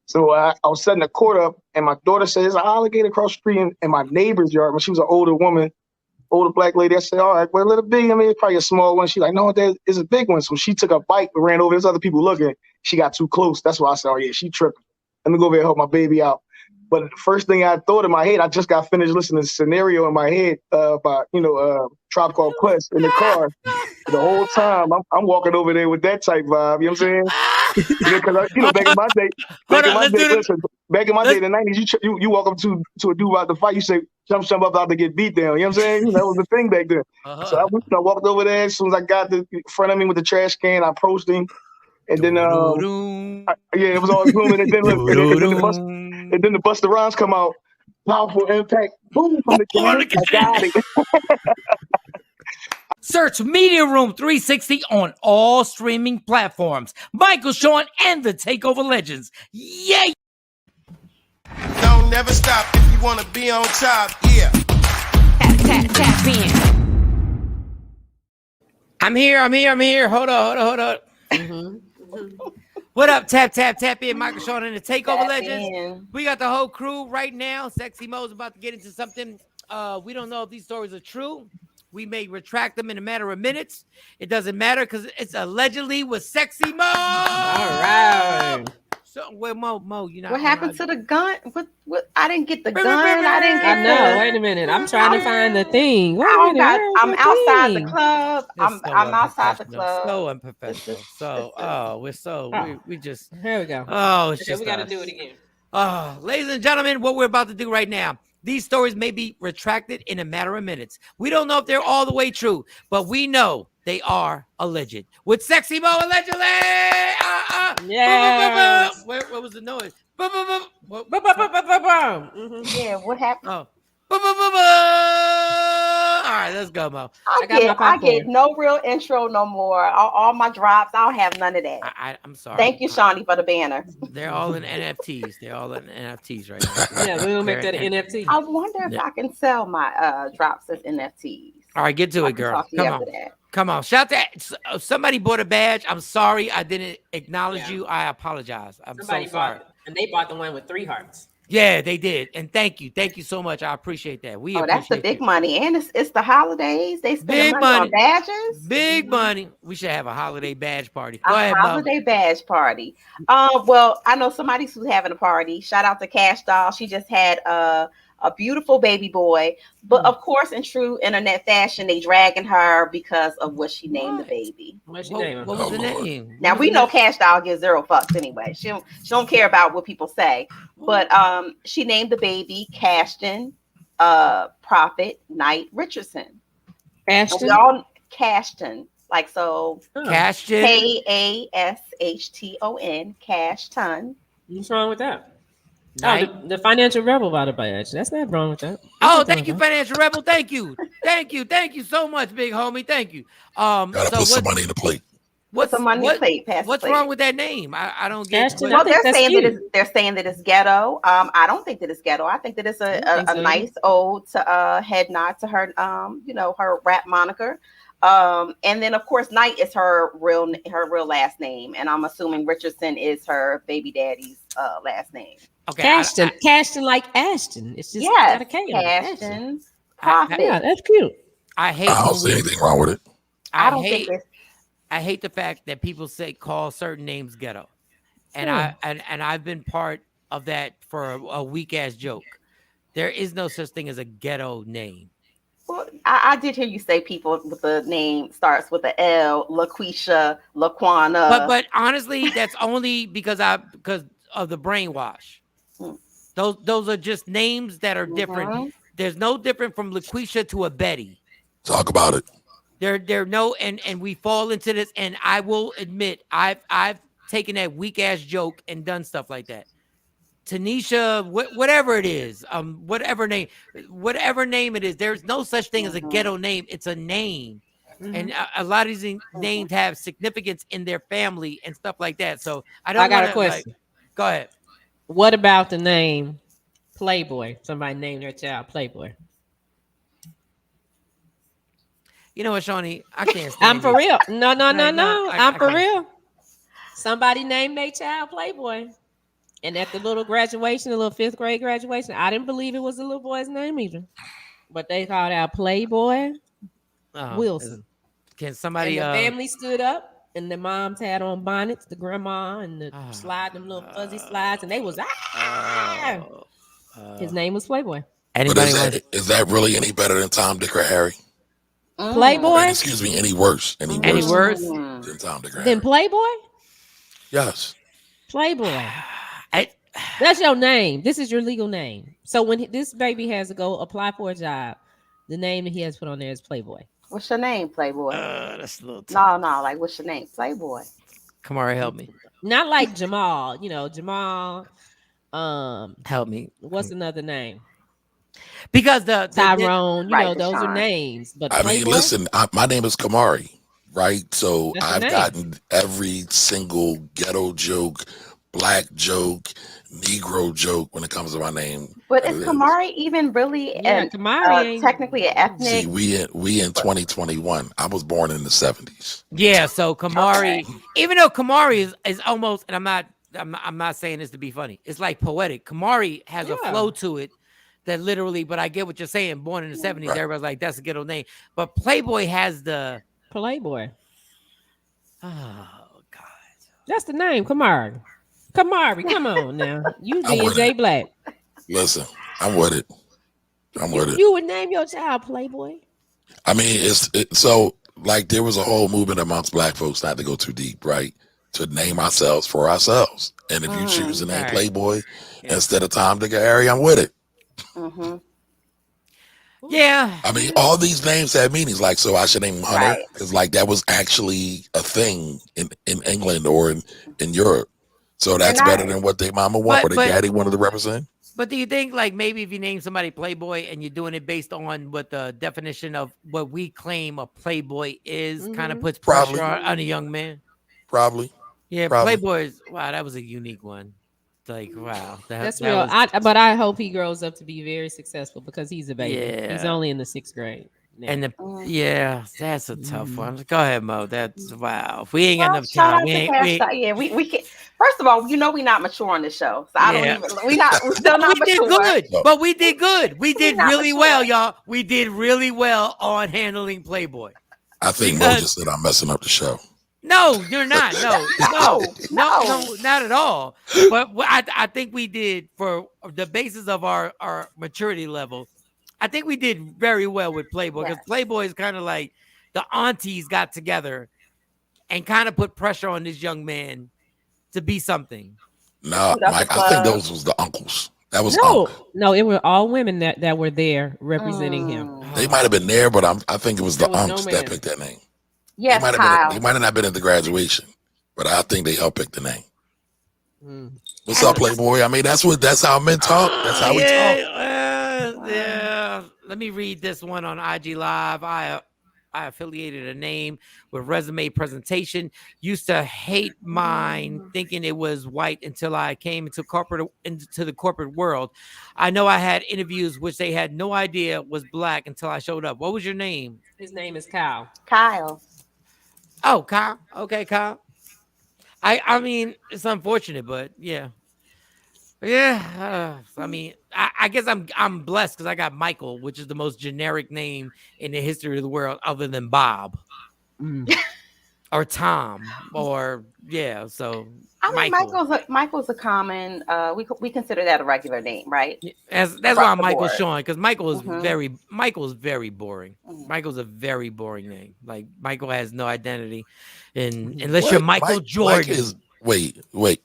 So I was setting the court up, and my daughter said, there's an alligator across the street in my neighbor's yard. When she was an older woman, older black lady, I said, all right, well, let it be. I mean, it's probably a small one. She's like, no, there's a big one. So she took a bike and ran over. There's other people looking. She got too close. That's why I said, oh, yeah, she tripping. Let me go over there and help my baby out. But the first thing I thought in my head, I just got finished listening to Scenario in my head about, Tribe Called Quest in the car. The whole time, I'm walking over there with that type vibe. You know what I'm saying? Because back in my day, back in my day, in the 90s, you walk up to a dude about to fight, you say, jump up out to get beat down. You know what I'm saying? That was the thing back then. So I walked over there. As soon as I got in front of me with the trash can, I approached him. And then, it was all blooming. And then, the Busta Rhymes come out. Powerful impact. Boom, from the can. I got it. Search Media Room 360 on all streaming platforms. Michael, Shawn, and the Takeover Legends. Yay! Don't never stop if you want to be on top. Yeah. Tap in. I'm here. Hold on. What up? Tap in. Michael, Shawn, and the Takeover Legends. We got the whole crew right now. Sexy Mo's about to get into something. We don't know if these stories are true. We may retract them in a matter of minutes. It doesn't matter because it's allegedly with Sexy Mo. All right. So, well, Mo, what happened to the gun? What? I didn't get the gun. I know. Wait a minute. I'm trying to find the thing. I'm outside the club. I'm outside the club. So unprofessional. We just. Here we go. Oh, it's just. We got to do it again. Ladies and gentlemen, what we're about to do right now. These stories may be retracted in a matter of minutes. We don't know if they're all the way true, but we know they are alleged. With Sexy Mo allegedly. Yes. What was the noise? Yeah, what happened? Oh. All right, let's go, Mo. I get no real intro no more. All my drops, I don't have none of that. I'm sorry. Thank you, Shawnee, for the banner. They're all in NFTs. Right now. Yeah, we're gonna make that an NFT. I wonder if I can sell my drops as NFTs. All right, get to it, girl. Come on. Shout out to somebody bought a badge. I'm sorry I didn't acknowledge you. I apologize. Somebody so sorry. And they bought the one with 3 hearts. Yeah, they did. And thank you so much. I appreciate that. That's the big money. And it's the holidays. They spend money on badges. Big money. We should have a holiday badge party. Go ahead, holiday badge party. Well, I know somebody who's having a party. Shout out to Cash Doll. She just had a beautiful baby boy. But of course, in true internet fashion, they dragging her because of what she named the baby. What was the name? Now we know Cash Doll gives 0 fucks anyway. She don't care about what people say. But she named the baby Cashton Prophet Knight Richardson. Ashton? We all Cashton. Like so. Cashton. Kashton. Cashton. What's wrong with that? Oh, the Financial Rebel bought a badge. That's not wrong with that. Thank you, Financial Rebel. Thank you so much, big homie. Thank you. Gotta put some money in the plate. What's the money plate? What's wrong with that name? I don't get. Well, they're saying that it's ghetto. I don't think that it's ghetto. I think that it's a nice ode to head nod to her her rap moniker. And then of course Knight is her real last name, and I'm assuming Richardson is her baby daddy's last name. Okay, Cashton like Ashton. It's just got a K. Cashton. Yeah, that's cute. I don't see anything wrong with it. I don't think it's. I hate the fact that people call certain names ghetto. And I've been part of that for a weak ass joke. There is no such thing as a ghetto name. Well, I did hear you say people with the name starts with a L, LaQuisha, LaQuana. But honestly, that's only because of the brainwash. Those are just names that are different. There's no different from LaQuisha to a Betty. Talk about it. There no and we fall into this, and I will admit I've taken that weak ass joke and done stuff like that. Tanisha, whatever it is, whatever name it is, there's no such thing as a ghetto name. It's a name, and a lot of these names have significance in their family and stuff like that. So I got a question. Go ahead. What about the name Playboy? Somebody named their child Playboy. You know what, Shawnee? I can't stand I'm for real. No. I'm for real. Somebody named their child Playboy. And at the little graduation, the little 5th grade graduation, I didn't believe it was the little boy's name either. But they called out Playboy Wilson. Can somebody... And the family stood up, and the moms had on bonnets, the grandma, and the them little fuzzy slides, and they was, his name was Playboy. Is that really any better than Tom, Dick, or Harry? Playboy? Excuse me, any worse? Any worse than Tom, Dick, or Harry? Then Playboy? Yes. Playboy. That's your name. This is your legal name. So when this baby has to go apply for a job, the name that he has put on there is Playboy. What's your name, Playboy? That's a little tough. No, like what's your name, Playboy? Kamara, help me. Not like Jamal. Jamal. Help me. What's another name? Because the Tyrone, those are names. But I mean, listen, my name is Kamari, right? So I've gotten every single ghetto joke, black joke, Negro joke when it comes to my name. But is Kamari even really technically an ethnic? See, we in 2021. I was born in the 70s. Yeah, so Kamari, even though Kamari is almost, and I'm not saying this to be funny, it's like poetic. Kamari has a flow to it that literally, but I get what you're saying. Born in the 70s, everybody's like, that's a ghetto name. But Playboy has the Playboy. Oh God, that's the name, Kamari. Kamari, come on now. You DJ Black. Listen, I'm with it. You would name your child Playboy? I mean, so like there was a whole movement amongst black folks, not to go too deep, right? To name ourselves for ourselves. And if you choose to name Playboy instead of Tom, Dick, or Harry, I'm with it. Yeah. I mean, all these names have meanings. Like, so I should name him Hunter because like that was actually a thing in England or in Europe. So that's better than what their mama wanted or their daddy wanted to represent. But do you think like maybe if you name somebody Playboy and you're doing it based on what the definition of what we claim a Playboy is, kind of puts pressure on a young man? Probably. Yeah, Playboy is, wow, that was a unique one. Like, wow. That's real. But I hope he grows up to be very successful because he's a baby. Yeah. He's only in the 6th grade. Now. And that's a tough one. Go ahead, Mo. That's wow. If we ain't got enough time, we can. First of all, we're not mature on this show, so I don't even. We're still not mature. We did good, but we did good. We did really well, y'all. We did really well on handling Playboy. I think Mo just said I'm messing up the show. No, you're not. No, not at all. But I think we did, for the basis of our maturity level, I think we did very well with Playboy because Playboy is kind of like the aunties got together and kind of put pressure on this young man to be something. No, Mike, I think those was the uncles. That was no, it were all women that were there representing him. They might have been there, but I think it was the uncles that picked that name. Yes, they might have not been at the graduation, but I think they helped pick the name. What's up, Playboy? I mean, that's how men talk. That's how we talk. Yeah. Let me read this one on IG Live. I affiliated a name with resume presentation. Used to hate mine, thinking it was white until I came into the corporate world. I know I had interviews which they had no idea was black until I showed up. What was your name? His name is Kyle. Kyle. Oh, Kyle. Okay, Kyle. I mean, it's unfortunate, but yeah. Yeah, I mean, I guess I'm blessed because I got Michael, which is the most generic name in the history of the world, other than Bob. or Tom or so I mean, Michael. Michael's a common. We consider that a regular name, right? That's why Michael's Shawn, because Michael is very boring. Michael's a very boring name. Like Michael has no identity, unless you're Michael Jordan. Wait,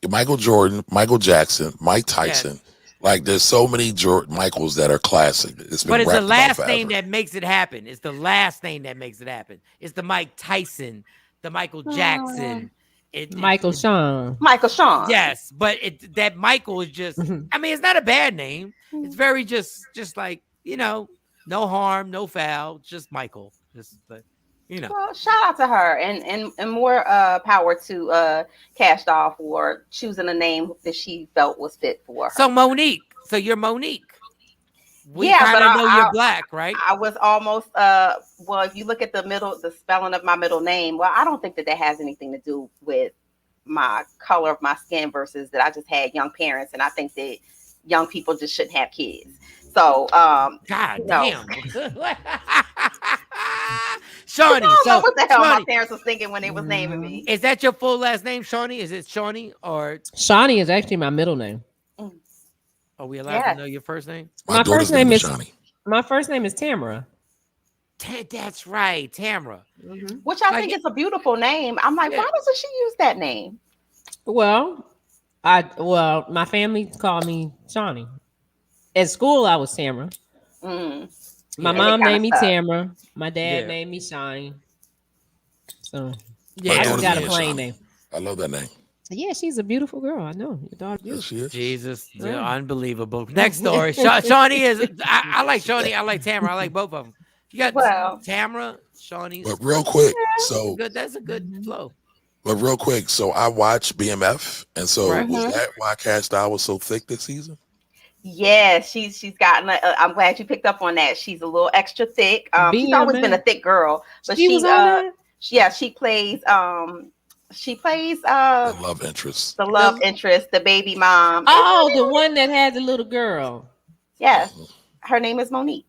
Michael Jordan, Michael Jackson, Mike Tyson. Yes. Like there's so many Michaels that are classic. It's the last name that makes it happen. It's the last name that makes it happen. It's the Mike Tyson, the Michael Jackson. Michael Shawn. Yes, but that Michael is just. I mean, it's not a bad name. It's very just like no harm, no foul, just Michael. Well, shout out to her and more power to Cash Doll for choosing a name that she felt was fit for her. So Monique. So you're Monique. We kind of know you're black, right? I was almost well, if you look at the spelling of my middle name, well, I don't think that has anything to do with my color of my skin versus that I just had young parents, and I think that young people just shouldn't have kids. So God damn. Shawnee. So what the hell my parents was thinking when they was naming me. Is that your full last name, Shawnee? Is it Shawnee or Shawnee is actually my middle name. Are we allowed to know your first name? My first name is Shawnee. My first name is Tamara. That's right, Tamara. Which I think is a beautiful name. I'm like, why doesn't she use that name? Well, my family called me Shawnee. At school, I was Tamara. My mom named me Tamara. My dad named me Shawnee. So I just got a plain name. I love that name. Yeah, she's a beautiful girl. I know your daughter. Yes, she is. Jesus, unbelievable. Next story. Shawnee is. I like Shawnee. I like Tamara. I like both of them. You got Tamara, Shawnee. But real quick, so that's a good flow. But real quick, so I watched BMF, and so was that why Cash Doll was so thick this season? Yeah, she's gotten. I'm glad you picked up on that. She's a little extra thick. She's always been a thick girl, but she plays. She plays the love interest. The love interest, the baby mom. Oh, the one that has a little girl. Yes, her name is Monique.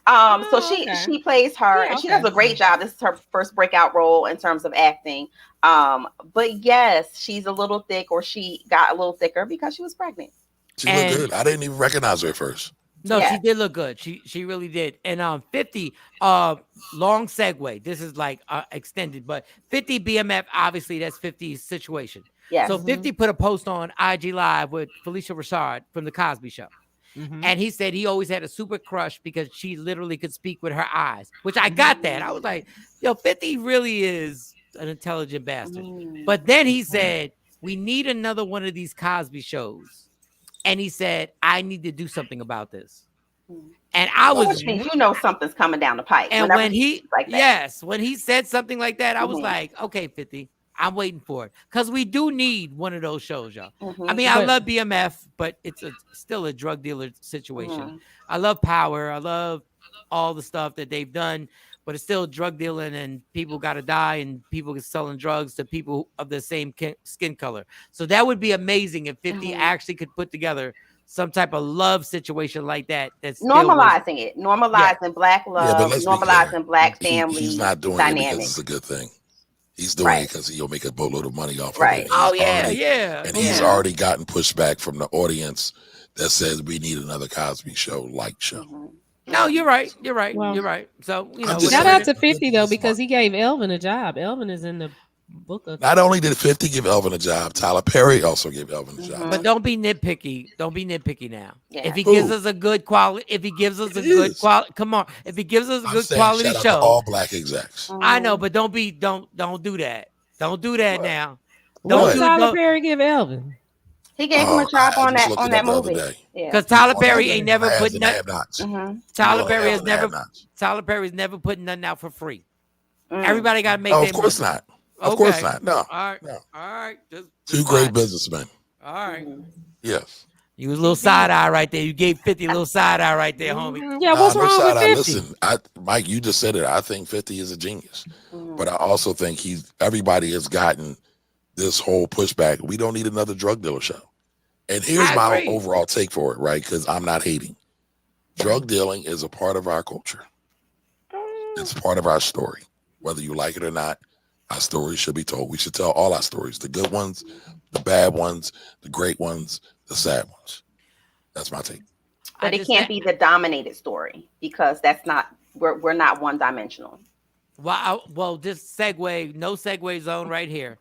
So she plays her, and she does a great job. This is her first breakout role in terms of acting. But yes, she's a little thick, or she got a little thicker because she was pregnant. She looked good. I didn't even recognize her at first. No, she did look good. She really did. And 50, long segue. This is like extended, but 50 BMF, obviously that's 50's situation. Yeah. So 50 put a post on IG Live with Felicia Rashad from The Cosby Show. And he said he always had a super crush because she literally could speak with her eyes, which I got that. I was like, 50 really is an intelligent bastard. But then he said, we need another one of these Cosby shows. And he said, I need to do something about this. And I was, which means something's coming down the pipe. And when when he said something like that, I was like, okay, 50, I'm waiting for it. Because we do need one of those shows, y'all. I mean, I love BMF, but it's still a drug dealer situation. I love Power. I love all the stuff that they've done, but it's still drug dealing, and people got to die, and people are selling drugs to people of the same skin color. So that would be amazing if 50 actually could put together some type of love situation like that. That's normalizing black love, normalizing black family. He's not doing it because it's a good thing. He's doing it because he'll make a boatload of money off of it. And he's already gotten pushback from the audience that says we need another Cosby show show. No, you're right. You're right. Well, you're right. So, shout out to 50 though, because he gave Elvin a job. Elvin is in the book of. Not only did 50 give Elvin a job, Tyler Perry also gave Elvin a job. But don't be nitpicky. Don't be nitpicky now. Yeah. If he gives us a good quality, come on. If he gives us a good quality show, to all black execs. I know, but don't do that. Don't do that now. What did Tyler Perry give Elvin? He gave him a job on that movie. Because Tyler Perry ain't never put nothing. Tyler Perry's never put nothing out for free. Everybody got to make. Of course not. Of course not. No. All right. Two great businessmen. All right. Yes. You was a little side eye right there. You gave 50 a little side eye right there, homie. Yeah, what's wrong with 50? Listen, Mike, you just said it. I think 50 is a genius, but I also think everybody has gotten this whole pushback. We don't need another drug dealer show. And here's my overall take for it, right? Because I'm not hating. Drug dealing is a part of our culture. It's part of our story. Whether you like it or not, Our stories should be told. We should tell all our stories, the good ones, the bad ones, the great ones, the sad ones. That's my take. But it can't be the dominated story because that's not, we're not one dimensional. Well, this segue, no segue zone right here.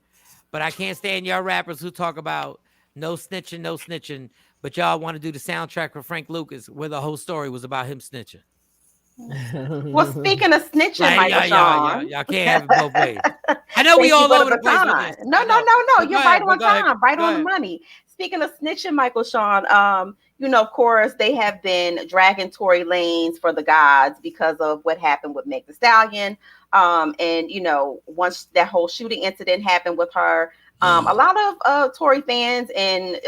But I can't stand y'all rappers who talk about no snitching, but y'all want to do the soundtrack for Frank Lucas where the whole story was about him snitching. Well, speaking of snitching, Michael Shawn, y'all can't have it both ways. I know we all over the place with this. No. You're right on time, right on the money. Speaking of snitching, Michael Shawn, you know, of course, they have been dragging Tory Lanez for the gods because of what happened with Meg Thee Stallion. And, you know, once that whole shooting incident happened with her, a lot of Tory fans and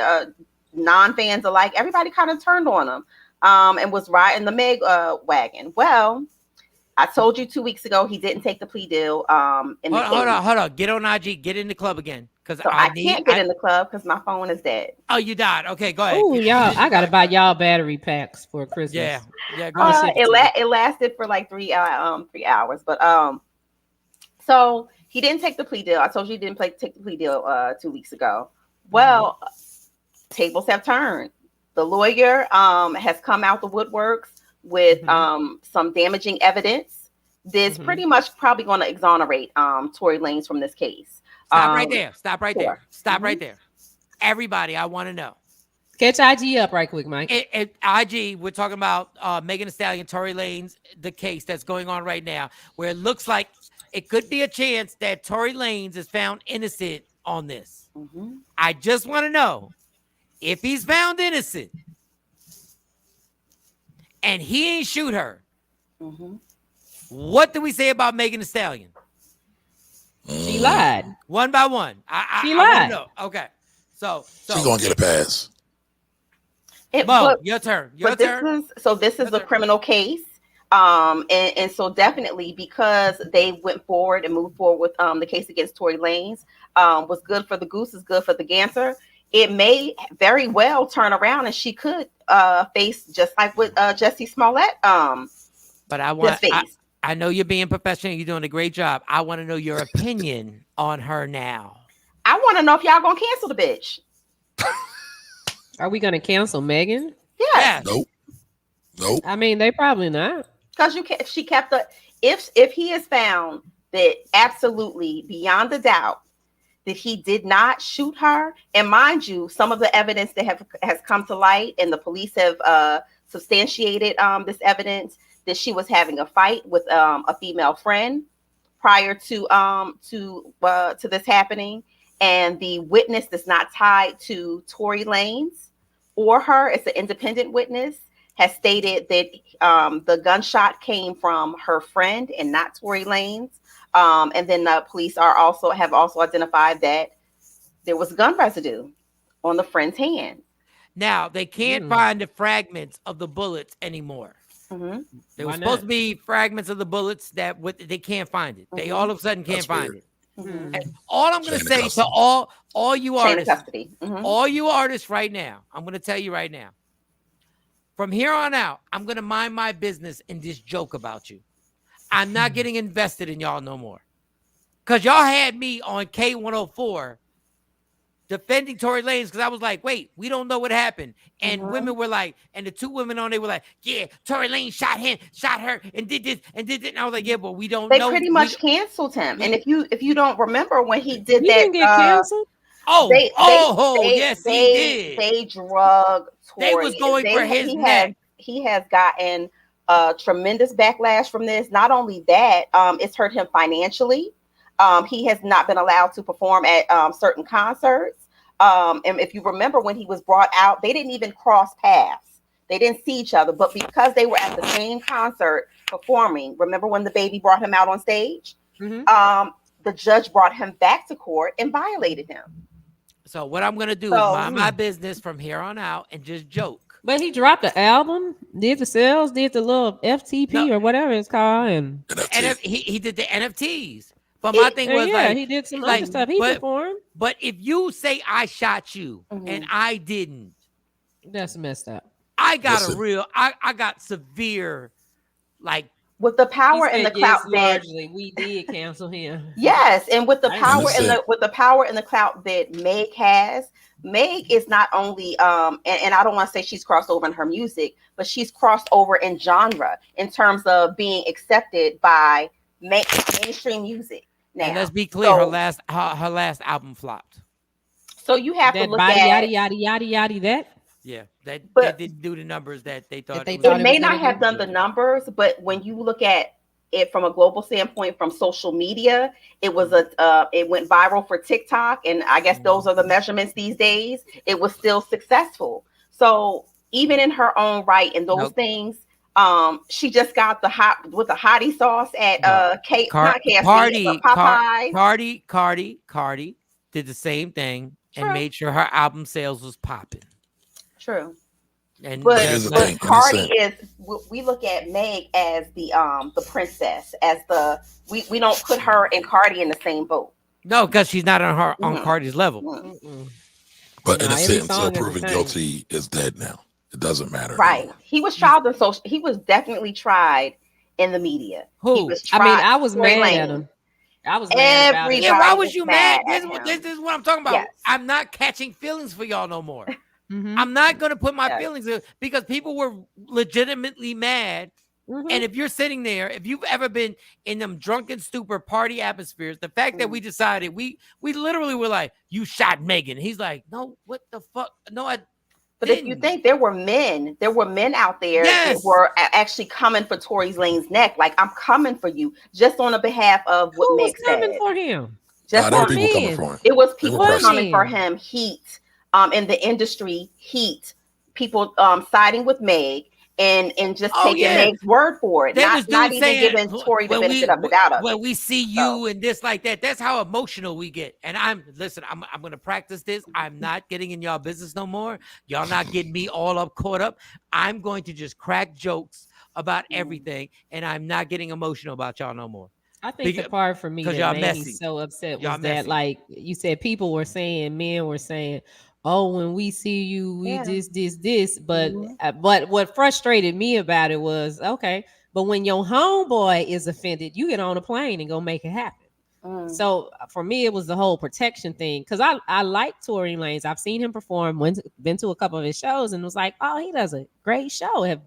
non-fans alike, everybody kind of turned on him and was riding the Meg wagon. Well, I told you 2 weeks ago he didn't take the plea deal. Hold on. Get on IG. Get in the club again. Because I can't get in the club because my phone is dead. Oh, you died. Okay, go ahead. Oh, y'all! I gotta buy y'all battery packs for Christmas. Yeah. It lasted for like 3 hours, but so he didn't take the plea deal. I told you he didn't take the plea deal 2 weeks ago. Well, tables have turned. The lawyer has come out the woodworks with some damaging evidence. This pretty much probably going to exonerate Tory Lanez from this case. Stop right there. Stop right there. Everybody, I want to know. Catch IG up right quick, Mike. IG, we're talking about Megan Thee Stallion, Tory Lanez, the case that's going on right now, where it looks like it could be a chance that Tory Lanez is found innocent on this. I just want to know if he's found innocent and he ain't shoot her. What do we say about Megan Thee Stallion? She lied. One by one. She lied. Know. Okay. So she's gonna get a pass. Your turn. This is a criminal case. And so definitely because they went forward and moved forward with the case against Tory Lanez, was good for the goose, is good for the gander. It may very well turn around and she could face just like with Jesse Smollett. But I know you're being professional. You're doing a great job. I want to know your opinion on her now. I want to know if y'all gonna cancel the bitch. Are we gonna cancel Megan? Yeah. Nope. I mean, they probably not. Because she kept if he is found that absolutely beyond a doubt that he did not shoot her, and mind you, some of the evidence that has come to light and the police have substantiated this evidence that she was having a fight with a female friend prior to this happening, and the witness is not tied to Tory Lanez or her. It's an independent witness. Has stated that the gunshot came from her friend and not Tory Lanez. And then the police have also identified that there was gun residue on the friend's hand. Now they can't find the fragments of the bullets anymore. There were supposed to be fragments of the bullets that they can't find it. They all of a sudden can't find it. And all I'm going to say to all you artists, all you artists right now, I'm going to tell you right now, from here on out, I'm going to mind my business and just joke about you. I'm not getting invested in y'all no more. Because y'all had me on K104 defending Tory Lanez because I was like, wait, we don't know what happened. And women were like, and the two women on there were like, yeah, Tory Lanez shot her, and did this, and did that. And I was like, yeah, but we don't know. They pretty much canceled him. And if you don't remember when he did he didn't get canceled? Yes, he did. They drug Tory. They was going for his neck. He has gotten a tremendous backlash from this. Not only that, it's hurt him financially. He has not been allowed to perform at certain concerts. And if you remember when he was brought out, they didn't even cross paths. They didn't see each other. But because they were at the same concert performing, remember when the baby brought him out on stage? The judge brought him back to court and violated him. So what I'm going to do is mind my business from here on out and just joke. But he dropped the album, did the sales, did the little FTP or whatever it's called. And he did the NFTs. But my thing was he did some other stuff. He performed. But if you say I shot you and I didn't, that's messed up. I got I got severe with the power and the clout that largely we did cancel him. Yes, and with the power and the power and the clout that Meg has, Meg is not only and I don't want to say she's crossed over in her music, but she's crossed over in genre in terms of being accepted by mainstream music. Now, and let's be clear, her last album flopped. So you have to look body, at yada that. Yeah, that didn't do the numbers that they thought. It may not have done the numbers, but when you look at it from a global standpoint, from social media, it was it went viral for TikTok, and I guess those are the measurements these days. It was still successful. So even in her own right, in those things, she just got the hottie sauce at KFC, Cardi did the same thing and made sure her album sales was popping. True. But Cardi is, we look at Meg as the princess, as we don't put her and Cardi in the same boat. No, because she's not on Cardi's level. But in a sense, her proven guilty is dead now. It doesn't matter. Right. Anymore. He was tried he was definitely tried in the media. Who? I was mad at him. I was mad about it. Yeah, why was you mad? This is what I'm talking about. Yes. I'm not catching feelings for y'all no more. I'm not going to put my feelings in because people were legitimately mad. And if you're sitting there, if you've ever been in them drunken stupor party atmospheres, the fact that we decided, we literally were like, you shot Megan. He's like, no, what the fuck? No, I But if you think there were men out there that were actually coming for Tory Lanez's neck, like I'm coming for you, just on the behalf of what Meg said. Who was coming for him? Just there were people coming for him. It was people coming for him. Heat. In the industry, heat, people siding with Meg and just taking Meg's word for it, not even giving Tory the benefit of the doubt of it. When we see you and this like that, that's how emotional we get. And I'm going to practice this. I'm not getting in y'all business no more. Y'all not getting me all up caught up. I'm going to just crack jokes about everything, and I'm not getting emotional about y'all no more. I think the part for me that made me so upset was that, like you said, men were saying, oh, when we see you, we this. But what frustrated me about it was, okay, but when your homeboy is offended, you get on a plane and go make it happen. So for me, it was the whole protection thing. Because I like Tory Lanez. I've seen him perform, been to a couple of his shows, and was like, oh, he does a great show.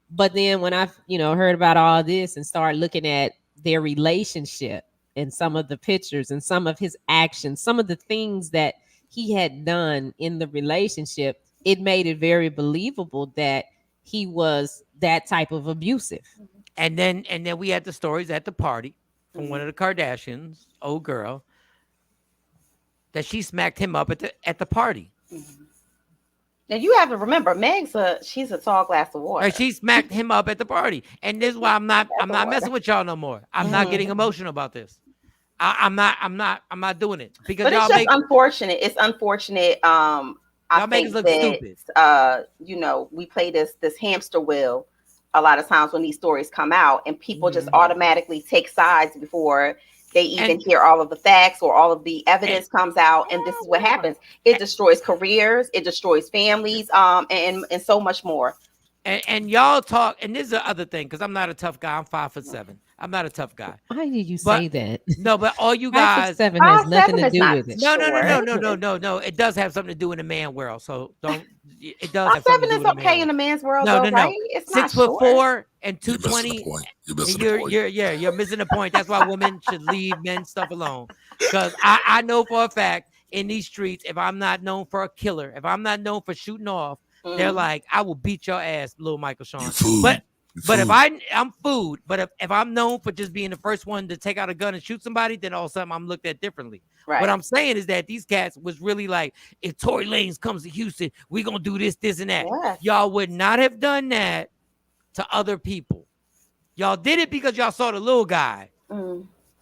But then when I heard about all this and started looking at their relationship and some of the pictures and some of his actions, some of the things that he had done in the relationship, it made it very believable that he was that type of abusive. And then we had the stories at the party from one of the Kardashians, old girl, that she smacked him up at the party. Now you have to remember, she's a tall glass of water. Right, she smacked him up at the party, and this is why I'm not messing with y'all no more. I'm not getting emotional about this. I'm not doing it because but it's just unfortunate. It's unfortunate. I think look that stupid. We play this hamster wheel a lot of times when these stories come out, and people just automatically take sides before they even hear all of the facts or all of the evidence comes out, and this is what happens. It destroys careers, it destroys families, and so much more. And y'all talk, and this is the other thing, because I'm not a tough guy. I'm 5'7". I'm not a tough guy. Why did you say that? No, but all you guys 5'7" has nothing to do with it. No. It does have something to do in the man world. So don't. It does. 5'7" is okay in the man's world. No. Right? It's 6'4" and 220. You're missing the point. That's why women should leave men's stuff alone. Because I know for a fact in these streets, if I'm not known for a killer, if I'm not known for shooting off, they're like, I will beat your ass, little Michael Shawn. But if I'm food, but if I'm known for just being the first one to take out a gun and shoot somebody, then all of a sudden I'm looked at differently. Right. What I'm saying is that these cats was really like, if Tory Lanez comes to Houston, we're going to do this, and that. Yes. Y'all would not have done that to other people. Y'all did it because y'all saw the little guy.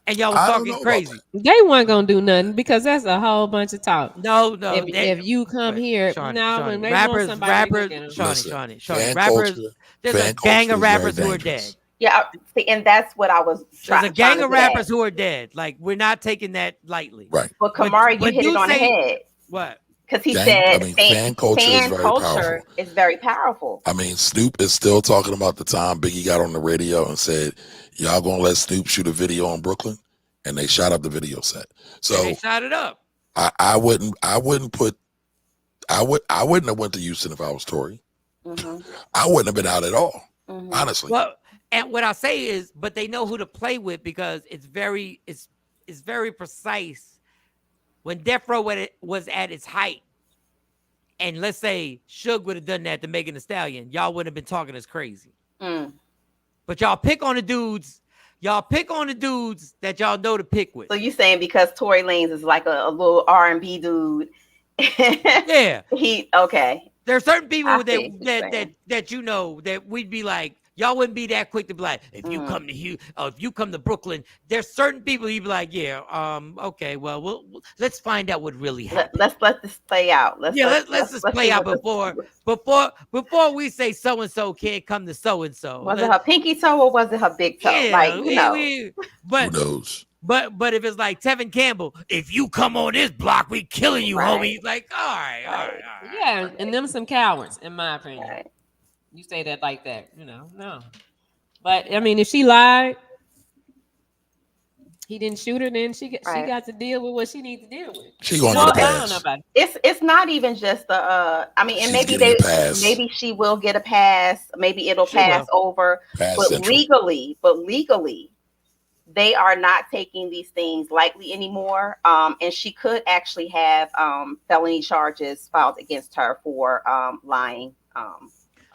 And y'all was talking crazy. They weren't gonna do nothing because that's a whole bunch of talk. No. If you come here, when they rappers, want somebody, Shawnee, rappers. There's a gang of rappers who are dead. Yeah, and that's what I was trying to say. There's a gang of rappers who are dead. Like, we're not taking that lightly. Right. But Kamari, you hit it on the head. What? Because he said fan culture is very powerful. I mean, Snoop is still talking about the time Biggie got on the radio and said, "Y'all gonna let Snoop shoot a video in Brooklyn?" And they shot up the video set. So they shot it up. I wouldn't have went to Houston if I was Tory. Mm-hmm. I wouldn't have been out at all, honestly. Well, and what I say is, but they know who to play with because it's very precise. When Death Row was at its height, and let's say Suge would have done that to Megan Thee Stallion, y'all wouldn't have been talking as crazy. But y'all pick on the dudes. Y'all pick on the dudes that y'all know to pick with. So you saying because Tory Lanez is like a little R&B dude? Yeah. Okay. There are certain people that you know that we'd be like, y'all wouldn't be that quick to be like, if you come to Brooklyn, there's certain people you'd be like, yeah, okay, well, let's find out what really happened. Let's let this play out. Let's just play out before we say so and so can't come to so and so. Was it her pinky toe or was it her big toe? Yeah, who knows? But if it's like Tevin Campbell, if you come on this block, we killing you, homie. Like, all right. Yeah, and them some cowards, in my opinion. Right. You say that like that, no. But I mean, if she lied, he didn't shoot her, then she got to deal with what she needs to deal with. She gonna get a pass. It's not even just the and maybe she will get a pass, maybe it'll pass over. But legally, they are not taking these things lightly anymore. And she could actually have felony charges filed against her for lying.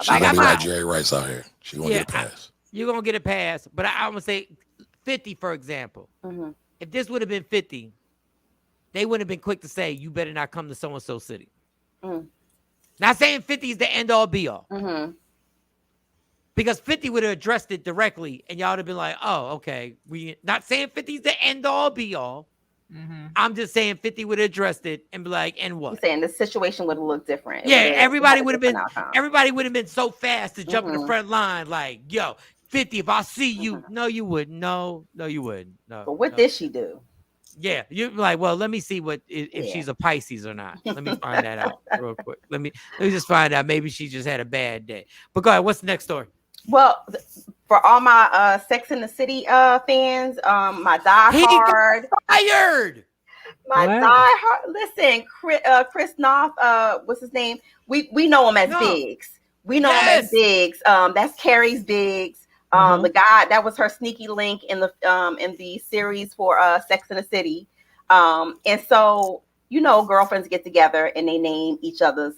She's gonna be like Jerry Rice out here. She's gonna get a pass. You're gonna get a pass, but I'm gonna say 50, for example. Mm-hmm. If this would have been 50, they wouldn't have been quick to say, you better not come to so-and-so city. Not saying 50 is the end all be all. Mm-hmm. Because 50 would have addressed it directly, and y'all would have been like, oh, okay. We not saying 50 is the end all be all. Mm-hmm. I'm just saying 50 would have addressed it and be like, and what? You're saying the situation would have looked different. Everybody would have been so fast to jump in the front line, like, yo, 50, if I see you, no, you wouldn't. No, you wouldn't. No. But what did she do? Yeah, you're like, well, let me see if she's a Pisces or not. Let me find that out real quick. Let me just find out. Maybe she just had a bad day. But go ahead. What's the next story? Well, for all my Sex in the City fans, my diehard fired. My diehard. Listen, Chris Noth. What's his name? We know him as Biggs. We know him as Biggs. That's Carrie's Biggs. The guy that was her sneaky link in the series for Sex in the City. And so girlfriends get together and they name each other's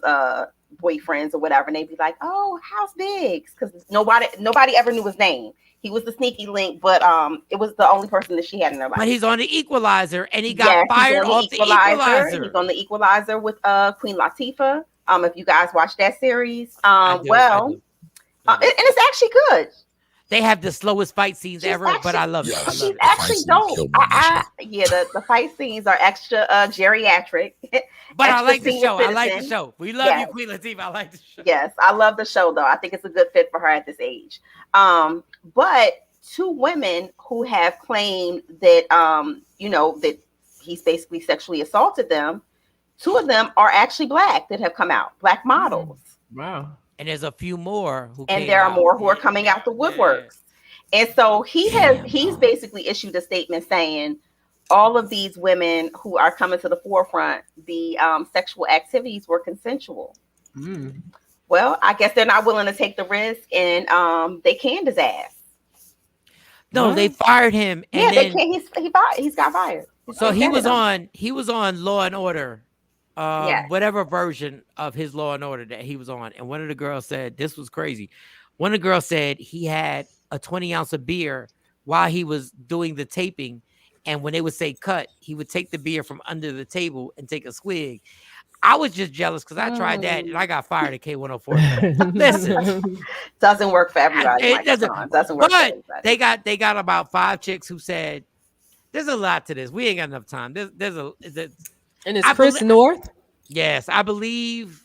boyfriends or whatever, and they'd be like, "Oh, how's Biggs?" Because nobody ever knew his name. He was the sneaky link, but it was the only person that she had in her life. But he's on the Equalizer, and he got fired off the Equalizer. He's on the Equalizer with Queen Latifah. If you guys watch that series, and it's actually good. They have the slowest fight scenes ever, but I love it. She's actually dope. The fight scenes are extra geriatric. But I like the show. I like the show. We love you, Queen Latifah. I like the show. Yes, I love the show, though. I think it's a good fit for her at this age. But two women who have claimed that, that he's basically sexually assaulted them, two of them are actually Black that have come out, Black models. Wow. And there's a few more there are more who are coming out the woodworks. And so he's basically issued a statement saying all of these women who are coming to the forefront, the sexual activities were consensual. Well, I guess they're not willing to take the risk, and they canned his ass. No, they fired him. And they can't. He's got fired. So he was on Law and Order. Whatever version of his Law and Order that he was on. And one of the girls said, this was crazy. One of the girls said he had a 20 ounce of beer while he was doing the taping. And when they would say cut, he would take the beer from under the table and take a swig. I was just jealous because I tried that and I got fired at K104. Listen. Doesn't work for everybody. It doesn't work for everybody. They got about 5 chicks who said, there's a lot to this. We ain't got enough time. And it's Chris North? Yes, I believe,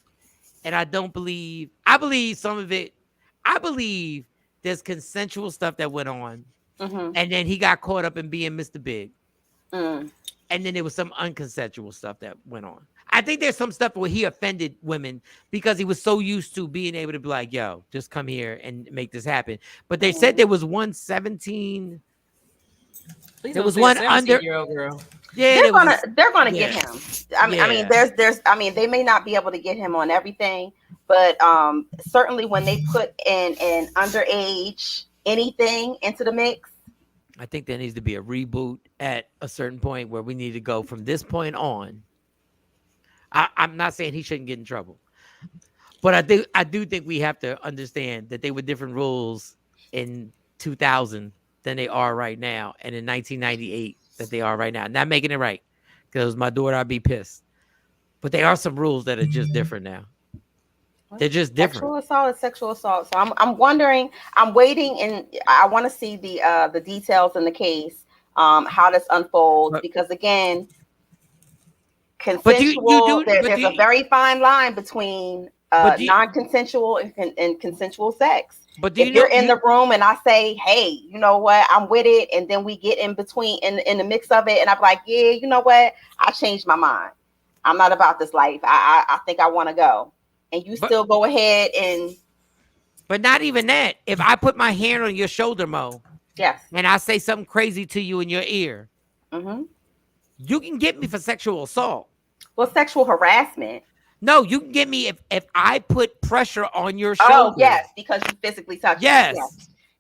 and I don't believe. I believe some of it. I believe there's consensual stuff that went on, and then he got caught up in being Mr. Big, and then there was some unconsensual stuff that went on. I think there's some stuff where he offended women because he was so used to being able to be like, yo, just come here and make this happen. But they said there was one 17. There was one under. Girl. Yeah, they're gonna get him. I mean, they may not be able to get him on everything, but certainly when they put in an underage anything into the mix, I think there needs to be a reboot at a certain point where we need to go from this point on. I'm not saying he shouldn't get in trouble, but I do think we have to understand that they were different rules in 2000 than they are right now, and in 1998 that they are right now. Not making it right, because my daughter, I'd be pissed. But there are some rules that are just different now. They're just different. Sexual assault is sexual assault. So I'm wondering. I'm waiting, and I want to see the details in the case, how this unfolds, because again, consensual. There's a very fine line between non-consensual and consensual sex. But if you're in the room and I say, hey, you know what, I'm with it, and then we get in between in the mix of it, and I'm like, yeah, you know what, I changed my mind. I'm not about this life. I think I want to go. And you still go ahead and. But not even that. If I put my hand on your shoulder, Mo. Yes. And I say something crazy to you in your ear. Mm-hmm. You can get me for sexual assault. Well, sexual harassment. No, you can get me if I put pressure on your shoulder. Oh, yes, because you physically touch me. Yes,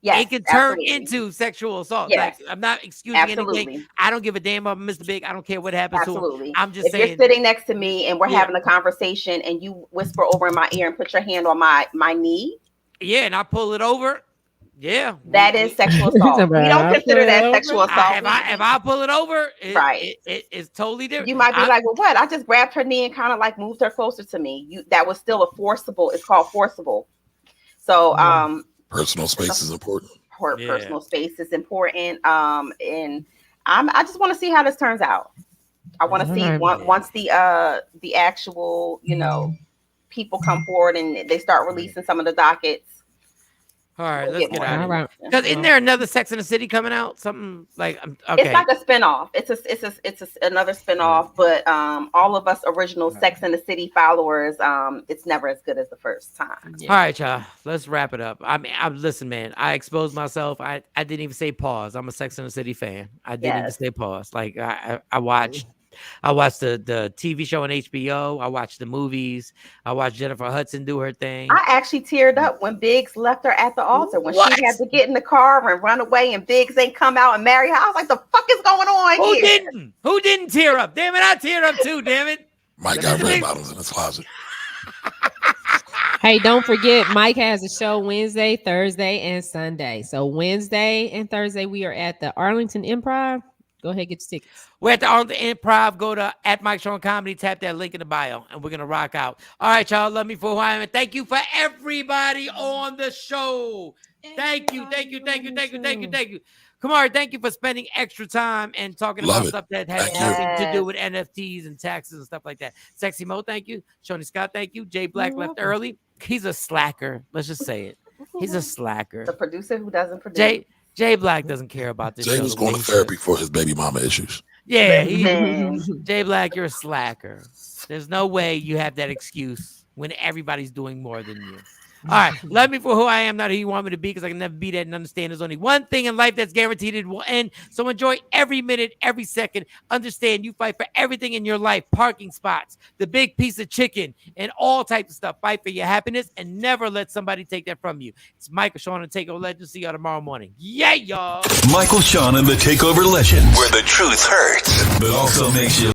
it can turn into sexual assault. Yes. Like, I'm not excusing anything. I don't give a damn about Mr. Big. I don't care what happens to him. I'm just saying. If you're sitting next to me and we're having a conversation and you whisper over in my ear and put your hand on my knee. Yeah, and I pull it over. Yeah. That is sexual assault. We don't consider that sexual assault. If I pull it over, it's totally different. You might be like, well, what? I just grabbed her knee and kind of like moved her closer to me. That was still a forcible. It's called forcible. So, personal space is important. Personal space is important. And I just want to see how this turns out. I want to see once the actual, people come forward and they start releasing some of the dockets. All right, let's get out of here. Because isn't there another Sex in the City coming out? Something like okay. It's like a spinoff. It's another spinoff, but all of us original Sex in the City followers, it's never as good as the first time. Yeah. All right, y'all. Let's wrap it up. I mean, listen, man. I exposed myself. I didn't even say pause. I'm a Sex in the City fan. I didn't even say pause. Like I watched. I watched the TV show on HBO. I watched the movies. I watched Jennifer Hudson do her thing. I actually teared up when Biggs left her at the altar. When she had to get in the car and run away and Biggs ain't come out and marry her. I was like, the fuck is going on here? Who didn't tear up? Damn it, I teared up too, damn it. Mike got red bottles in his closet. Hey, don't forget, Mike has a show Wednesday, Thursday, and Sunday. So Wednesday and Thursday, we are at the Arlington Improv. Go ahead, get your tickets. We're at the Arlington Improv. Go to @MikeShawn Comedy. Tap that link in the bio, and we're going to rock out. All right, y'all. Love me for who I am. And thank you for everybody on the show. Thank you. Kamari, thank you for spending extra time and talking about stuff that has nothing to do with NFTs and taxes and stuff like that. Sexy Mo, thank you. Shoney Scott, thank you. Jay Black left early. He's a slacker. Let's just say it. He's a slacker. The producer who doesn't produce. Jay Black doesn't care about this. Jay was going to therapy for his baby mama issues. Yeah, Jay Black, you're a slacker. There's no way you have that excuse when everybody's doing more than you. All right, love me for who I am, not who you want me to be, because I can never be that and understand there's only one thing in life that's guaranteed it will end. So enjoy every minute, every second. Understand you fight for everything in your life, parking spots, the big piece of chicken, and all types of stuff. Fight for your happiness and never let somebody take that from you. It's Michael Shawn and Takeover Legend. See y'all tomorrow morning. Yeah, y'all. Michael Shawn and the Takeover Legend, where the truth hurts, but also makes you